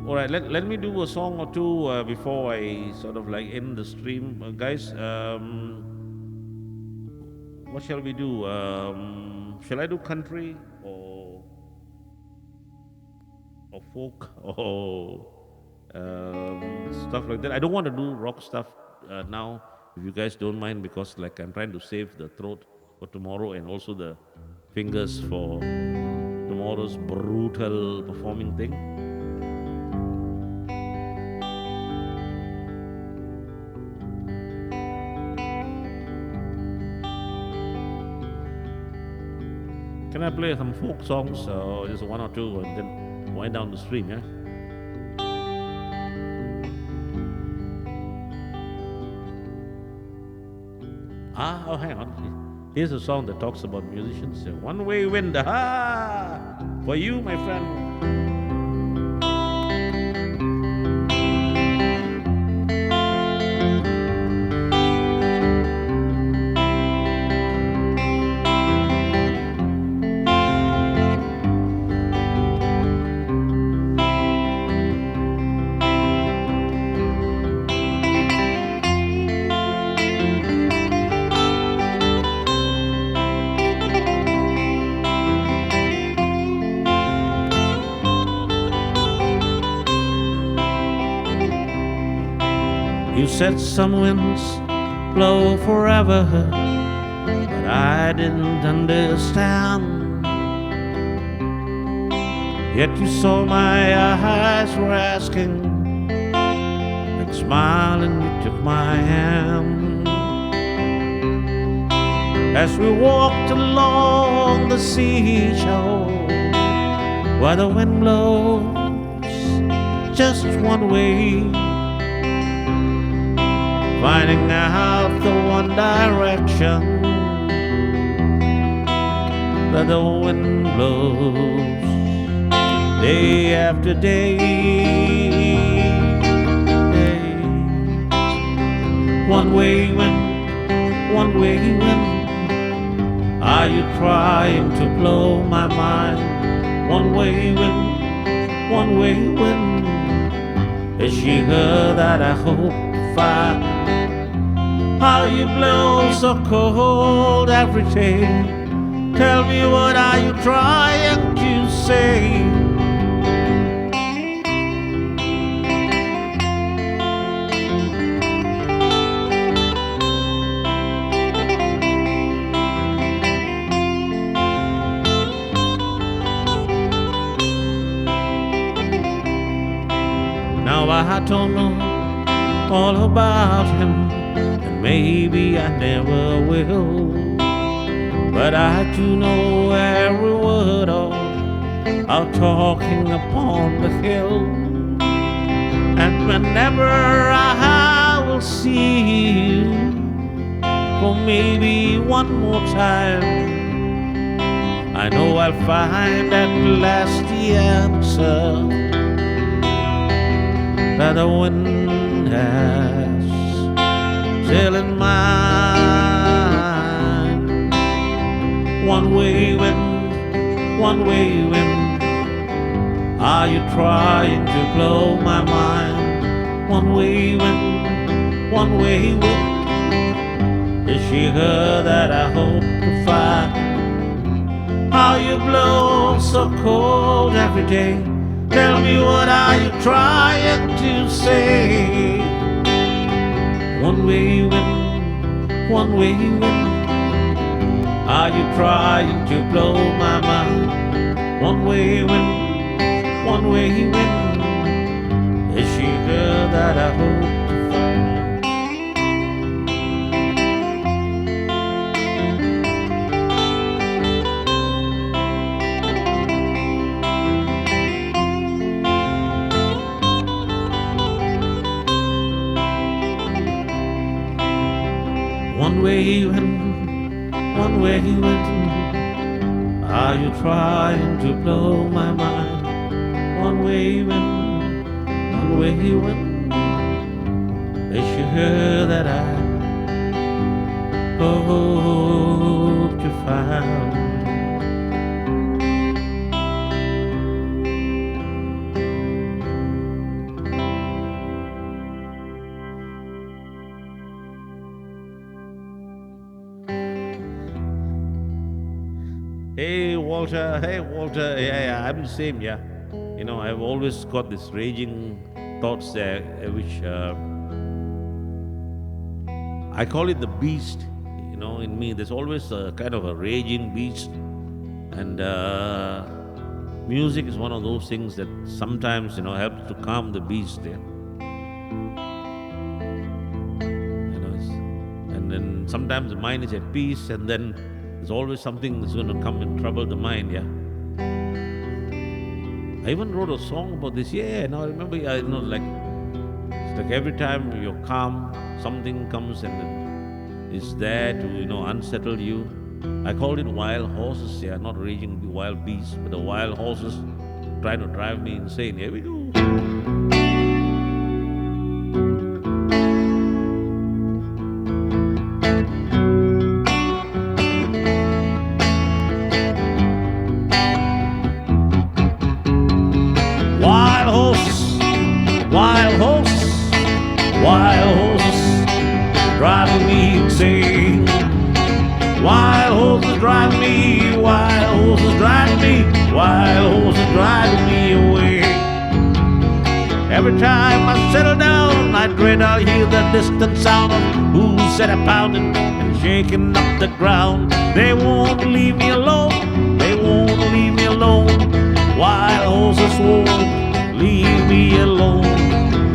All right. Let me do a song or two before I sort of like end the stream, guys. What shall we do? Shall I do country or folk or stuff like that? I don't want to do rock stuff now, if you guys don't mind, because like I'm trying to save the throat for tomorrow and also the fingers for tomorrow's brutal performing thing. Can I play some folk songs, just one or two, and then wind down the stream, yeah? Oh, hang on. Here's a song that talks about musicians. One way wind, for you, my friend. You said some winds blow forever, but I didn't understand. Yet you saw my eyes were asking, and smiling you took my hand. As we walked along the seashore, where the wind blows just one way, finding out the one direction that the wind blows. Day after day, one way wind, one way wind. Are you trying to blow my mind? One way wind, one way wind. Is she her that I hope to find? How you blow so cold every day? Tell me, what are you trying to say? Now I don't know all about him, and maybe I never will, but I do know every word of our talking upon the hill. And whenever I will see you for maybe one more time, I know I'll find at last the answer that the wind has still in mind. One way wind, one way wind. Are you trying to blow my mind? One way wind, one way wind. Is she her that I hope to find? How you blow so cold every day? Tell me, what are you trying to say? One way wind, one way wind. Are you trying to blow my mind? One way wind, one way wind. Is she her that I hope to find? One way wind, one way wind. Are you trying to blow my mind? One way wind, one way wind. Is she her that I hope to find? Hey Walter, yeah, I'm the same, yeah. You know, I've always got this raging thoughts there, which I call it the beast. You know, in me, there's always a kind of a raging beast, and music is one of those things that sometimes, you know, helps to calm the beast. Yeah? You know, and then sometimes the mind is at peace, and then there's always something that's going to come and trouble the mind, yeah. I even wrote a song about this. Yeah, now I remember, you know, like, it's like every time you're calm, something comes and is there to, you know, unsettle you. I called it wild horses, yeah, not raging wild beasts, but the wild horses trying to drive me insane. Here we go. Wild horses driving me insane. Wild horses driving me, wild horses driving me, wild horses driving me away. every time I settle down, I dread I'll hear the distant sound of hooves that are pounding and shaking up the ground. They won't leave me alone, they won't leave me alone. Wild horses won't leave me alone.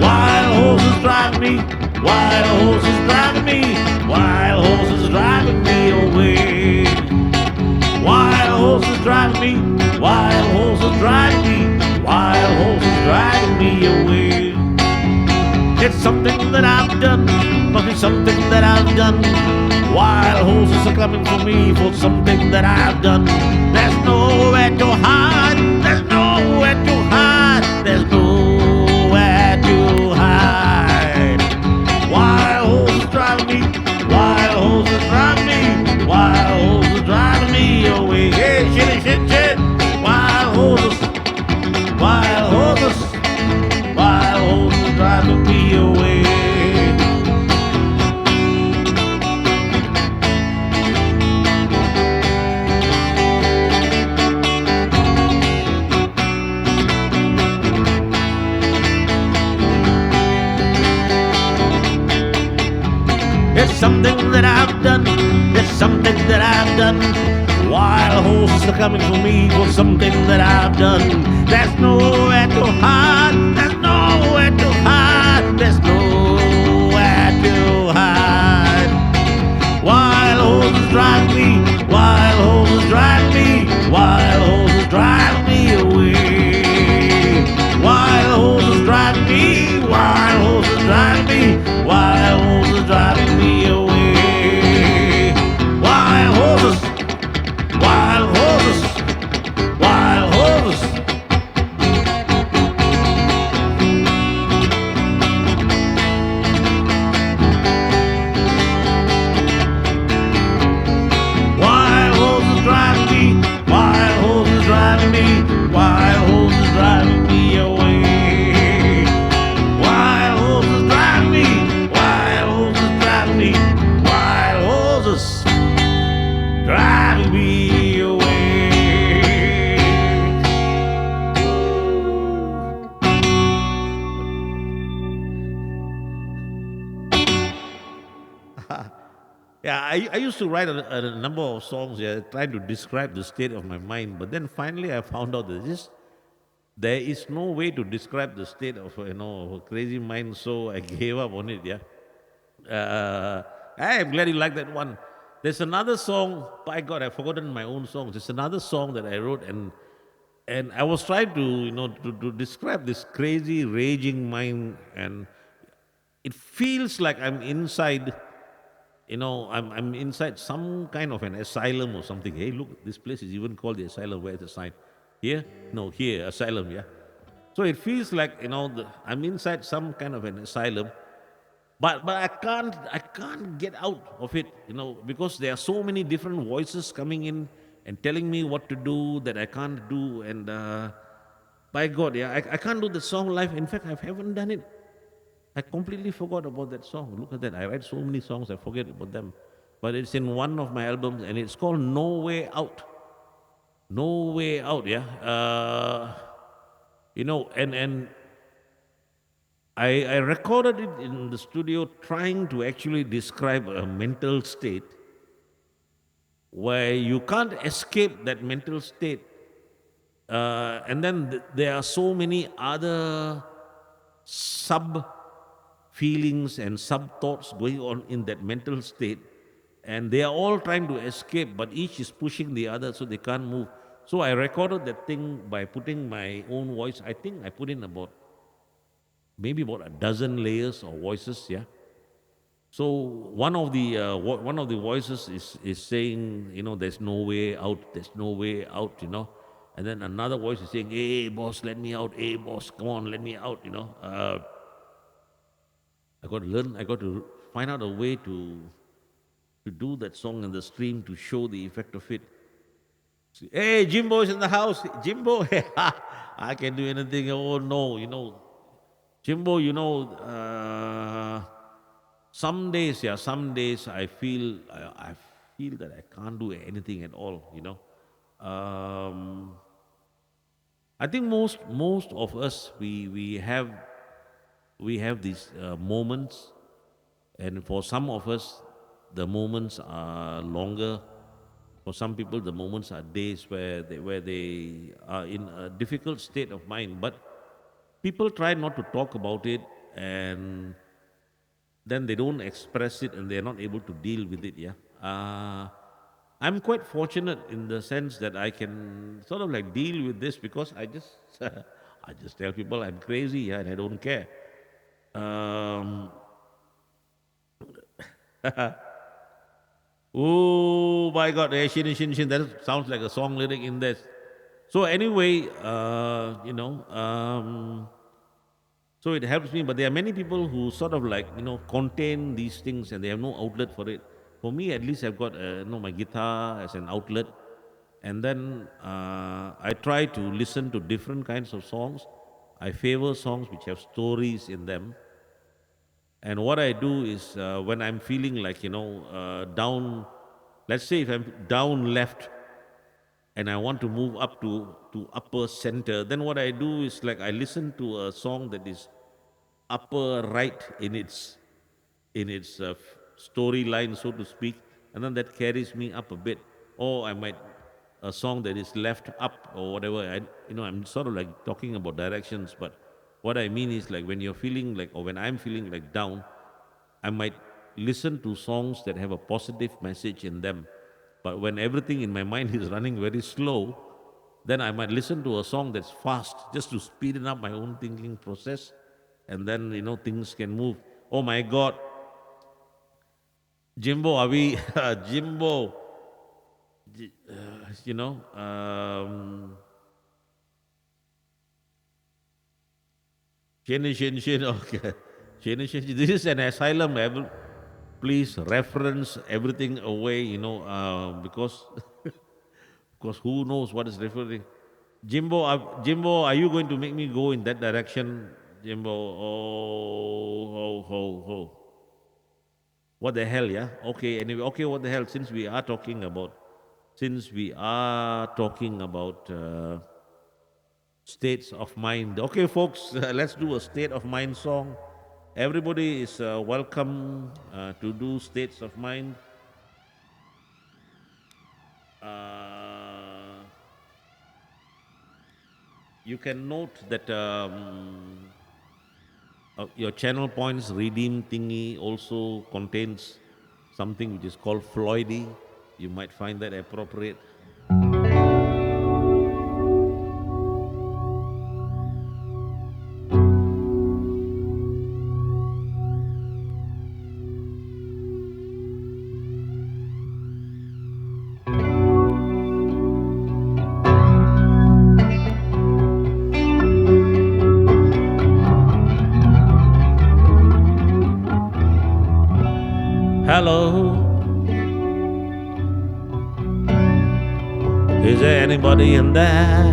Wild horses drive me, wild horses driving me, wild horses driving me away. Wild horses driving me, wild horses driving me, wild horses driving me away. It's something that I've done, must be something that I've done. Wild horses are coming for me for something that I've done. There's nowhere to hide, there's nowhere to hide, there's nowhere to hide. Wild horses driving me, wild horses driving me, wild horses driving me away. Hey, shit, shit, shit. Wild horses, wild horses, wild horses driving me away. It's something that I've done, it's something that I've done. Wild horses are coming for me for something that I've done. There's nowhere to hide, there's nowhere to hide, there's nowhere to hide. Wild horses drive me, wild horses drive me, wild horses drive me away. Wild horses drive me, wild horses drive me, wild horses driving me away. Wild horses, wild horses, wild horses. Wild horses driving me, wild horses driving me, wild horses driving me away. Wild horses driving me, wild horses driving me, wild horses driving me away. Yeah, I used to write a number of songs, yeah, trying to describe the state of my mind. But then finally, I found out that there is no way to describe the state of a crazy mind. So I gave up on it. Yeah, I'm glad you like that one. There's another song. By God, I've forgotten my own songs. There's another song that I wrote, and I was trying to describe this crazy raging mind, and it feels like I'm inside. I'm inside some kind of an asylum or something. Hey, look, this place is even called the asylum. Where's the sign? Here? No, here, asylum, yeah. So it feels like, I'm inside some kind of an asylum, but I can't get out of it, because there are so many different voices coming in and telling me what to do that I can't do. And by God, yeah, I can't do the song live. In fact, I haven't done it. I completely forgot about that song. Look at that. I write so many songs, I forget about them. But it's in one of my albums, and it's called No Way Out. No Way Out, yeah. And I recorded it in the studio trying to actually describe a mental state where you can't escape that mental state. And then there are so many other sub feelings and sub thoughts going on in that mental state, and they are all trying to escape, but each is pushing the other so they can't move. So I recorded that thing by putting my own voice. I think I put in maybe about a dozen layers of voices, yeah. So one of the voices is saying, there's no way out, there's no way out, and then another voice is saying, hey boss, let me out, hey boss, come on, let me out, I got to find out a way to do that song in the stream to show the effect of it. Hey, Jimbo is in the house. Jimbo, I can do anything. Oh no, Jimbo, some days I feel that I can't do anything at all. I think most of us we have we have these moments, and for some of us, the moments are longer. For some people, the moments are days where they are in a difficult state of mind. But people try not to talk about it, and then they don't express it, and they're not able to deal with it. Yeah. I'm quite fortunate in the sense that I can sort of like deal with this because I just I just tell people I'm crazy, yeah, and I don't care. Um, oh my God, shin shin shin. That sounds like a song lyric in this. So anyway, so it helps me. But there are many people who sort of like contain these things and they have no outlet for it. For me, at least I've got my guitar as an outlet, and then I try to listen to different kinds of songs. I favor songs which have stories in them. And what I do is when I'm feeling like, down, let's say if I'm down left and I want to move up to upper center, then what I do is like I listen to a song that is upper right in its storyline, so to speak, and then that carries me up a bit. Or I might a song that is left up or whatever. I'm sort of like talking about directions, but what I mean is like when you're feeling like, or when I'm feeling like down, I might listen to songs that have a positive message in them. But when everything in my mind is running very slow, then I might listen to a song that's fast just to speed up my own thinking process. And then, things can move. Oh my God. Jimbo, are we, Jimbo, you know, okay. This is an asylum. Please reference everything away, because because who knows what is referring. Jimbo, are you going to make me go in that direction, Jimbo? Oh, ho, ho, ho. What the hell, yeah? Okay, anyway, okay, what the hell? Since we are talking about states of mind. Okay, folks, let's do a state of mind song. Everybody is welcome to do states of mind. Uh, you can note that your channel points redeem thingy also contains something which is called Floydy. You might find that appropriate. Hello, is there anybody in there?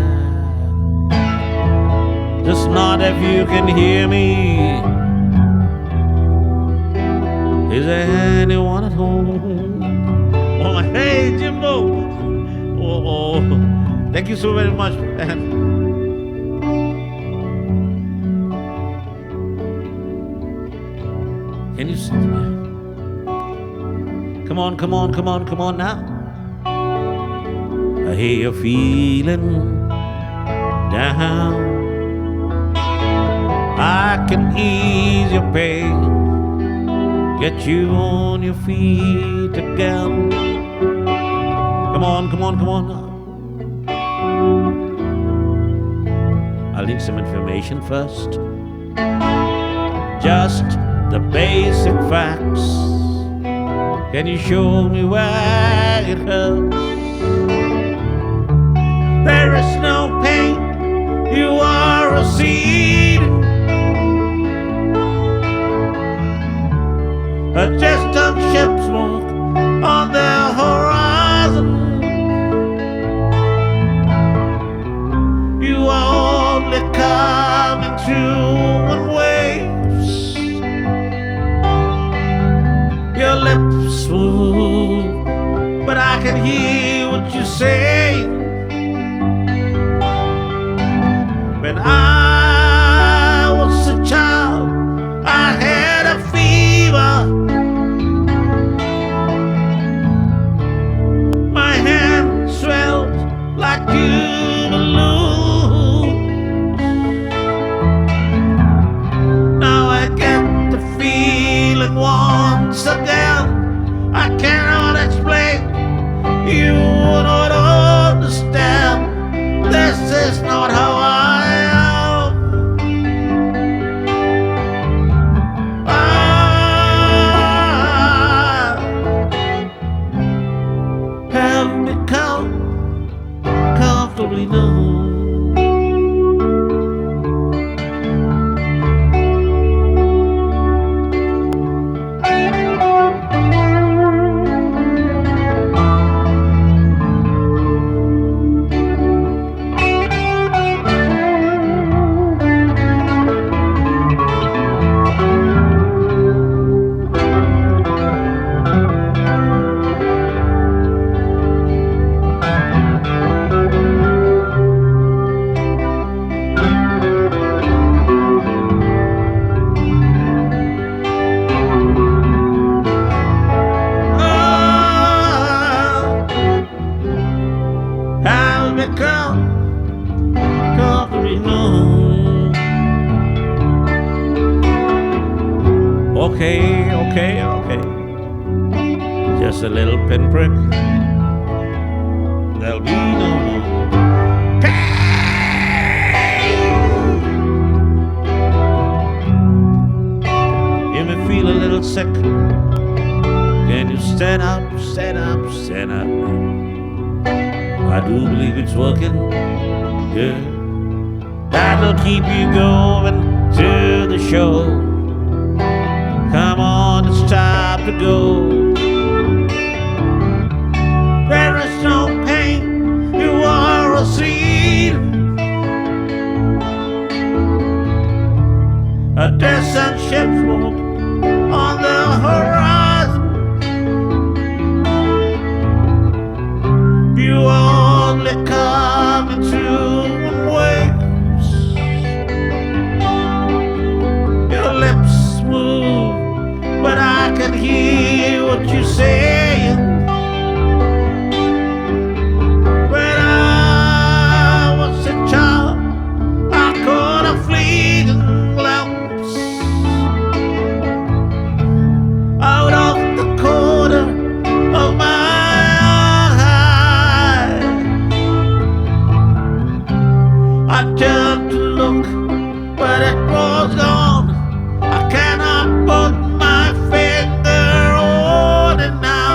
Just nod if you can hear me. Is there anyone at home? Oh, hey, Jimbo. Oh, thank you so very much, man. Can you see me? Come on, come on, come on, come on now. I hear you feeling down. I can ease your pain, get you on your feet again. Come on, come on, come on now. I'll need some information first. Just the basic facts. Can you show me where it hurts? There is no pain, you are a seed, a distant ship smoke on the horizon. You are only coming through in waves. Your lips move, but I can hear what you say. When I Okay, okay, okay. Just a little pinprick. There'll be no more pain. You may feel a little sick. Can you stand up, stand up, stand up? I do believe it's working. Yeah. That'll keep you going to the show. Come on, it's time to go. There is no pain, you are a seed. A distant ship on the horizon. You only come into waves. Your lips move, but I can hear what you're saying. When I was a child, I caught a fleeting glimpse out of the corner of my eye. I turned to look, but it was gone. I cannot put my finger on it now.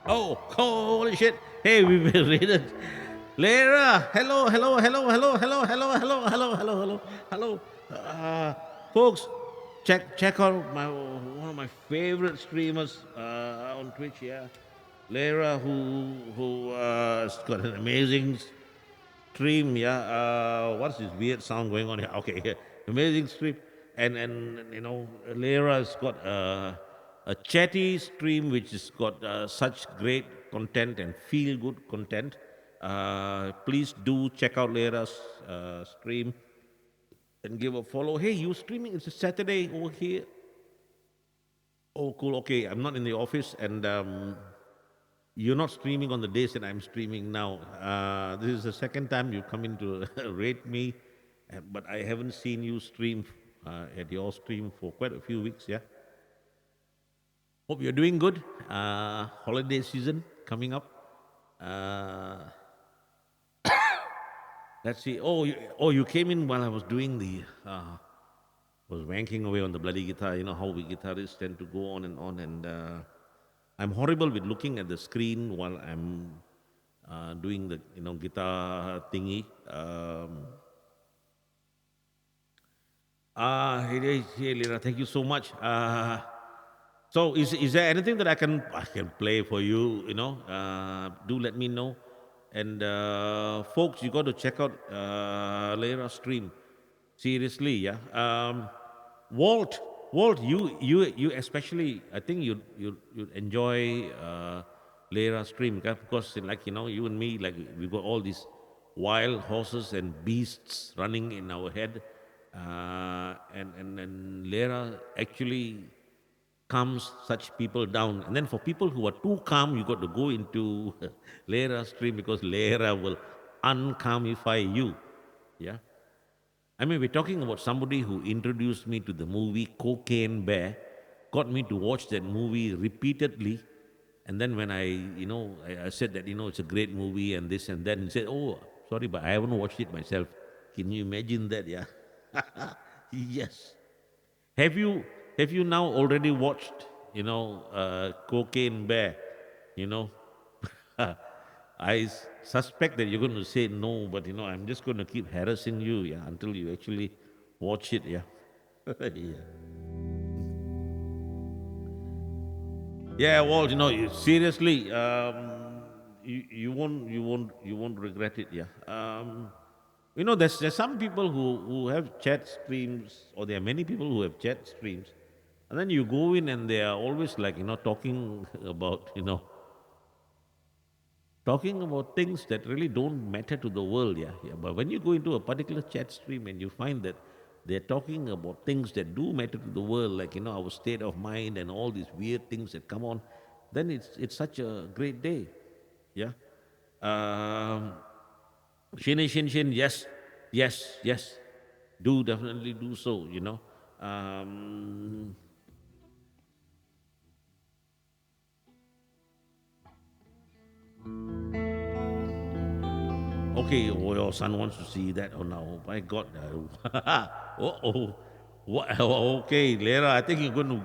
Oh, holy shit. Hey, we've been raided. Lara, hello, hello, hello, hello, hello, hello, hello, hello, hello, hello, hello. Folks, check out my one of my favorite streamers on Twitch. Yeah, Lara, who has got an amazing stream. Yeah, what's this weird sound going on here? Okay, yeah. Amazing stream, and you know, Lyra's got a chatty stream which has got such great content and feel good content. Please do check out Lyra's stream and give a follow. Hey, you streaming? It's a Saturday over here. Oh, cool. Okay, I'm not in the office, and you're not streaming on the days that I'm streaming now. This is the second time you come in to rate me, but I haven't seen you stream at your stream for quite a few weeks. Yeah. Hope you're doing good. Holiday season coming up. Uh, let's see. Oh, you came in while I was doing the was wanking away on the bloody guitar. You know how we guitarists tend to go on and on, and I'm horrible with looking at the screen while I'm doing the guitar thingy. Hey, Lira, thank you so much. So is there anything that I can play for you? Do let me know. And folks, you got to check out Lira's stream. Seriously, yeah. Walt, Walt, you especially, I think you enjoy Lira's stream because like you and me, like we got all these wild horses and beasts running in our head, and Lira actually calms such people down. And then for people who are too calm, you got to go into Lera's stream because Lera will uncalmify you. Yeah. I mean, we're talking about somebody who introduced me to the movie Cocaine Bear, got me to watch that movie repeatedly. And then when I said that, it's a great movie and this and that, and he said, oh, sorry, but I haven't watched it myself. Can you imagine that? Yeah. Yes. Have you have you now already watched, Cocaine Bear? You know, I suspect that you're going to say no, but I'm just going to keep harassing you, yeah, until you actually watch it, yeah. Yeah. Yeah, well, seriously, you won't regret it, yeah. There's some people who have chat streams, or there are many people who have chat streams, and then you go in and they are always like talking about things that really don't matter to the world, yeah, yeah. But when you go into a particular chat stream and you find that they're talking about things that do matter to the world, like our state of mind and all these weird things that come on, then it's such a great day, yeah. Um, Shin, yes, yes, yes. Do definitely do so. Um, okay, oh, your son wants to see that. Oh no, my God. Oh. What? Okay, Lera, I think you're gonna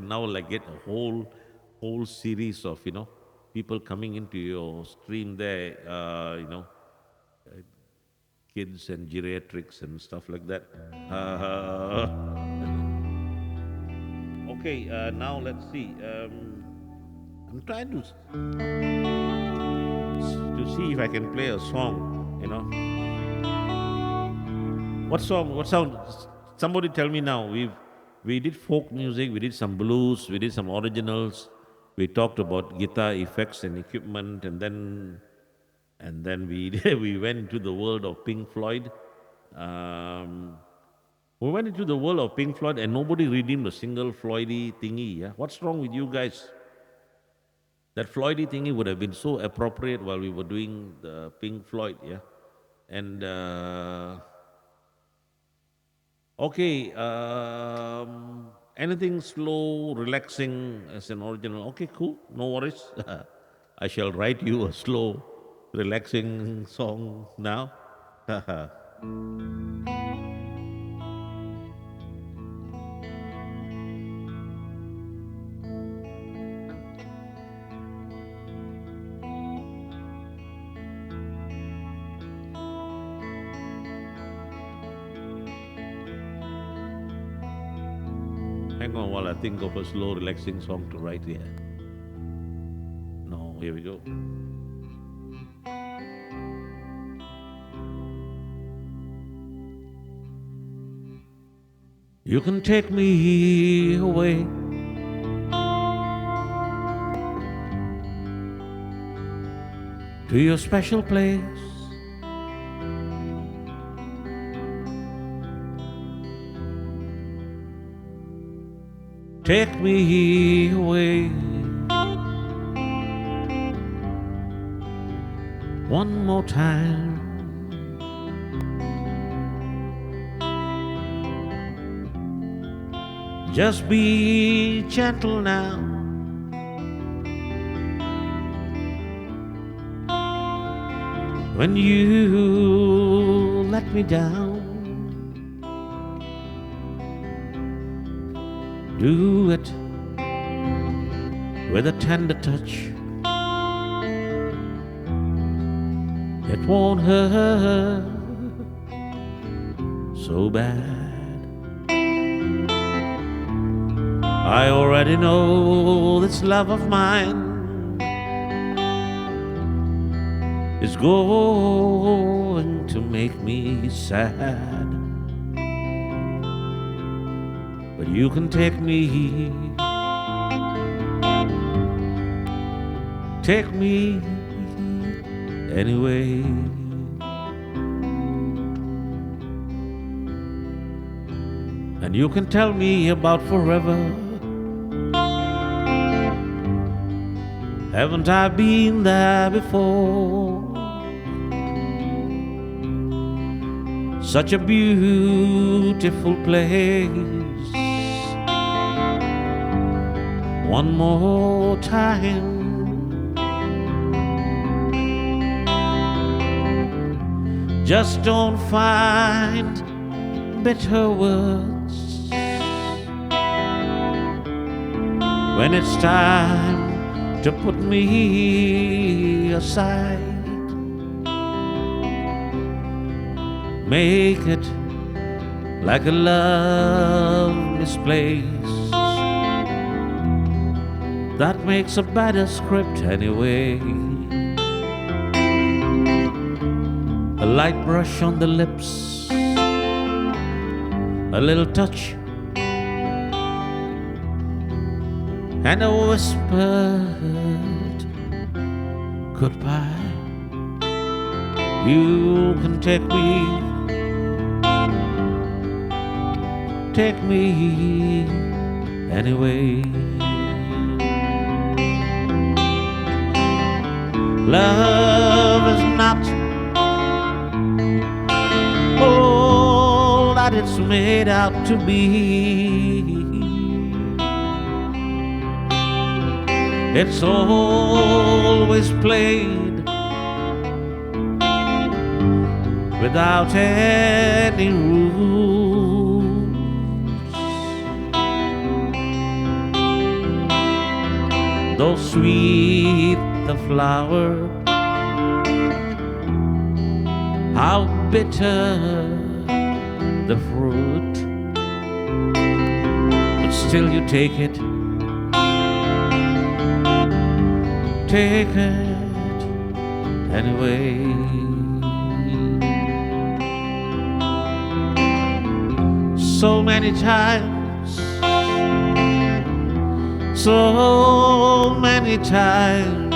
now like get a whole series of people coming into your stream there. Kids and geriatrics and stuff like that. Okay, now let's see. I'm trying to see if I can play a song. What song? What sound? Somebody tell me now. We did folk music. We did some blues. We did some originals. We talked about guitar effects and equipment, and then we we went into the world of Pink Floyd. Um, we went into the world of Pink Floyd, and nobody redeemed a single Floydy thingy. Yeah, what's wrong with you guys? That Floydy thingy would have been so appropriate while we were doing the Pink Floyd. Yeah, and okay, anything slow, relaxing as an original. Okay, cool, no worries. I shall write you a slow, relaxing song now. Hang on while I think of a slow, relaxing song to write here. No, here we go. You can take me away to your special place. Take me away one more time. Just be gentle now. When you let me down, do it with a tender touch. It won't hurt so bad. I already know this love of mine is going to make me sad. But you can take me anyway. And you can tell me about forever. Haven't I been there before? Such a beautiful place. One more time. Just don't find bitter words when it's time to put me aside. Make it like a love misplaced. That makes a better script anyway. A light brush on the lips, a little touch, and a whispered goodbye. You can take me anyway. Love is not all that it's made out to be. It's always played without any rules. Though sweet the flower, how bitter the fruit, but still you take it anyway. So many times, so many times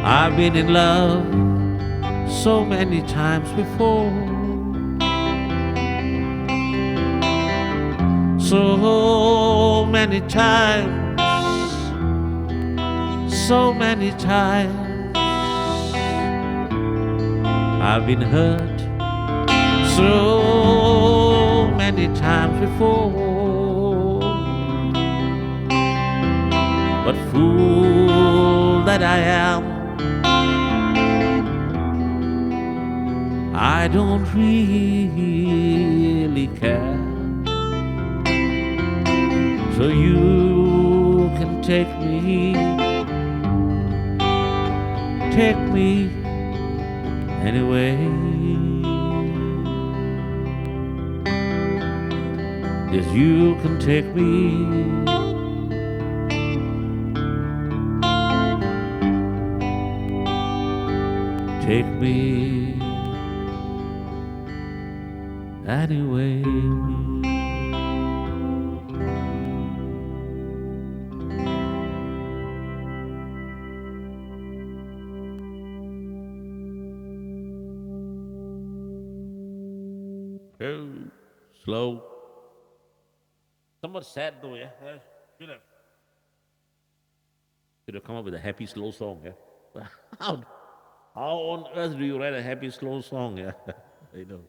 I've been in love, so many times before. So many times, so many times I've been hurt, so many times before. But fool that I am, I don't really care. So you can take me anyway. Yes, you can take me. Take me anyway. Oh, slow. Somewhat sad though, yeah. Should have, should have come up with a happy slow song, yeah. How, how on earth do you write a happy slow song, yeah? I know.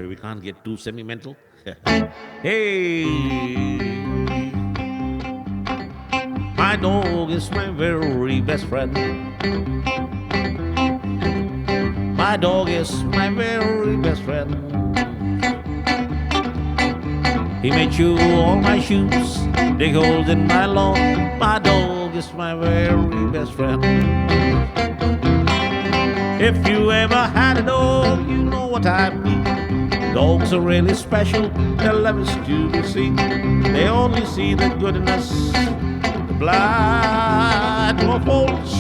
We can't get too sentimental. Hey, my dog is my very best friend. My dog is my very best friend. He made sure all my shoes dig holes in my lawn. My dog is my very best friend. If you ever had a dog, you know what I mean. Dogs are really special, their love is to be seen. They only see the goodness, the blood to our faults.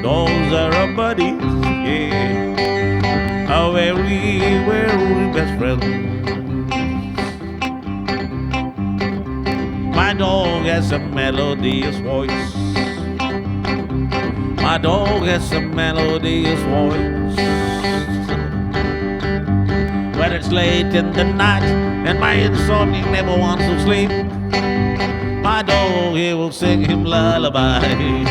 Dogs are our buddies, yeah, our very, very best friends. My dog has a melodious voice. My dog has a melodious voice. When it's late in the night and my insomnia never wants to sleep, my dog, he will sing him lullabies.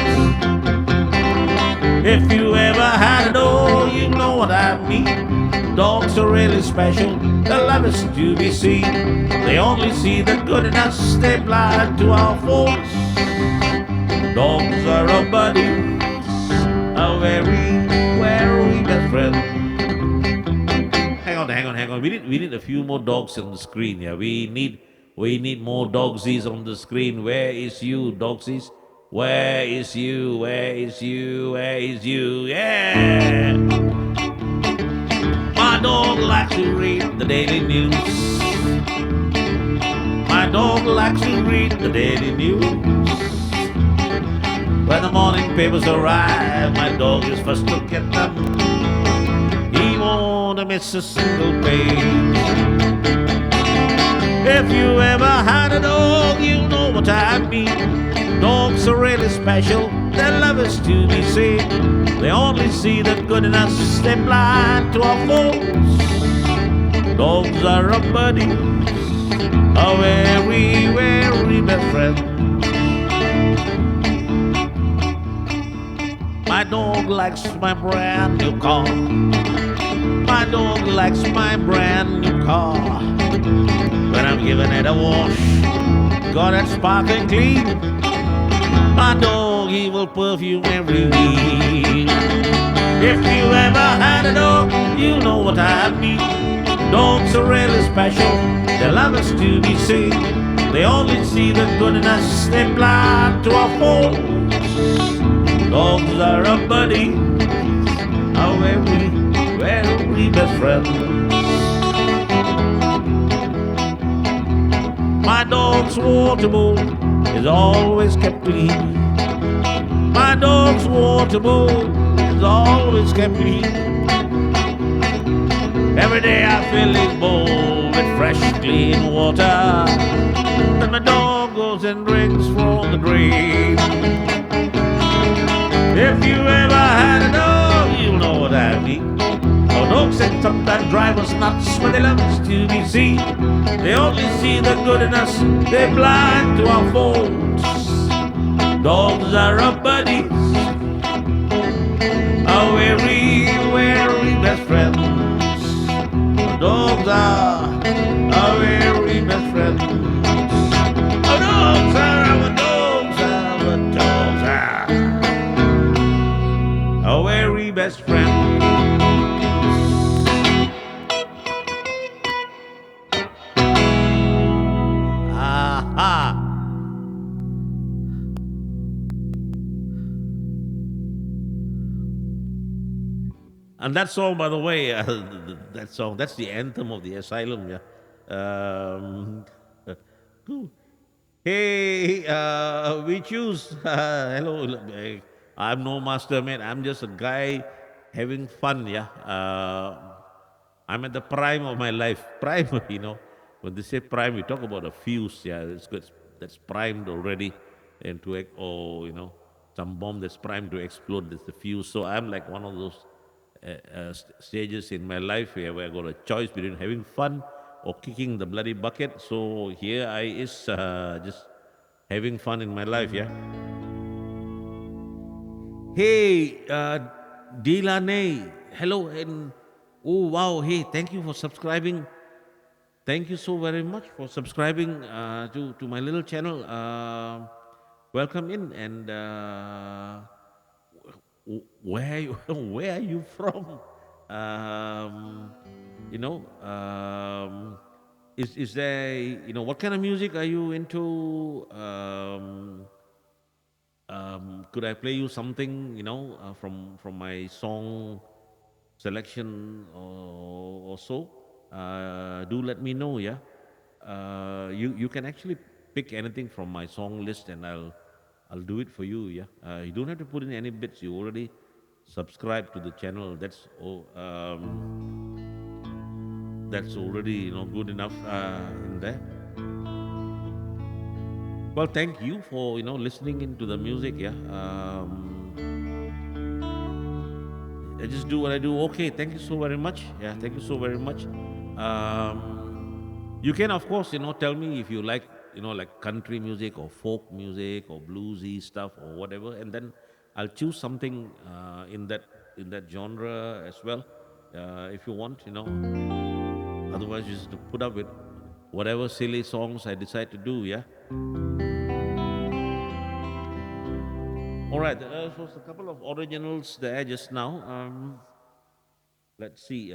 If you ever had a dog, you know what I mean. Dogs are really special, their love is to be seen. They only see the good in us, they're blind to our faults. Dogs are our buddies, our very, very best friend. Hang on. We need a few more dogs on the screen. Yeah, we need more dogsies on the screen. Where is you, dogsies? Where is you? Where is you? Where is you? Yeah. My dog likes to read the daily news. My dog likes to read the daily news. When the morning papers arrive, my dog is first to get them. He won't miss a single page. If you ever had a dog, you know what I mean. Dogs are really special, their love is to be seen. They only see the good in us, they're blind to our faults. Dogs are our buddies, our very, very best friend. My dog likes my brand new car. My dog likes my brand new car. When I'm giving it a wash, got it sparkling clean. My dog, he will perfume every week. If you ever had a dog, you know what I mean. Dogs are really special, their love is to be seen. They only see the good in us, they're blind to our faults. Dogs are our buddies, our very, very best friend. My dog's water bowl is always kept clean. My dog's water bowl is always kept clean. Every day I fill his bowl with fresh, clean water. Then my dog goes and drinks from the drain. If you ever had a dog, you know what I mean. Our dogs can sometimes drive us nuts, but they love us to be seen. They only see the good in us, they're blind to our faults. Dogs are our buddies, our very, very best friends. Dogs are our very best friends. Our dogs are our dogs, our dogs are our very best friend. Aha! And that song, by the way, that song, that's the anthem of the asylum, yeah. Um, cool. Hey, we choose. Hello, I'm no master, man. I'm just a guy having fun, yeah. I'm at the prime of my life. Prime, When they say prime, we talk about a fuse, yeah. It's good. That's primed already, and or some bomb that's primed to explode. That's the fuse. So I'm like one of those stages in my life where I got a choice between having fun or kicking the bloody bucket. So here I is just having fun in my life, yeah. Hey, Delaney, hello, and oh wow, hey, thank you for subscribing. Thank you so very much for subscribing to my little channel. Welcome in, and where where are you from? Um, you know, is there what kind of music are you into? Could I play you something from my song selection or so? Do let me know, yeah. You can actually pick anything from my song list, and I'll do it for you, yeah. You don't have to put in any bits. You already subscribe to the channel. That's already good enough in there. Well, thank you for listening into the music, yeah. I just do what I do. Okay, thank you so very much. Yeah, thank you so very much. You can, of course, tell me if you like country music or folk music or bluesy stuff or whatever, and then I'll choose something in that genre as well, if you want. Otherwise, you just put up with whatever silly songs I decide to do. Yeah. All right. There was a couple of originals there just now. Let's see.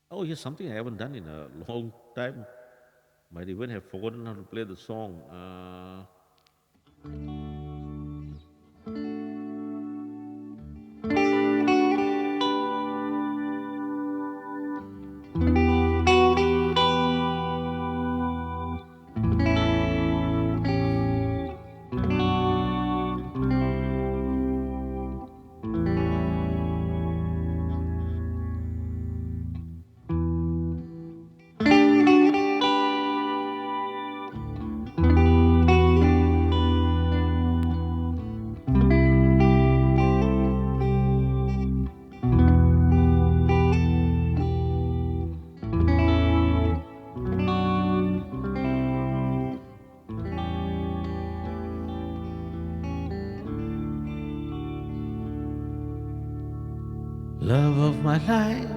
Oh, here's something I haven't done in a long time. Might even have forgotten how to play the song. Love of my life,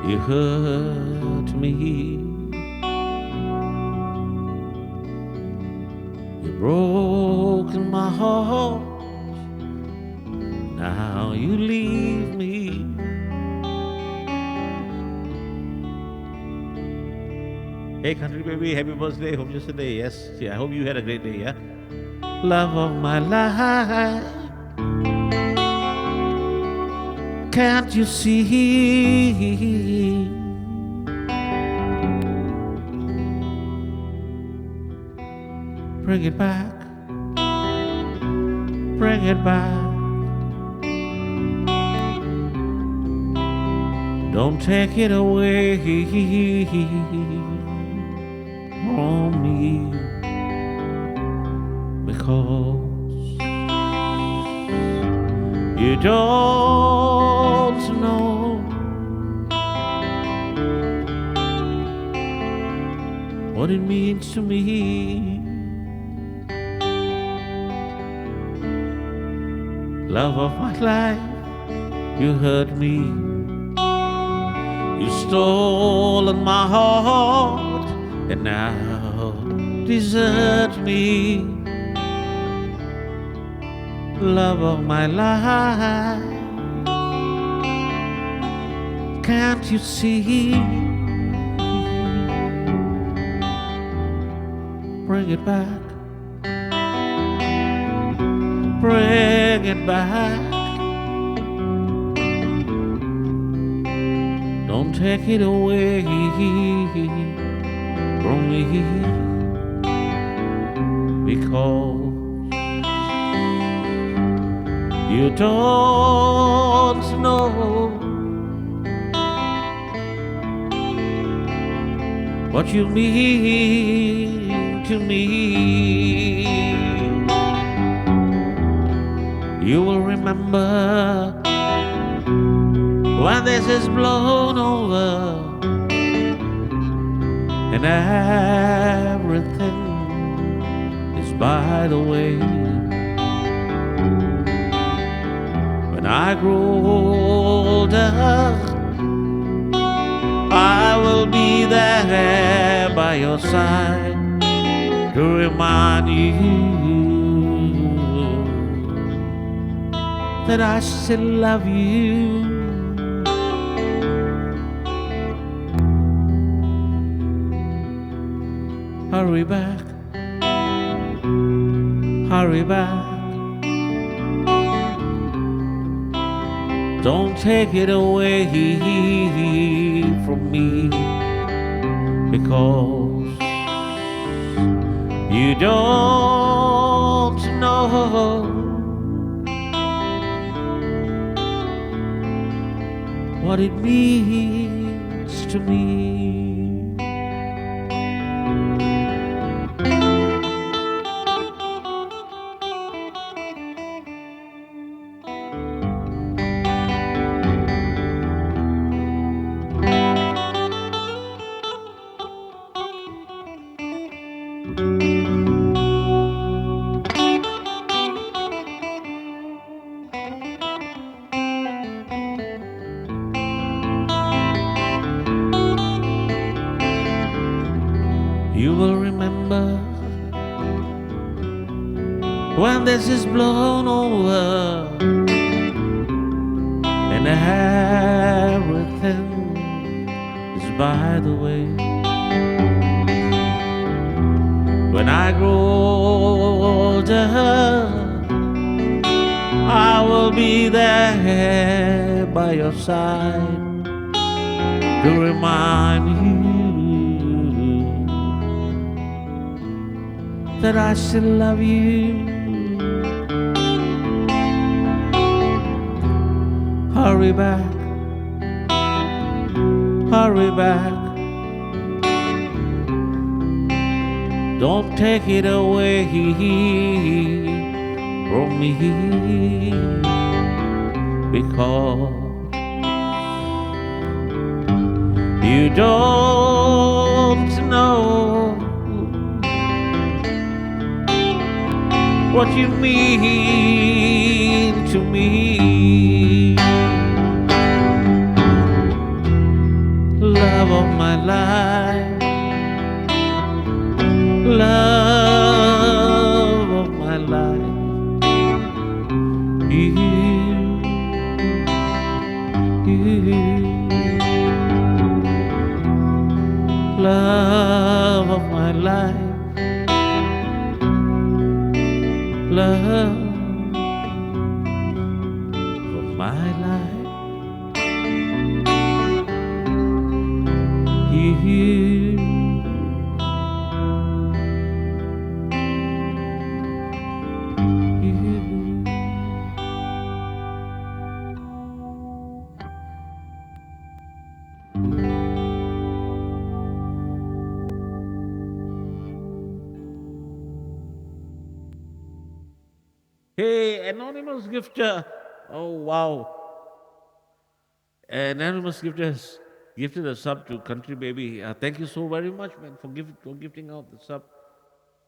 you hurt me. You broken my heart, now you leave me. Hey, country baby, happy birthday. Hope yesterday, yes. Yeah, I hope you had a great day, yeah? Love of my life, can't you see? Bring it back, bring it back. Don't take it away from me, because you don't know what it means to me. Love of my life, you hurt me. You stolen my heart and now desert me. Love of my life, can't you see? Bring it back, bring it back. Don't take it away from me, because you don't know what you mean to me. You will remember when this is blown over and everything is by the way. When I grow older, I will be there by your side to remind you that I still love you. Hurry back, hurry back. Don't take it away from me, because you don't know what it means to me. You will remember when this is blown over and everything is by the way. When I grow older, I will be there by your side to remind you that I still love you. Hurry back, hurry back. Don't take it away from me, because you don't know what you mean to me. Love of my life, love of my life, you. Love of my life, love of my life, you. Hey, anonymous gifter. Oh, wow. Anonymous gifter has gifted a sub to Country Baby. Thank you so very much, man, for gifting out the sub.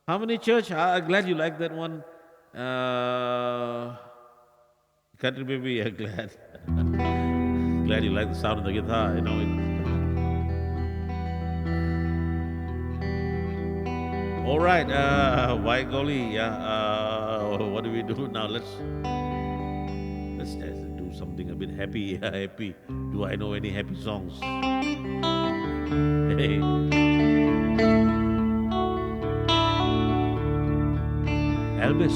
How many church? Glad you like that one. Country Baby, glad. Glad you like the sound of the guitar. You know it. All right, by golly, yeah. What do we do now? Let's do something a bit happy. Happy. Do I know any happy songs? Hey. Elvis.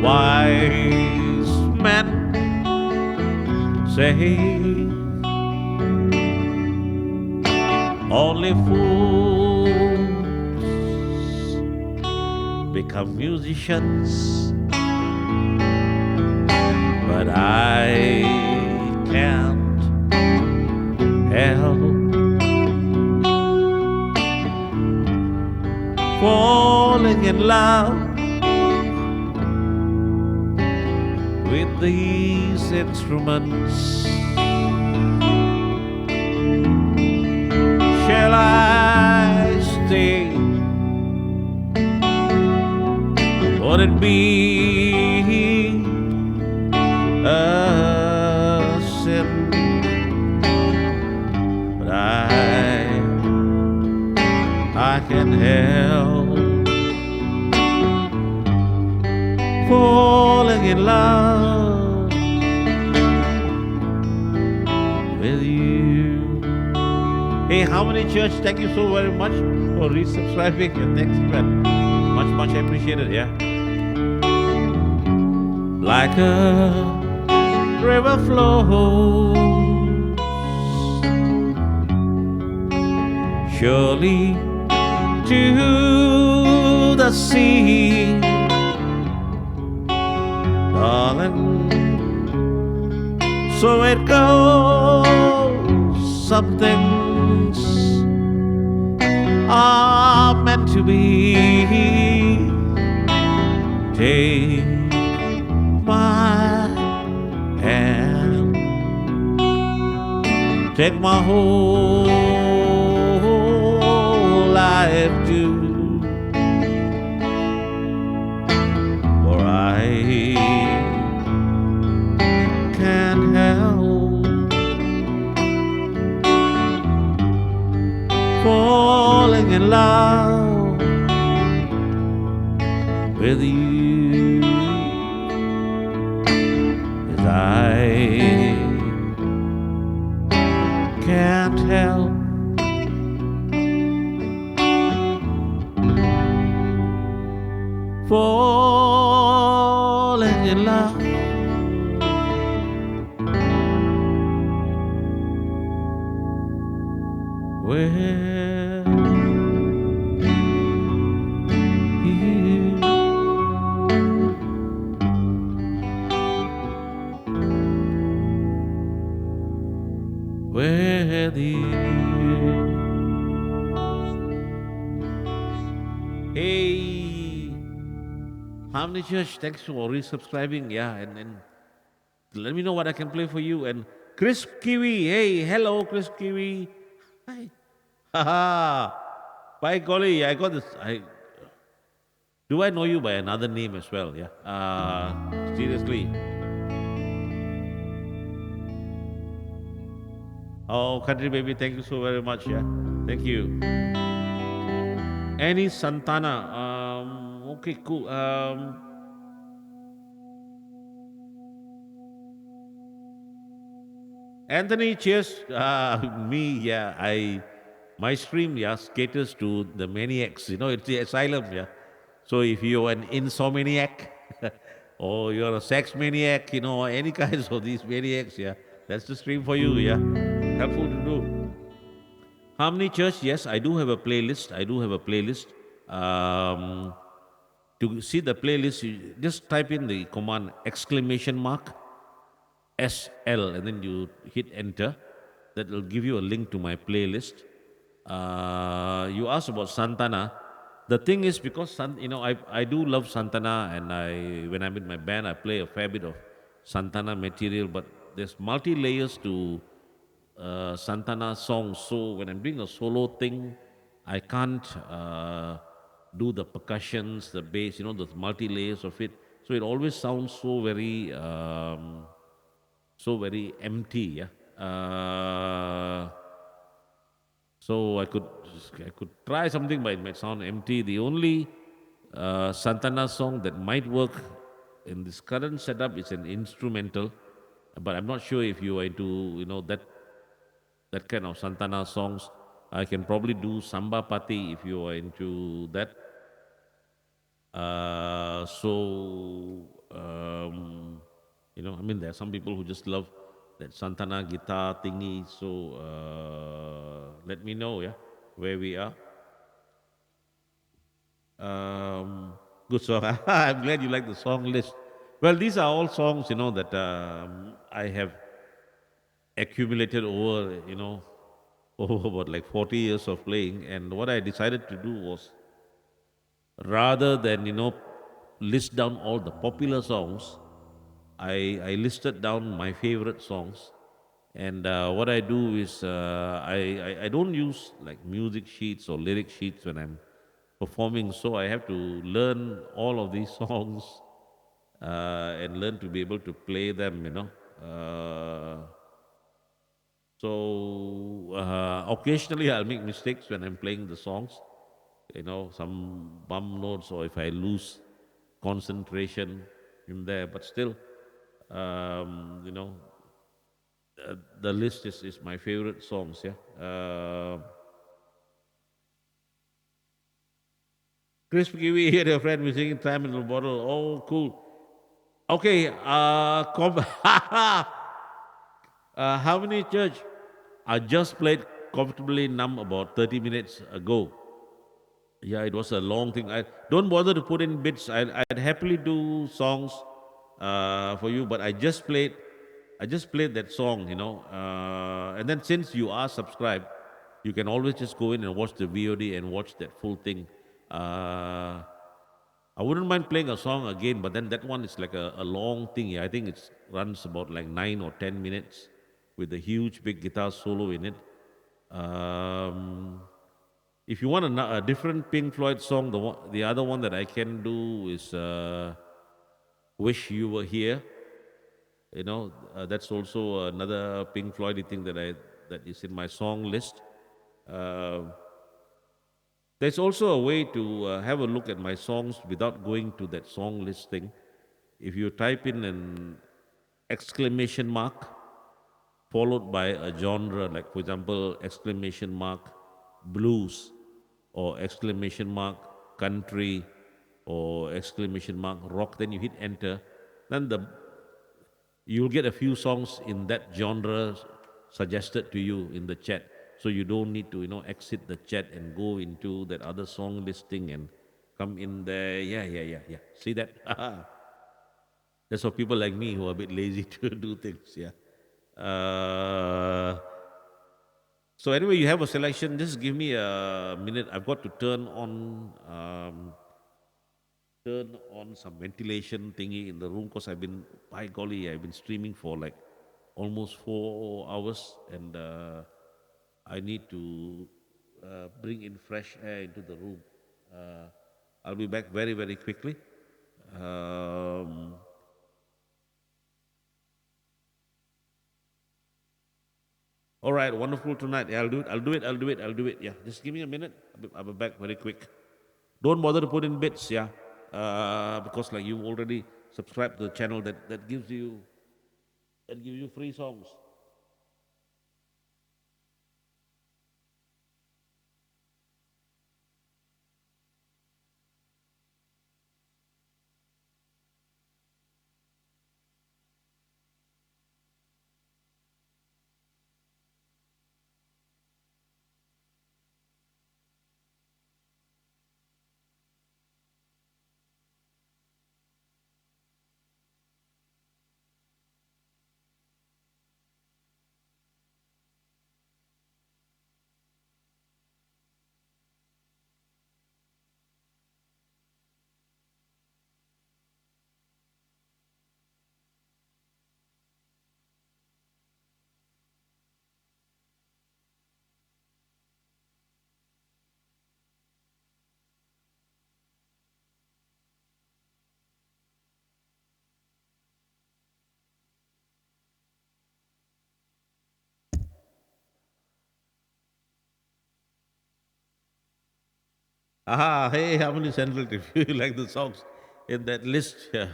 Wise men say only fools become musicians, but I can't help falling in love with these instruments. Shall I stay? Would it be a sin? But I can help falling in love with you. Hey, how many church? Thank you so very much for resubscribing and thanks, man. Much appreciated, yeah. Like a river flows surely to the sea, darling. So it goes. Some things are meant to be. Take my hand, take my whole life too, for I can't help falling in love with you. As I can't help falling in love with you. With you. Hey, Harmony Church, thanks for resubscribing. Yeah, and let me know what I can play for you. And Chris Kiwi, hey, hello, Chris Kiwi. Hi. Haha. By golly, I got this. Do I know you by another name as well? Yeah. Seriously. Oh, country baby, thank you so very much. Yeah. Thank you. Annie Santana. Okay, cool. Anthony, cheers. Me, yeah. My stream, yeah, caters to the maniacs. You know, it's the asylum, yeah. So if you're an insomniac or you're a sex maniac, you know, any kinds of these maniacs, yeah, that's the stream for you, yeah. Helpful to do. Harmony Church, yes, I do have a playlist. I do have a playlist. Um, to see the playlist, you just type in the command exclamation mark SL and then you hit enter. That will give you a link to my playlist. You asked about Santana. The thing is because I do love Santana and when I'm in my band I play a fair bit of Santana material, but there's multi layers to Santana songs. So when I'm doing a solo thing, I can't do the percussions, the bass, those multi layers of it. So it always sounds so very empty. Yeah. So I could try something, but it might sound empty. The only Santana song that might work in this current setup is an instrumental, but I'm not sure if you are into that kind of Santana songs. I can probably do Samba Pati if you are into that. So Um, I mean, there are some people who just love that Santana guitar thingy. So let me know, yeah, where we are. Um, Good song. I'm glad you like the song list. Well, these are all songs, that I have accumulated over, over about like 40 years of playing. And what I decided to do was rather than, list down all the popular songs, I listed down my favorite songs. And what I do is I don't use like music sheets or lyric sheets when I'm performing. So I have to learn all of these songs and learn to be able to play them. So occasionally I'll make mistakes when I'm playing the songs, some bum notes or if I lose concentration in there. But still, um, you know, the list is my favorite songs. Yeah. Chris Kiwi here, your friend, we're singing time in the bottle. Oh, cool. Okay. How many church? I just played comfortably numb about 30 minutes ago. Yeah, it was a long thing. I don't bother to put in bits. I'd happily do songs for you, but I just played that song, and then since you are subscribed, you can always just go in and watch the VOD and watch that full thing. Uh, I wouldn't mind playing a song again, but then that one is like a long thing. Yeah, I think it runs about like 9 or 10 minutes with a huge big guitar solo in it. Um, if you want a different Pink Floyd song, the other one that I can do is "Wish You Were Here." That's also another Pink Floyd thing that is in my song list. Uh, there's also a way to have a look at my songs without going to that song list thing. If you type in an exclamation mark followed by a genre, like for example, exclamation mark blues or exclamation mark country or exclamation mark rock, then you hit enter, then you'll get a few songs in that genre suggested to you in the chat. So you don't need to, exit the chat and go into that other song listing and come in there. Yeah, yeah, yeah, yeah. See that? That's for people like me who are a bit lazy to do things. Yeah. Uh, so anyway, you have a selection. Just give me a minute. I've got to turn on some ventilation thingy in the room because by golly, I've been streaming for like almost 4 hours, and I need to bring in fresh air into the room. Uh, I'll be back very, very quickly. Um, all right, wonderful tonight. Yeah, I'll do it. I'll do it. I'll do it. I'll do it. Yeah, just give me a minute. I'll be back very quick. Don't bother to put in bits. Yeah, because like you already subscribed to the channel that gives you free songs. Aha, hey, Harmony Central, if you like the songs in that list, yeah.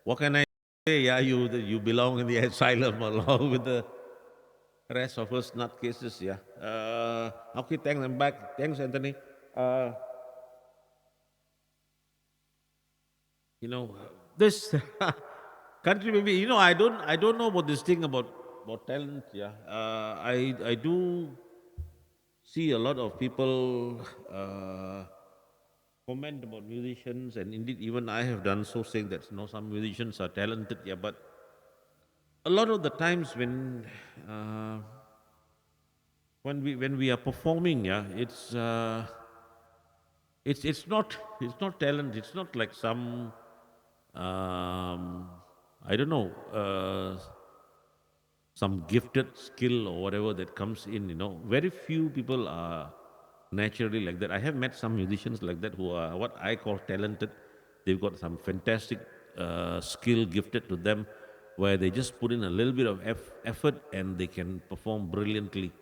What can I say? Yeah, you belong in the asylum along with the rest of us nutcases, yeah. Okay, thanks, I'm back. Thanks, Anthony. Uh, you know, This country, maybe, I don't know about this thing about talent. Yeah, I do see a lot of people comment about musicians, and indeed, even I have done so, saying that some musicians are talented. Yeah, but a lot of the times uh, when we are performing, yeah, it's not talent. It's not like some I don't know, some gifted skill or whatever that comes in. Very few people are naturally like that. I have met some musicians like that who are what I call talented. They've got some fantastic skill gifted to them, where they just put in a little bit of effort and they can perform brilliantly.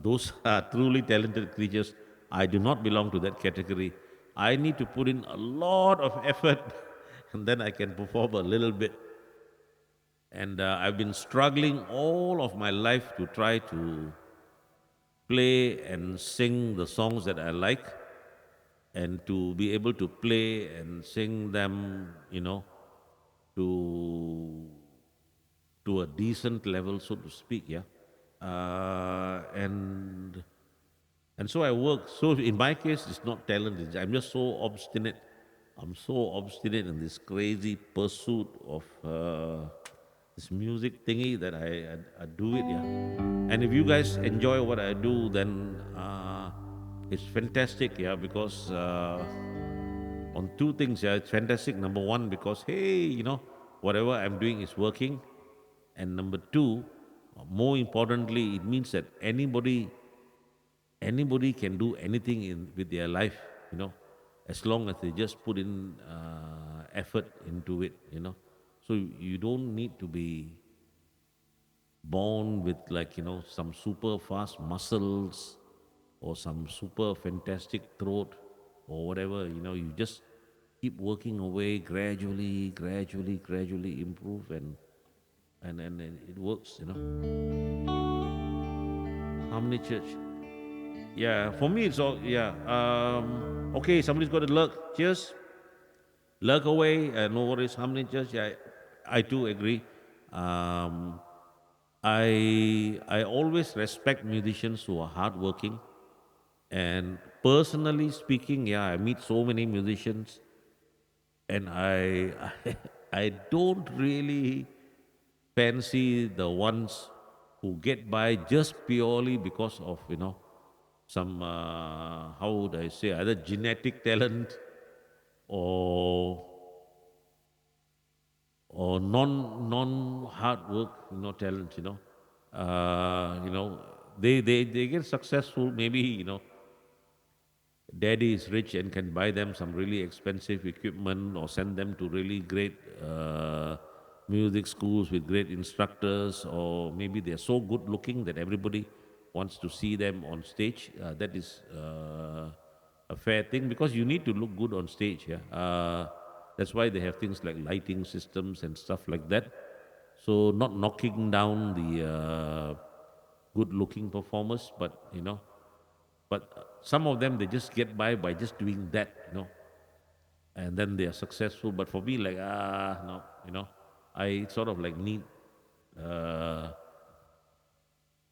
Those are truly talented creatures. I do not belong to that category. I need to put in a lot of effort and then I can perform a little bit. And I've been struggling all of my life to try to play and sing the songs that I like, and to be able to play and sing them, to a decent level, so to speak. Yeah. And so I work. So in my case, it's not talent. I'm just so obstinate. I'm so obstinate in this crazy pursuit of this music thingy that I do it. Yeah. And if you guys enjoy what I do, then it's fantastic. Yeah, because on two things. Yeah, it's fantastic. Number one, because hey, whatever I'm doing is working, and number two, more importantly, it means that anybody can do anything with their life, as long as they just put in effort into it. So you don't need to be born with, like, some super fast muscles or some super fantastic throat or whatever. You just keep working away, gradually improve, and it works. Harmony Church. Yeah, for me it's all, yeah. Okay, somebody's got to lurk. Cheers. Lurk away. No worries. Harmony Church. Yeah, I too agree. Um, I always respect musicians who are hardworking. And personally speaking, yeah, I meet so many musicians, and I don't really fancy the ones who get by just purely because of some how would I say, either genetic talent or non hard work, talent. They get successful, maybe, daddy is rich and can buy them some really expensive equipment, or send them to really great music schools with great instructors, or maybe they're so good looking that everybody wants to see them on stage. That is a fair thing, because you need to look good on stage. Yeah, that's why they have things like lighting systems and stuff like that. So, not knocking down the good looking performers, but some of them, they just get by just doing that, and then they are successful. But for me, like, no, I sort of like need uh,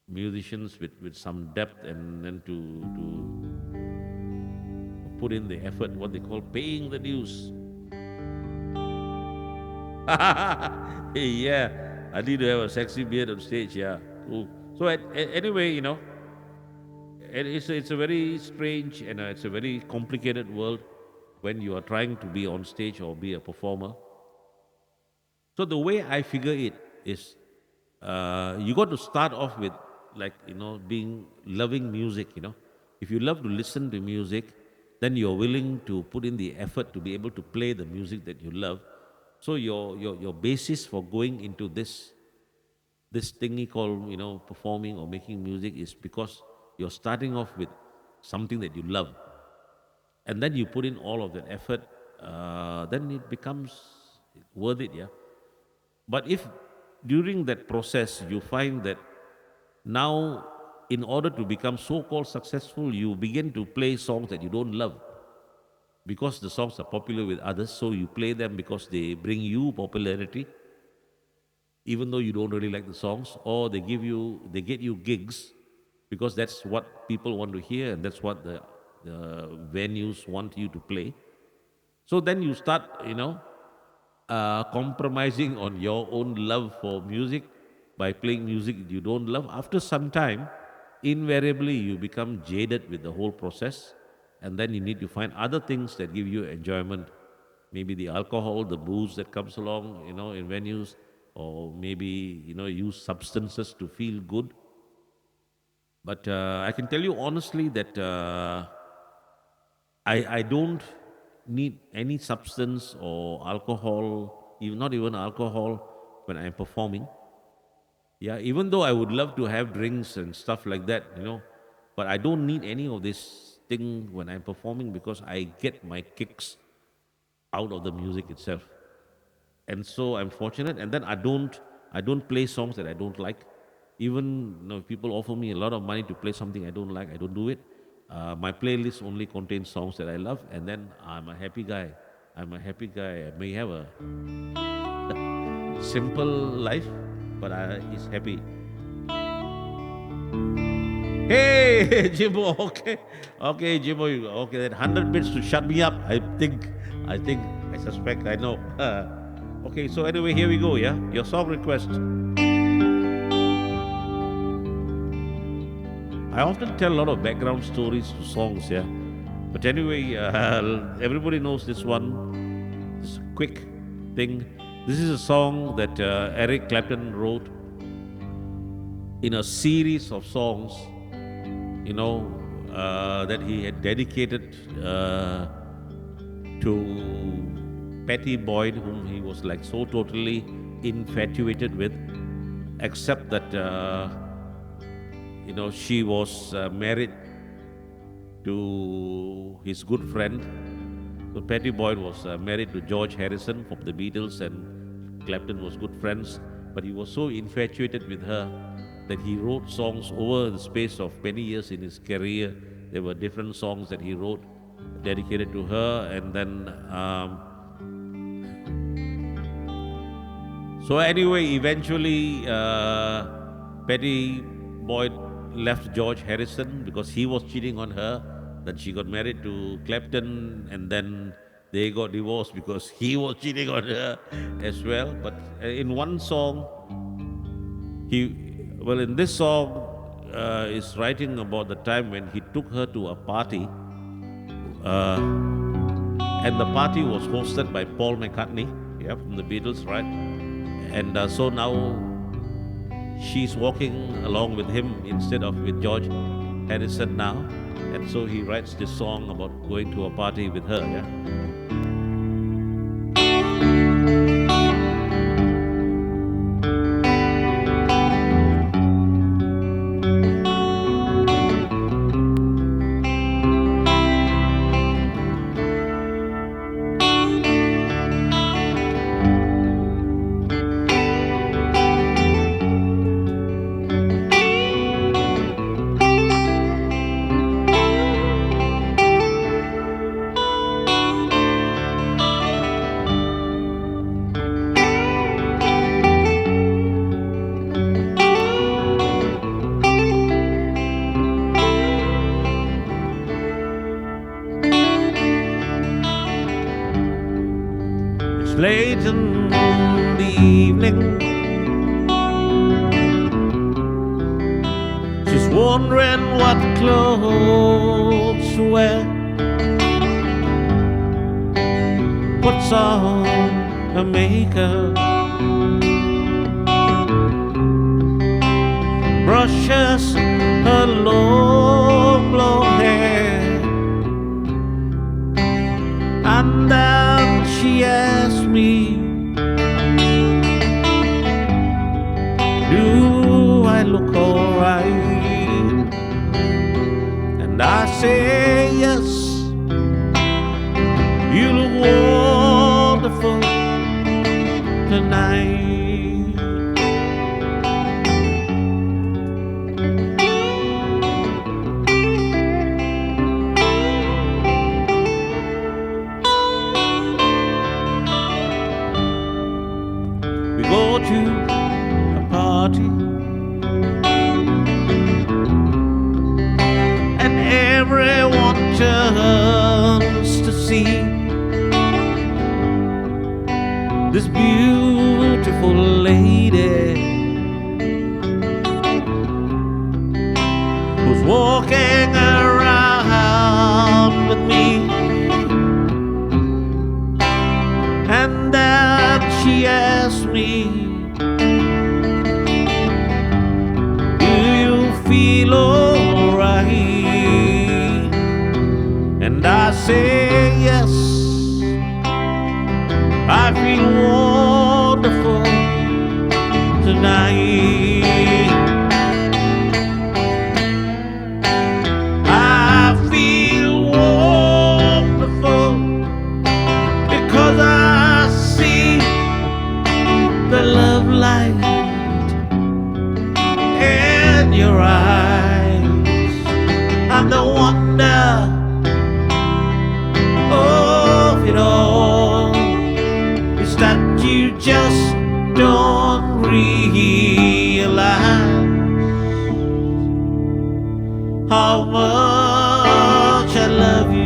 musicians with some depth, and then to put in the effort, what they call paying the dues. Yeah, I need to have a sexy beard on stage. Yeah, cool. So anyway, it's a very strange, and it's a very complicated world when you are trying to be on stage or be a performer. So the way I figure it is, you got to start off with, like, being loving music. If you love to listen to music, then you're willing to put in the effort to be able to play the music that you love. So your basis for going into this thingy called, performing or making music, is because you're starting off with something that you love, and then you put in all of that effort. Then it becomes worth it. Yeah. But if during that process you find that now, in order to become so called successful, you begin to play songs that you don't love, because the songs are popular with others, so you play them because they bring you popularity, even though you don't really like the songs, or they get you gigs because that's what people want to hear and that's what the venues want you to play. So then you start, compromising on your own love for music by playing music you don't love. After some time, invariably you become jaded with the whole process, and then you need to find other things that give you enjoyment. Maybe the alcohol, the booze that comes along, in venues, or maybe, use substances to feel good. But I can tell you honestly that I don't need any substance or alcohol, even not even alcohol, when I'm performing. Yeah, even though I would love to have drinks and stuff like that, but I don't need any of this thing when I'm performing because I get my kicks out of the music itself. And so I'm fortunate. And then I don't play songs that I don't like. Even if people offer me a lot of money to play something I don't like, I don't do it. My playlist only contains songs that I love, and then I'm a happy guy. I'm a happy guy. I may have a simple life, but he's happy. Hey, Jimbo. Okay, okay, Jimbo. Okay, that 100 bits to shut me up. I suspect. I know. Okay, so anyway, here we go. Yeah, your song request. I often tell a lot of background stories to songs. Yeah, but anyway, everybody knows this one. This quick thing. This is a song that Eric Clapton wrote in a series of songs, that he had dedicated to Patty Boyd, whom he was like so totally infatuated with, except that, she was married to his good friend. So Patty Boyd was married to George Harrison from the Beatles, and Clapton was good friends. But he was so infatuated with her that he wrote songs over the space of many years in his career. There were different songs that he wrote dedicated to her, and then so anyway, eventually Patty Boyd left George Harrison because he was cheating on her. Then she got married to Clapton, and then they got divorced because he was cheating on her as well. But in one song, in this song, is writing about the time when he took her to a party, uh, and the party was hosted by Paul McCartney, yeah, from the Beatles, right? And so now she's walking along with him instead of with George Harrison now. And so he writes this song about going to a party with her, yeah. Late in the evening, she's wondering what clothes to wear, puts on her makeup, brushes her long blonde hair, and then she asks me, do I look alright? And I say yes, you look wonderful tonight. party, and everyone turns to see this beautiful lady who's walking around with me. And then she asked me, do you feel alright? And I say yes, I feel wonderful tonight. I feel wonderful because I see the love light in your eyes, and the wonder of it all is that you just don't realize how much I love you.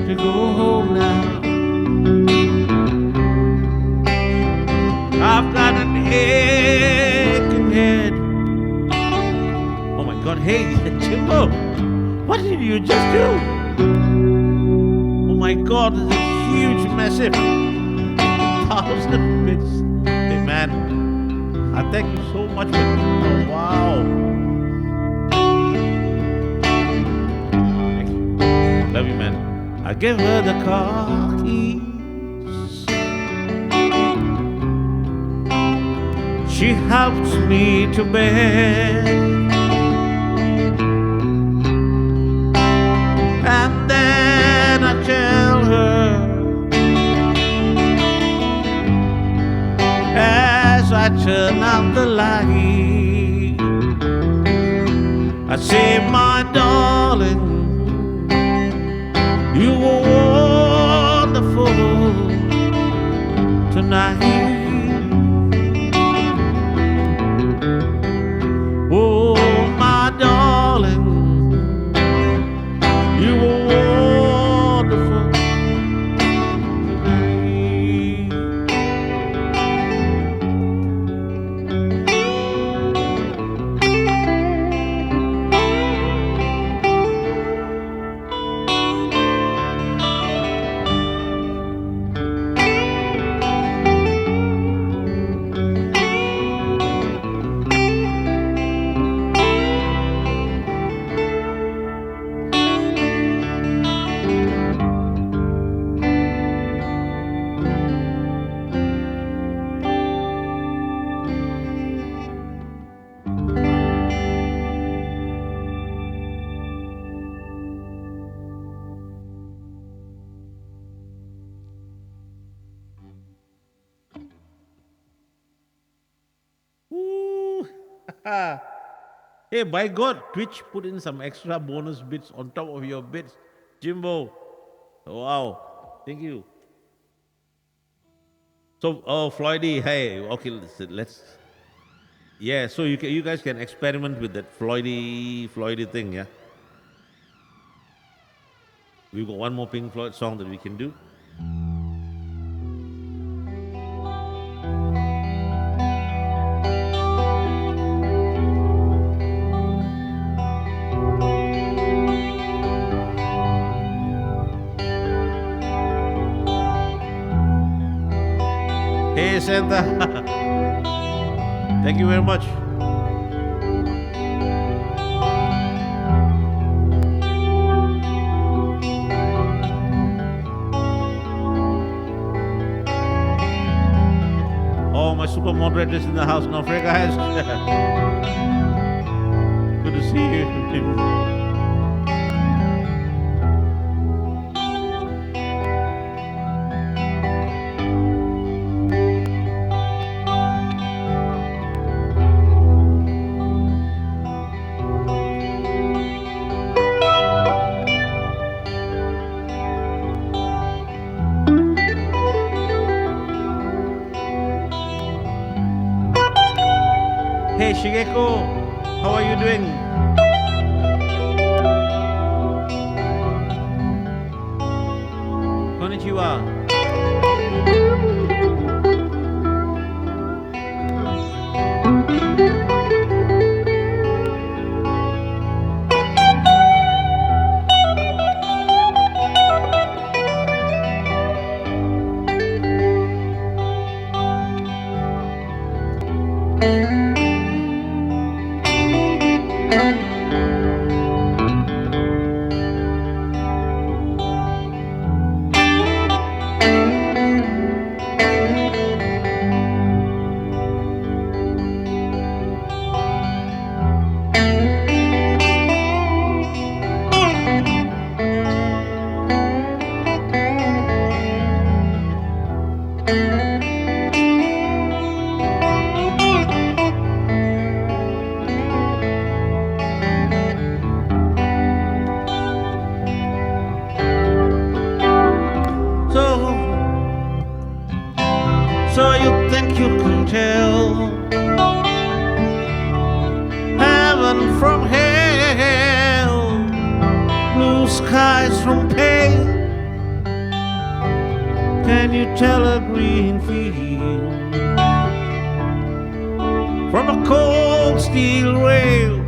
To go home now. I've got an aching head. Oh my God, hey, Jimbo, what did you just do? Oh my God, this is a huge, massive 1,000 bits. Hey man, I thank you so much for this. Oh wow. Love you, man. I give her the car keys. She helps me to bed, and then I tell her as I turn out the light, I say, my darling, you were wonderful tonight. Oh, my darling, you were wonderful Hey, by God, Twitch put in some extra bonus bits on top of your bits. Jimbo, wow, thank you. So, oh, Floydy, hey, okay, let's yeah. So you guys can experiment with that Floydy thing, yeah. We've got one more Pink Floyd song that we can do. Hey, Santa, thank you very much. All my super moderators in the house now, guys. Good to see you. Hey, Shigeko, how are you doing? Konnichiwa. So you think you can tell heaven from hell, blue skies from pain? Can you tell a green field from a cold steel rail,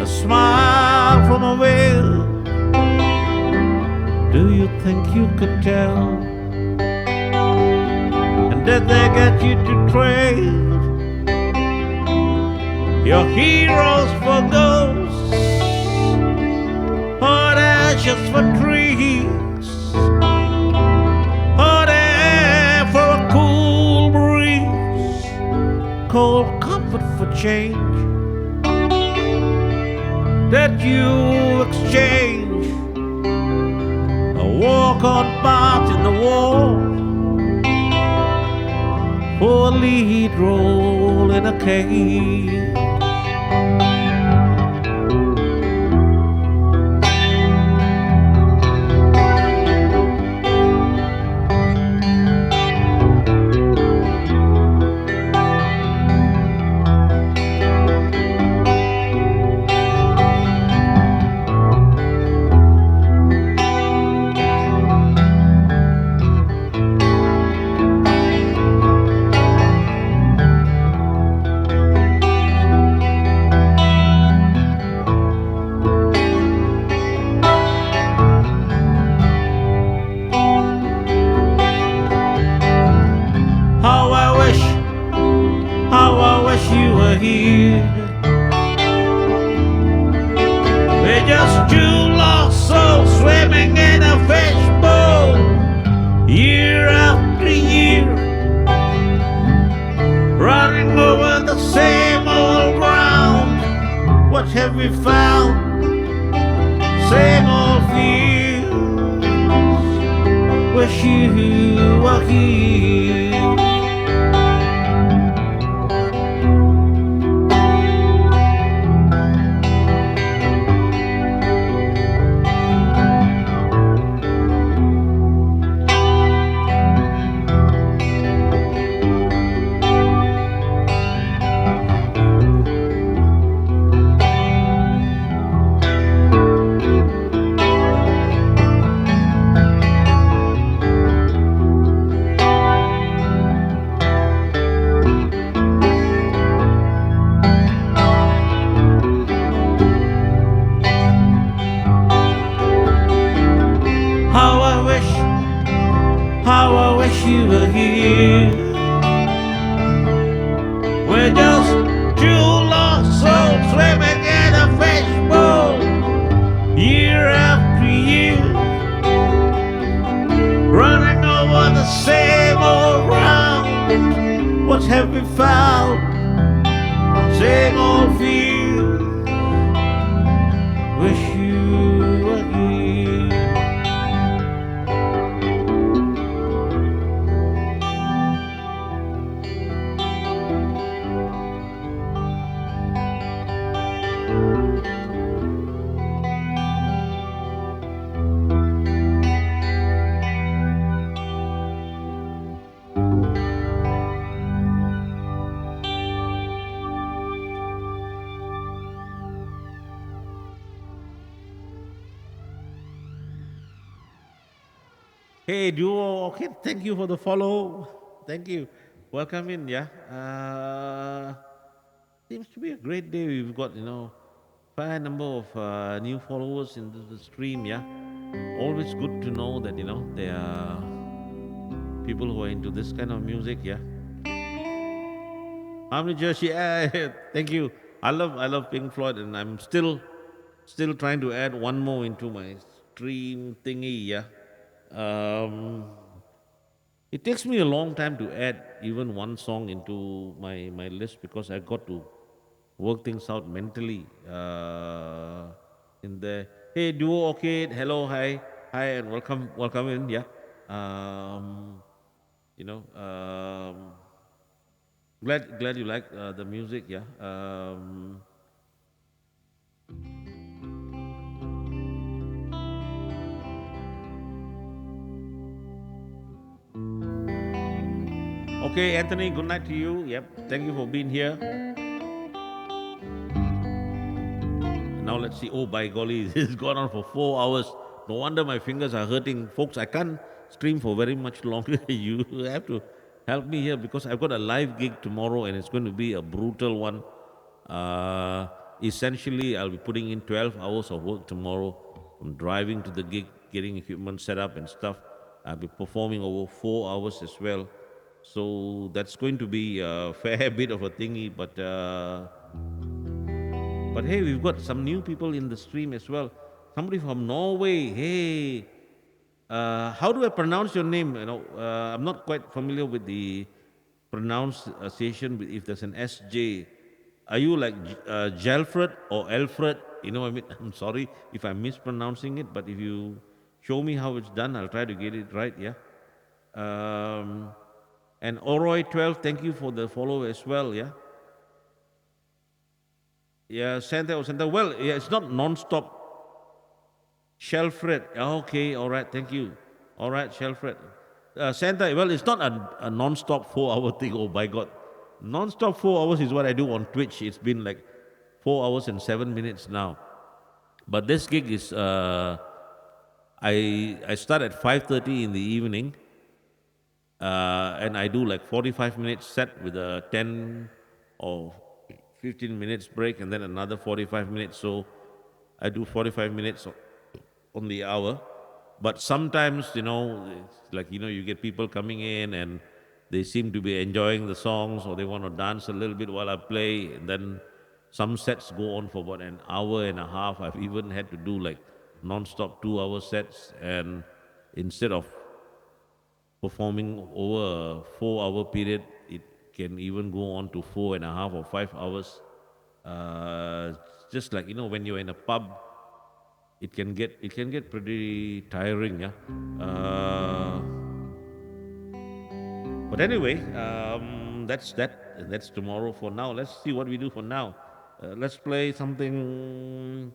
a smile from a veil? Do you think you can tell? And did they get you to trade your heroes for ghosts, or ashes for trees, or air for a cool breeze, cold comfort for change that you exchange? A walk-on part in the war for a lead role in a cage. How I wish you were here. We're just two lost souls swimming in a fishbowl, year after year, running over the same old ground. What have we found? Same old fields. Wish you were here. How I wish you were here. We're just two lost souls swimming in a fishbowl, year after year, running over the same old ground. What have we found? Same old fear. Wish you were here. Hey, duo. Okay, thank you for the follow. Thank you. Welcome in. Yeah. Seems to be a great day. We've got fair number of new followers in the stream. Yeah. Always good to know that there are people who are into this kind of music. Yeah. How many Jersey? Thank you. I love Pink Floyd, and I'm still trying to add one more into my stream thingy. Yeah. Um, It takes me a long time to add even one song into my list because I got to work things out mentally in there. Hey, duo, okay, hello, hi, and welcome in, yeah. Um, you know, glad you like the music, yeah. Okay, Anthony, good night to you. Yep, thank you for being here. Now let's see. Oh, by golly, this has gone on for 4 hours. No wonder my fingers are hurting. Folks, I can't stream for very much longer. You have to help me here because I've got a live gig tomorrow and it's going to be a brutal one. Essentially, I'll be putting in 12 hours of work tomorrow. I'm driving to the gig, getting equipment set up and stuff. I'll be performing over 4 hours as well. So that's going to be a fair bit of a thingy, but hey, we've got some new people in the stream as well. Somebody from Norway. Hey, how do I pronounce your name? I'm not quite familiar with the pronunciation. If there's an SJ, are you like Jelfred or Alfred? You know what I mean? I'm sorry if I'm mispronouncing it, but if you show me how it's done, I'll try to get it right. Yeah. Um, and Oroy12, thank you for the follow as well. Yeah. Yeah, Santa or Santa. Well, yeah, it's not non-stop. Shelfred. Okay, all right, thank you. All right, Shelfred. Santa, well, it's not a non-stop 4 hour thing. Oh, by God. Non-stop 4 hours is what I do on Twitch. It's been like 4 hours and 7 minutes now. But this gig is, I start at 5:30 in the evening, and I do like 45 minutes set with a 10 or 15 minutes break and then another 45 minutes. So I do 45 minutes on the hour. But sometimes, it's like, you get people coming in and they seem to be enjoying the songs or they want to dance a little bit while I play. And then some sets go on for about an hour and a half. I've even had to do like non-stop 2 hour sets. And instead of performing over a 4 hour period, it can even go on to 4.5 or 5 hours. Just like when you're in a pub, it can get pretty tiring, yeah. But anyway, that's tomorrow. For now, let's see what we do for now. Let's play something.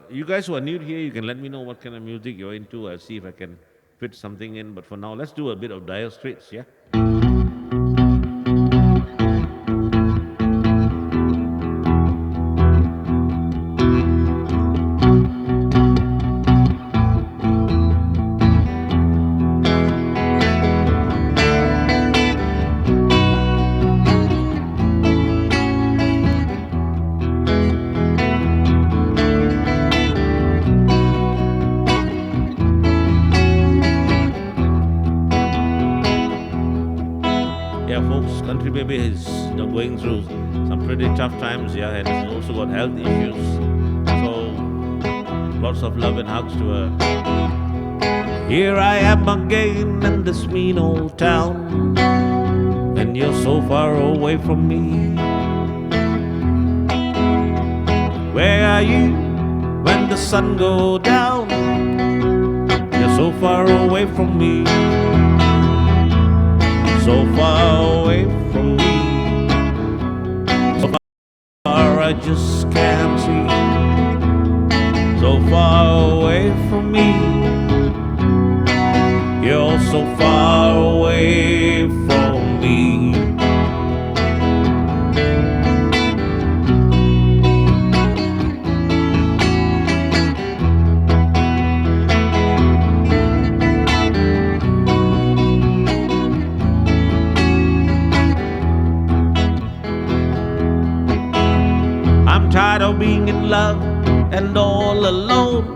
You guys who are new here, you can let me know what kind of music you're into. I'll see if I can fit something in. But for now, let's do a bit of Dire Straits, yeah. this country maybe is going through some pretty tough times, yeah, and she's also got health issues. So lots of love and hugs to her. Here I am again in this mean old town, and you're so far away from me. Where are you when the sun goes down? You're so far away from me. So far away from me. So far I just can't see. So far away from me. You're so far away from me. I'm tired of being in love and all alone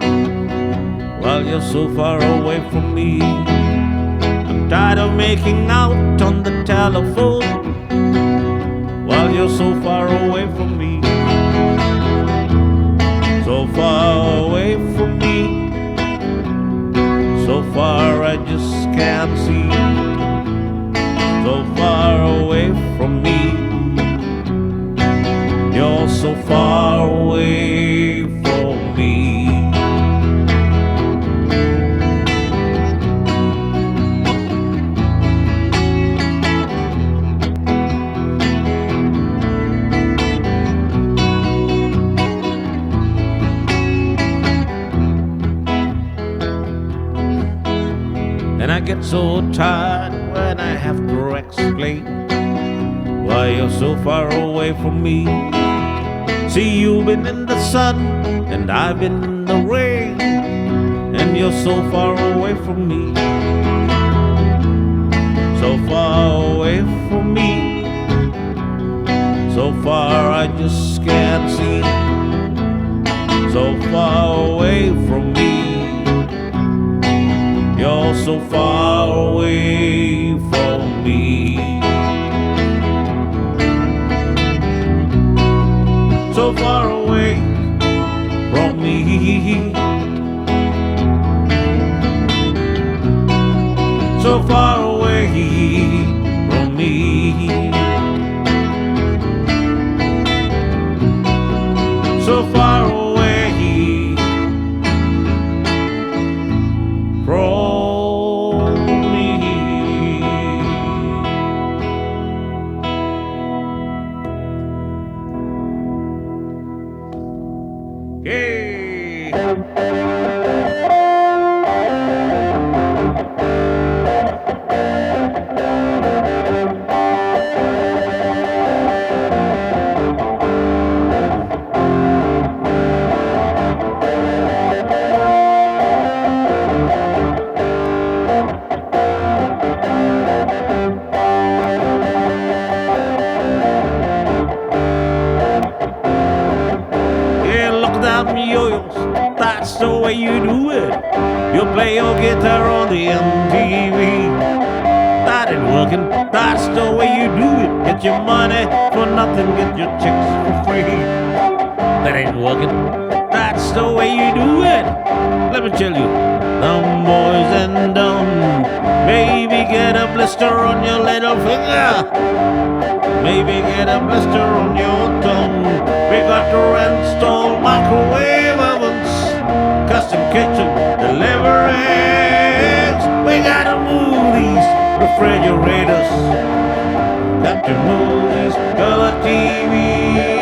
while you're so far away from me. I'm tired of making out on the telephone while you're so far away from me. So far away from me. So far I just can't see. So far away from me. You're so far away from me. And I get so tired when I have to explain why you're so far away from me. See, you've been in the sun and I've been in the rain, and you're so far away from me. So far away from me. So far I just can't see. So far away from me. You're so far away from me. So far away from me. So far away from me. So far away from me. Hey. Yo-yos, that's the way you do it. You play your guitar on the MTV. That ain't working, that's the way you do it. Get your money for nothing, get your chicks for free. That ain't working, that's the way you do it. Let me tell you, dumb boys and dumb. Maybe get a blister on your little finger. Maybe get a blister on your tongue. We got to install microwave ovens, custom kitchen deliveries. We gotta move these refrigerators. Got to move these color TVs.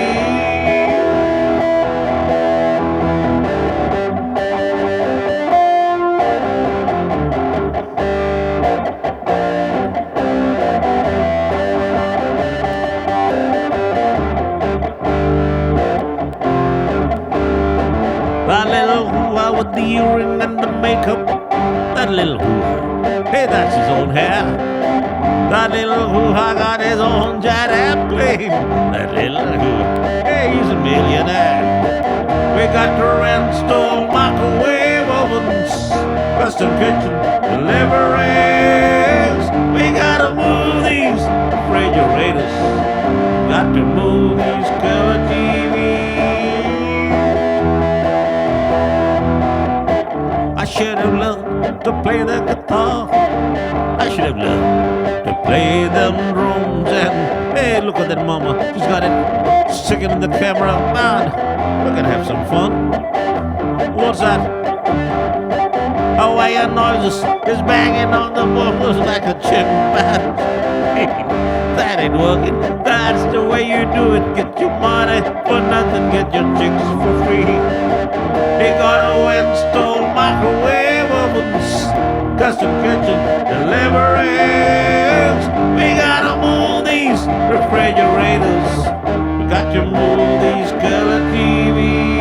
That little hoo-ha with the earring and the makeup. That little hoo-ha, hey, that's his own hair. That little hoo-ha got his own jet airplane. That little hoo-ha, hey, he's a millionaire. We got to install microwave ovens, custom kitchen deliveries. We gotta move these refrigerators. refrigerators. Got to move these color TVs. I should have learned to play the guitar. I should have learned to play them drums. And hey, look at that mama. She's got it sticking in the camera. Man, we're gonna have some fun. What's that? Hawaiian noises is banging on the vocals like a chimpanzee. That ain't working. That's the way you do it. Get your money for nothing, get your chicks for free. They got a install microwave ovens, custom kitchen deliveries. We gotta move these refrigerators. We got to move these color TVs.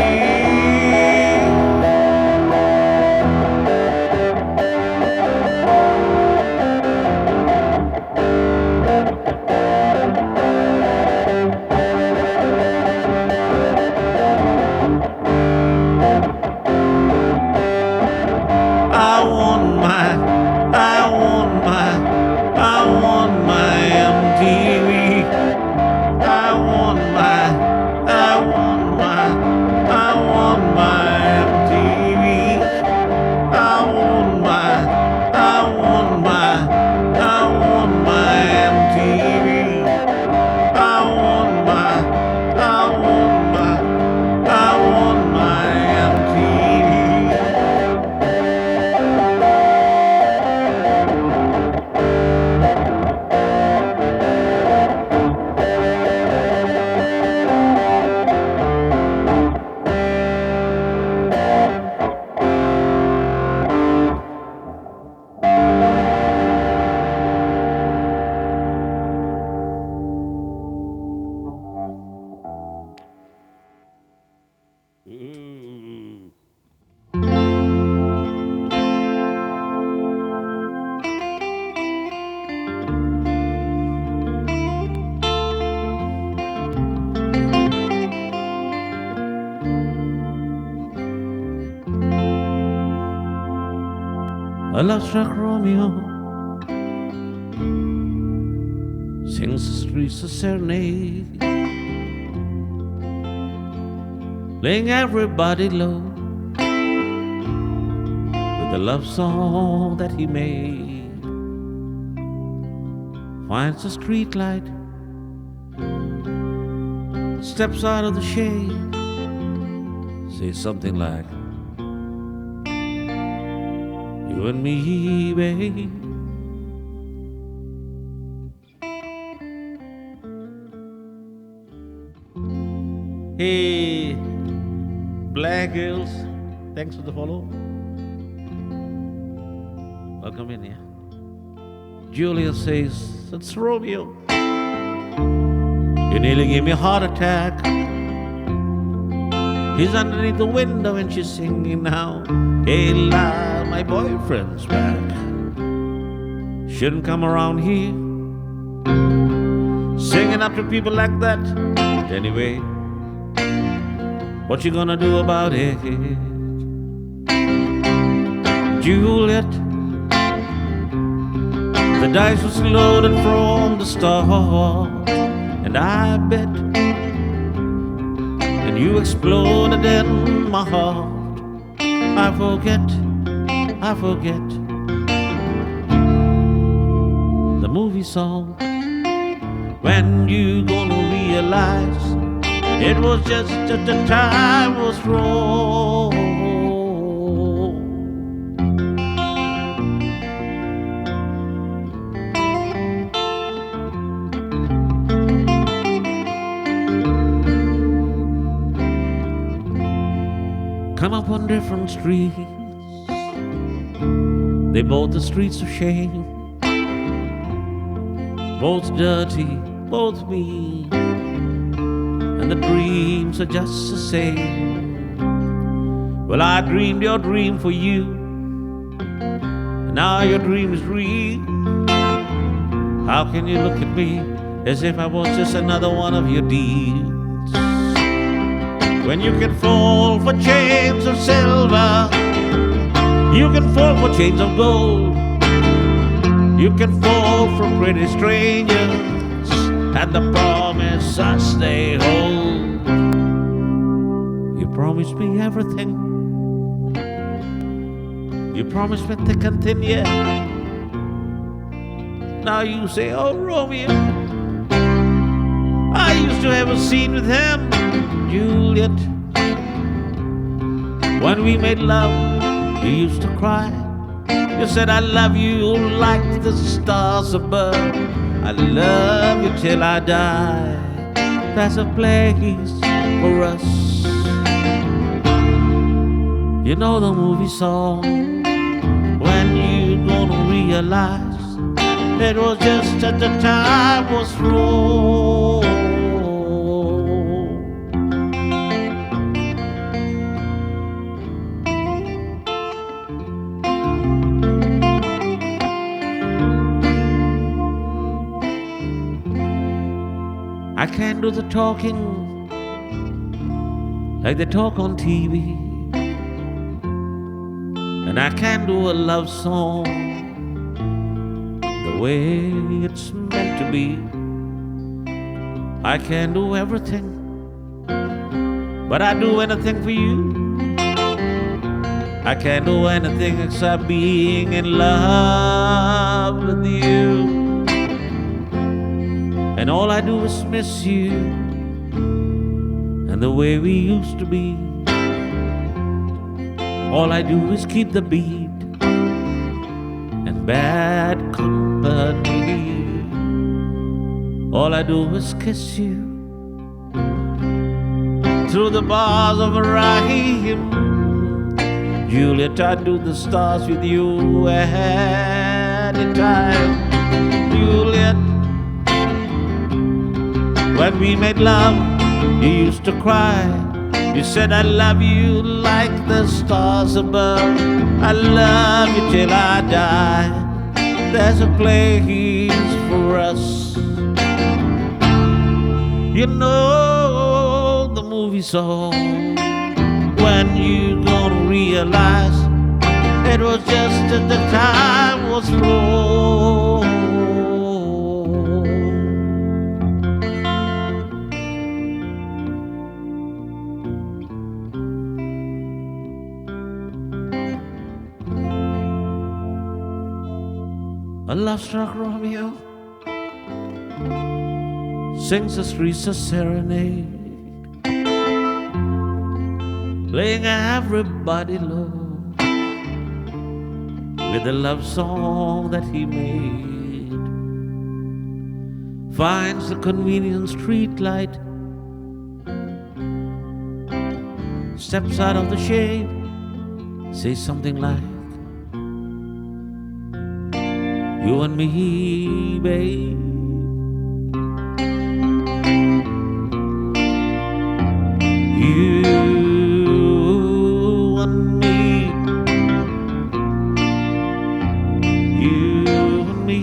A love struck Romeo sings the streets a serenade, laying everybody low with the love song that he made. Finds a street light, steps out of the shade, says something like, "You and me, babe." Hey, Black Girls, thanks for the follow. Welcome in here. Julia says, "It's Romeo. You nearly gave me a heart attack." He's underneath the window and she's singing now. Hey, la, my boyfriend's back. Shouldn't come around here singing up to people like that. But anyway, what you gonna do about it? Juliet, the dice was loaded from the start, and I bet and you exploded in my heart. I forget the movie song. When you gonna realize it was just that the time was wrong? Come up on different streets, they both the streets of shame, both dirty, both mean, and the dreams are just the same. Well, I dreamed your dream for you, and now your dream is real. How can you look at me as if I was just another one of your deals? When you can fall for chains of silver, you can fall for chains of gold. You can fall from pretty strangers, and the promises they hold. You promised me everything. You promised me thick and thin, yeah. Now you say, oh Romeo, I used to have a scene with him, Juliet. When we made love, you used to cry. You said I love you like the stars above. I love you till I die. There's a place for us. You know the movie song, when you gonna realize it was just that the time was through. I can't do the talking like they talk on TV, and I can't do a love song the way it's meant to be. I can't do everything, but I do anything for you. I can't do anything except being in love with you. And all I do is miss you and the way we used to be. All I do is keep the beat and bad company. All I do is kiss you through the bars of a rhyme. Juliet, I do the stars with you anytime. Juliet, when we made love, you used to cry. You said I love you like the stars above. I love you till I die. There's a place for us. You know the movie song, when you gonna realize it was just that the time was through. A love-struck Romeo sings the streets a serenade, laying everybody low with the love song that he made. Finds the convenient street light, steps out of the shade, says something like, you and me, babe. You and me. You and me.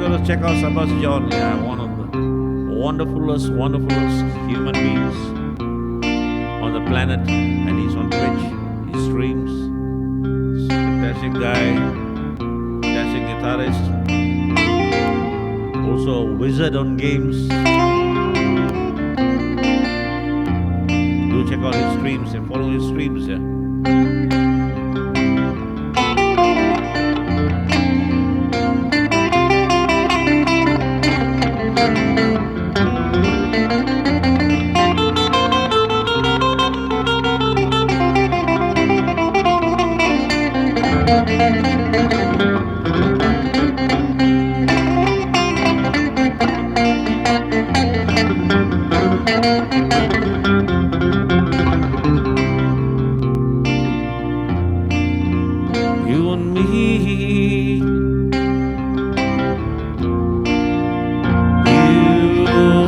gotta check out Sabas John. Yeah, one of the wonderfulest human beings on the planet, and he's on Twitch. He streams. He's a fantastic guy, fantastic guitarist, also a wizard on games. Do check out his streams and follow his streams. Yeah. You and me, you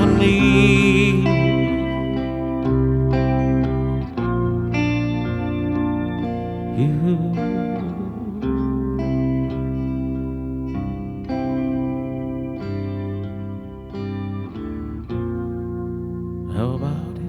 and me, you. How about it?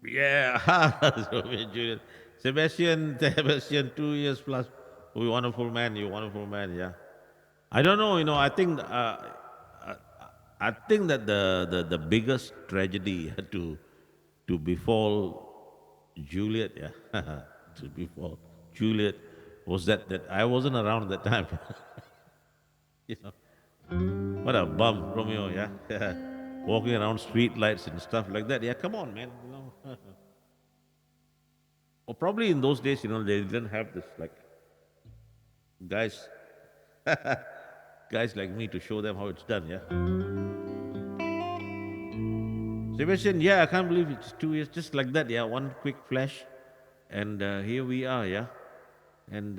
Yeah, Romeo and Juliet. Sebastian, 2 years plus. Oh, you wonderful man, you wonderful man. Yeah, I don't know. Uh, I think that the biggest tragedy to befall Juliet, yeah, to befall Juliet was that I wasn't around at that time. you know, what a bum, Romeo. Yeah, walking around street lights and stuff like that. Yeah, come on, man. Or probably in those days, they didn't have this like guys, guys like me to show them how it's done. Yeah, Sebastian. Yeah, I can't believe it's 2 years just like that. Yeah, one quick flash, and here we are. Yeah, and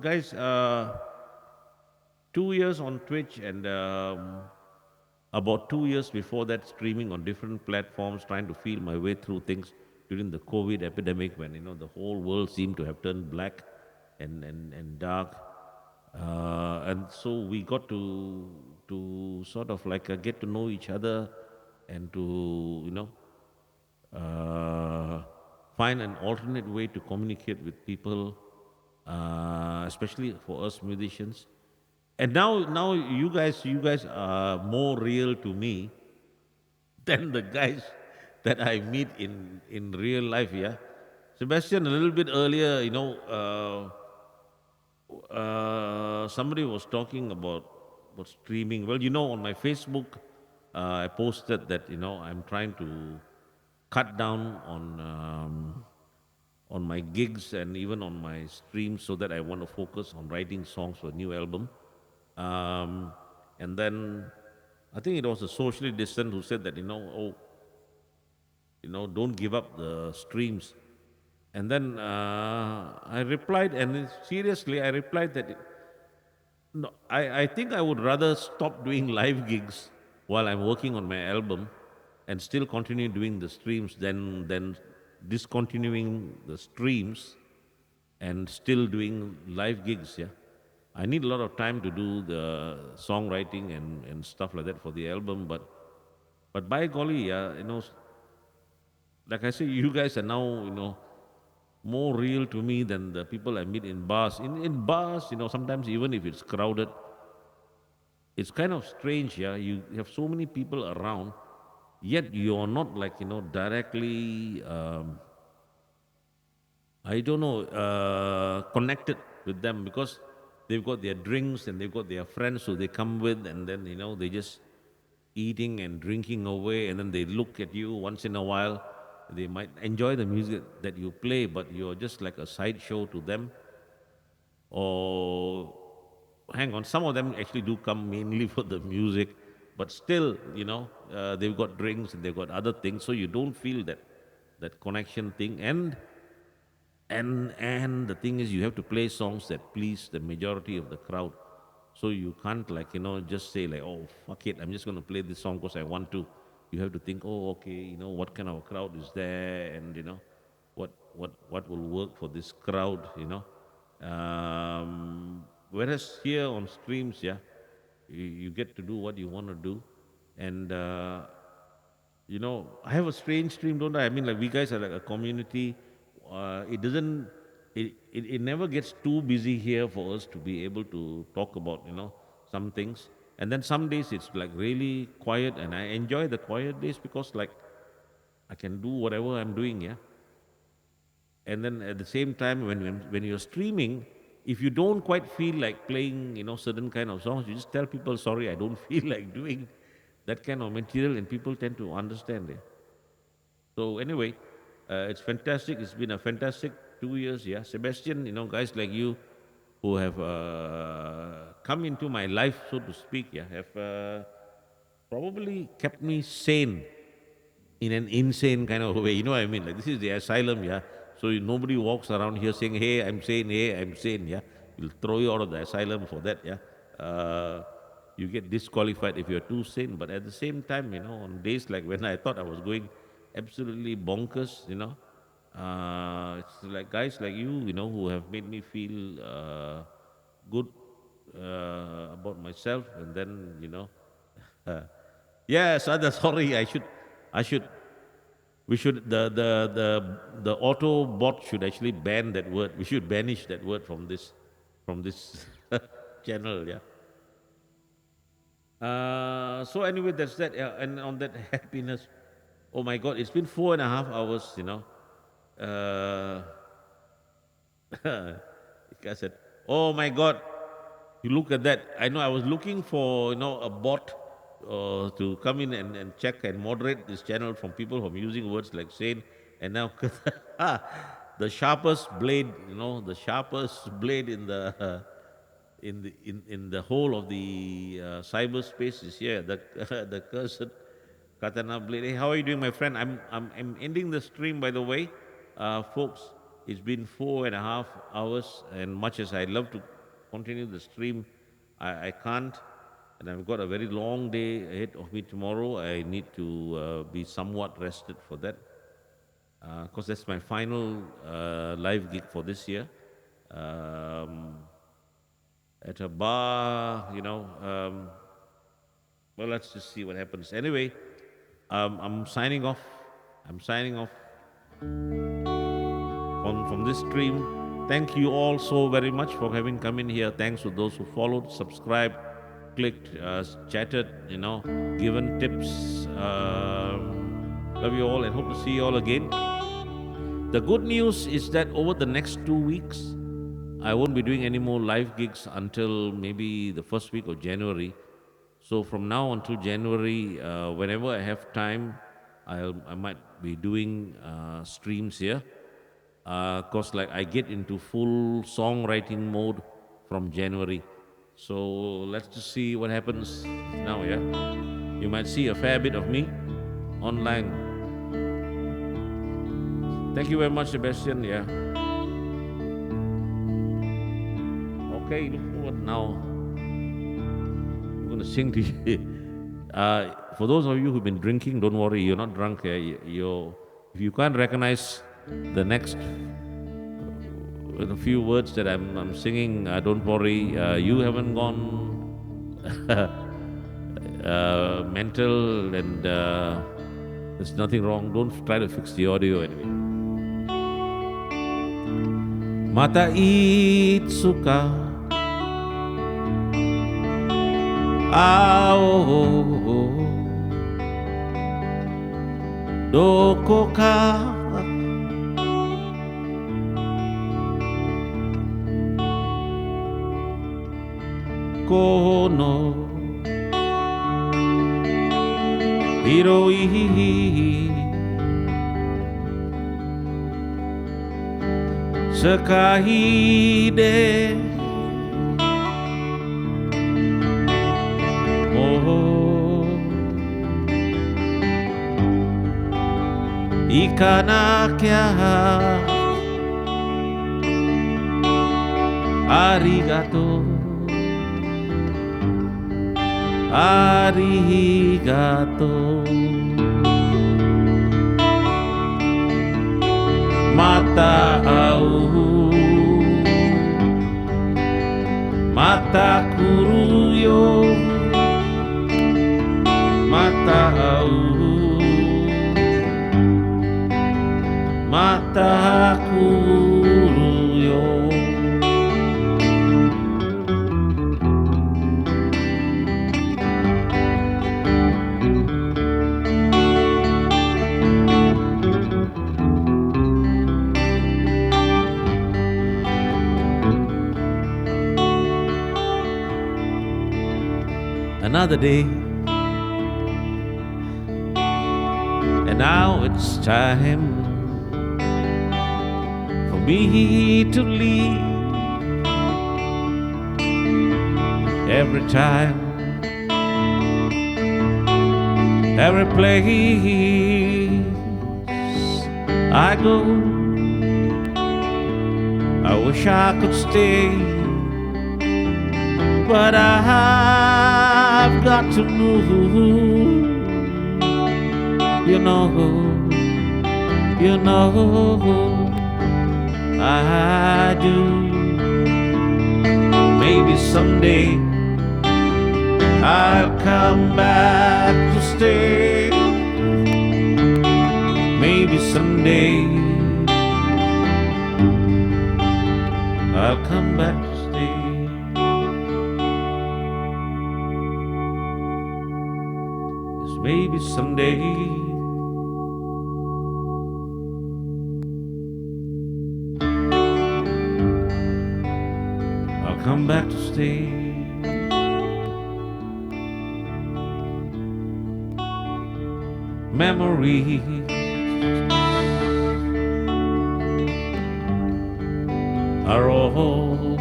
guys, 2 years on Twitch, and about 2 years before that, streaming on different platforms, trying to feel my way through things during the COVID epidemic, when the whole world seemed to have turned black and dark. And so we got to sort of like get to know each other, and to find an alternate way to communicate with people, especially for us musicians. And now you guys are more real to me than the guys that I meet in real life. Yeah, Sebastian, a little bit earlier, somebody was talking about streaming. Well, on my Facebook, I posted that I'm trying to cut down on my gigs and even on my streams, so that I want to focus on writing songs for a new album. Um, and then I think it was a socially distant who said that don't give up the streams. And then I replied, and seriously, I replied that no, I think I would rather stop doing live gigs while I'm working on my album, and still continue doing the streams than discontinuing the streams and still doing live gigs. Yeah, I need a lot of time to do the songwriting and stuff like that for the album, but by golly, yeah, like I say, you guys are now, more real to me than the people I meet in bars. In bars, sometimes even if it's crowded, it's kind of strange, yeah. You have so many people around, yet you're not like, directly, I don't know, connected with them because they've got their drinks and they've got their friends who they come with, and then, they just eating and drinking away, and then they look at you once in a while. They might enjoy the music that you play, but you're just like a sideshow to them. Or hang on, some of them actually do come mainly for the music, but still, they've got drinks and they've got other things, so you don't feel that connection thing. And the thing is, you have to play songs that please the majority of the crowd. So you can't like just say like, oh fuck it, I'm just going to play this song because I want to. You have to think, oh okay, what kind of a crowd is there, and what will work for this crowd. Whereas here on streams, yeah, you get to do what you want to do, and I have a strange stream, don't I? I mean, like we guys are like a community. It doesn't, it never gets too busy here for us to be able to talk about, some things. And then some days it's like really quiet, and I enjoy the quiet days because like I can do whatever I'm doing, yeah. And then at the same time, when you're streaming, if you don't quite feel like playing, certain kind of songs, you just tell people, sorry, I don't feel like doing that kind of material, and people tend to understand it. So anyway, it's fantastic. It's been a fantastic 2 years. Yeah, Sebastian. Guys like you who have come into my life, so to speak. Yeah, have probably kept me sane in an insane kind of way. You know what I mean? Like this is the asylum. Yeah. So nobody walks around here saying, "Hey, I'm sane. Hey, I'm sane." Yeah, we'll throw you out of the asylum for that. Yeah. You get disqualified if you're too sane. But at the same time, on days like when I thought I was going absolutely bonkers, it's like guys like you, who have made me feel good about myself, and then, uh, yeah, Sada, sorry, I should, we should, the auto bot should actually ban that word. We should banish that word from this channel, yeah. So anyway, that's that. Yeah, and on that happiness, oh my God, it's been 4.5 hours. Uh, I said, oh my God, you look at that. I know I was looking for a bot to come in and check and moderate this channel from people from using words like sane, and now the sharpest blade, the sharpest blade in the in the whole of the cyberspace is here. The the cursed katana blade. Hey, how are you doing, my friend? I'm ending the stream, by the way, folks. It's been 4.5 hours, and much as I love to continue the stream, I can't. And I've got a very long day ahead of me tomorrow. I need to be somewhat rested for that, because that's my final live gig for this year. Um, at a bar, well, let's just see what happens. Anyway, I'm signing off. I'm signing off from this stream. Thank you all so very much for having come in here. Thanks to those who followed, subscribed, clicked, chatted, given tips. Love you all and hope to see you all again. The good news is that over the next 2 weeks, I won't be doing any more live gigs until maybe the first week of January. So from now until January, whenever I have time, I might be doing streams here. Cause like I get into full songwriting mode from January. So let's just see what happens now. Yeah, you might see a fair bit of me online. Thank you very much, Sebastian. Yeah. Okay, look forward now. I'm gonna sing to you. for those of you who've been drinking, don't worry, you're not drunk. If you can't recognize the next few words that I'm singing, don't worry. You haven't gone mental, and there's nothing wrong. Don't try to fix the audio anyway. Mata itsuka ao doko ka kono hiroi sekahide oh ikanakya arigato arigato mata au mata kuruyo mata au mata kuruyo. Another day, and now it's time for me to leave. Every time, every place I go, I wish I could stay, but I've got to move. You know I do. Maybe someday I'll come back to stay. Maybe someday I'll come back to stay. Maybe someday I'll come back to stay. Memories are all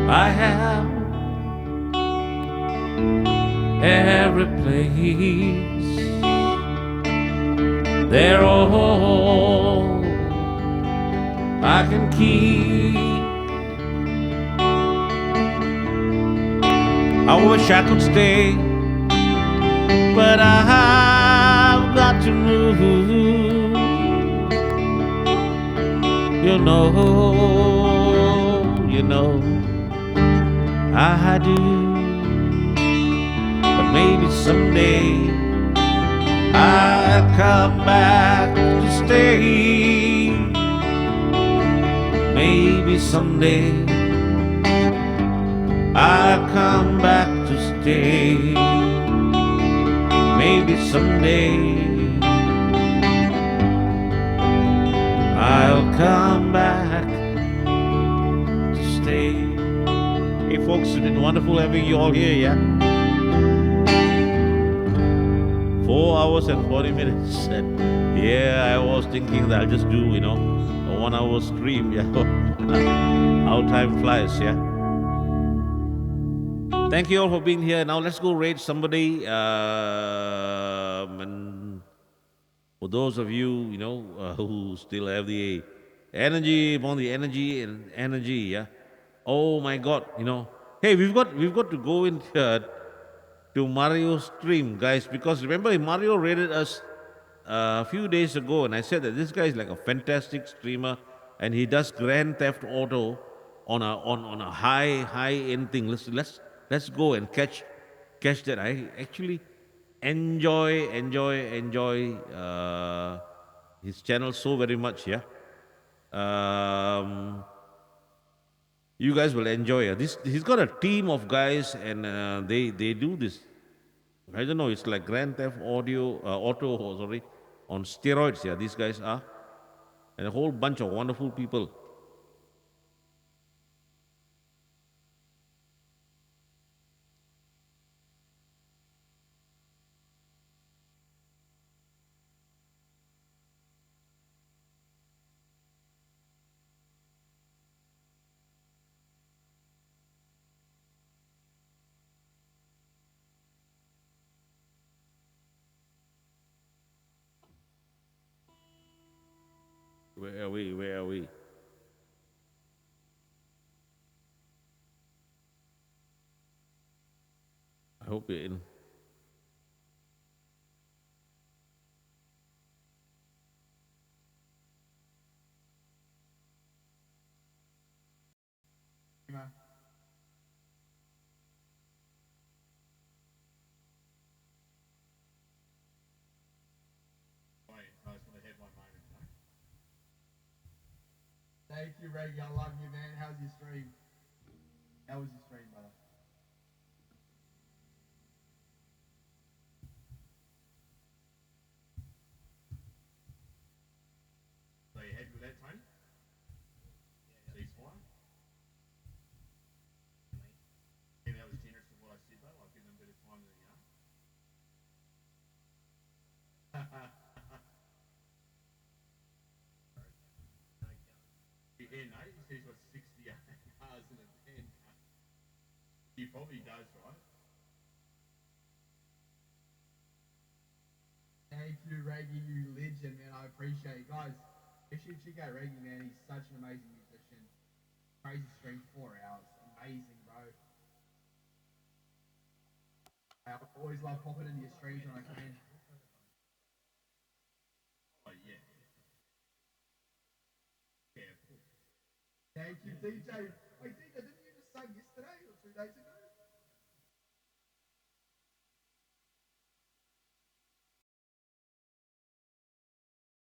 I have. Every place, they're all I can keep. I wish I could stay, but I've got to move. You know, I do. Maybe someday I'll come back to stay. Maybe someday I'll come back to stay. Maybe someday I'll come back to stay. Hey folks, it's been wonderful having you all here, yeah? 4 hours and 40 minutes. And yeah, I was thinking that I'll just do, a 1 hour stream. Yeah, how time flies. Yeah. Thank you all for being here. Now let's go rate somebody. And for those of you, who still have the energy, want the energy and energy. Yeah. Oh my God. Hey, we've got to go in here. to Mario's stream, guys, because remember Mario rated us a few days ago, and I said that this guy is like a fantastic streamer, and he does Grand Theft Auto on a high end thing. Let's go and catch that. I actually enjoy his channel so very much. Yeah, um, you guys will enjoy. This he's got a team of guys, and they do this. I don't know. It's like Grand Theft Auto, sorry, on steroids. Yeah, these guys are, and a whole bunch of wonderful people. Where are we? Where are we? I hope you're in.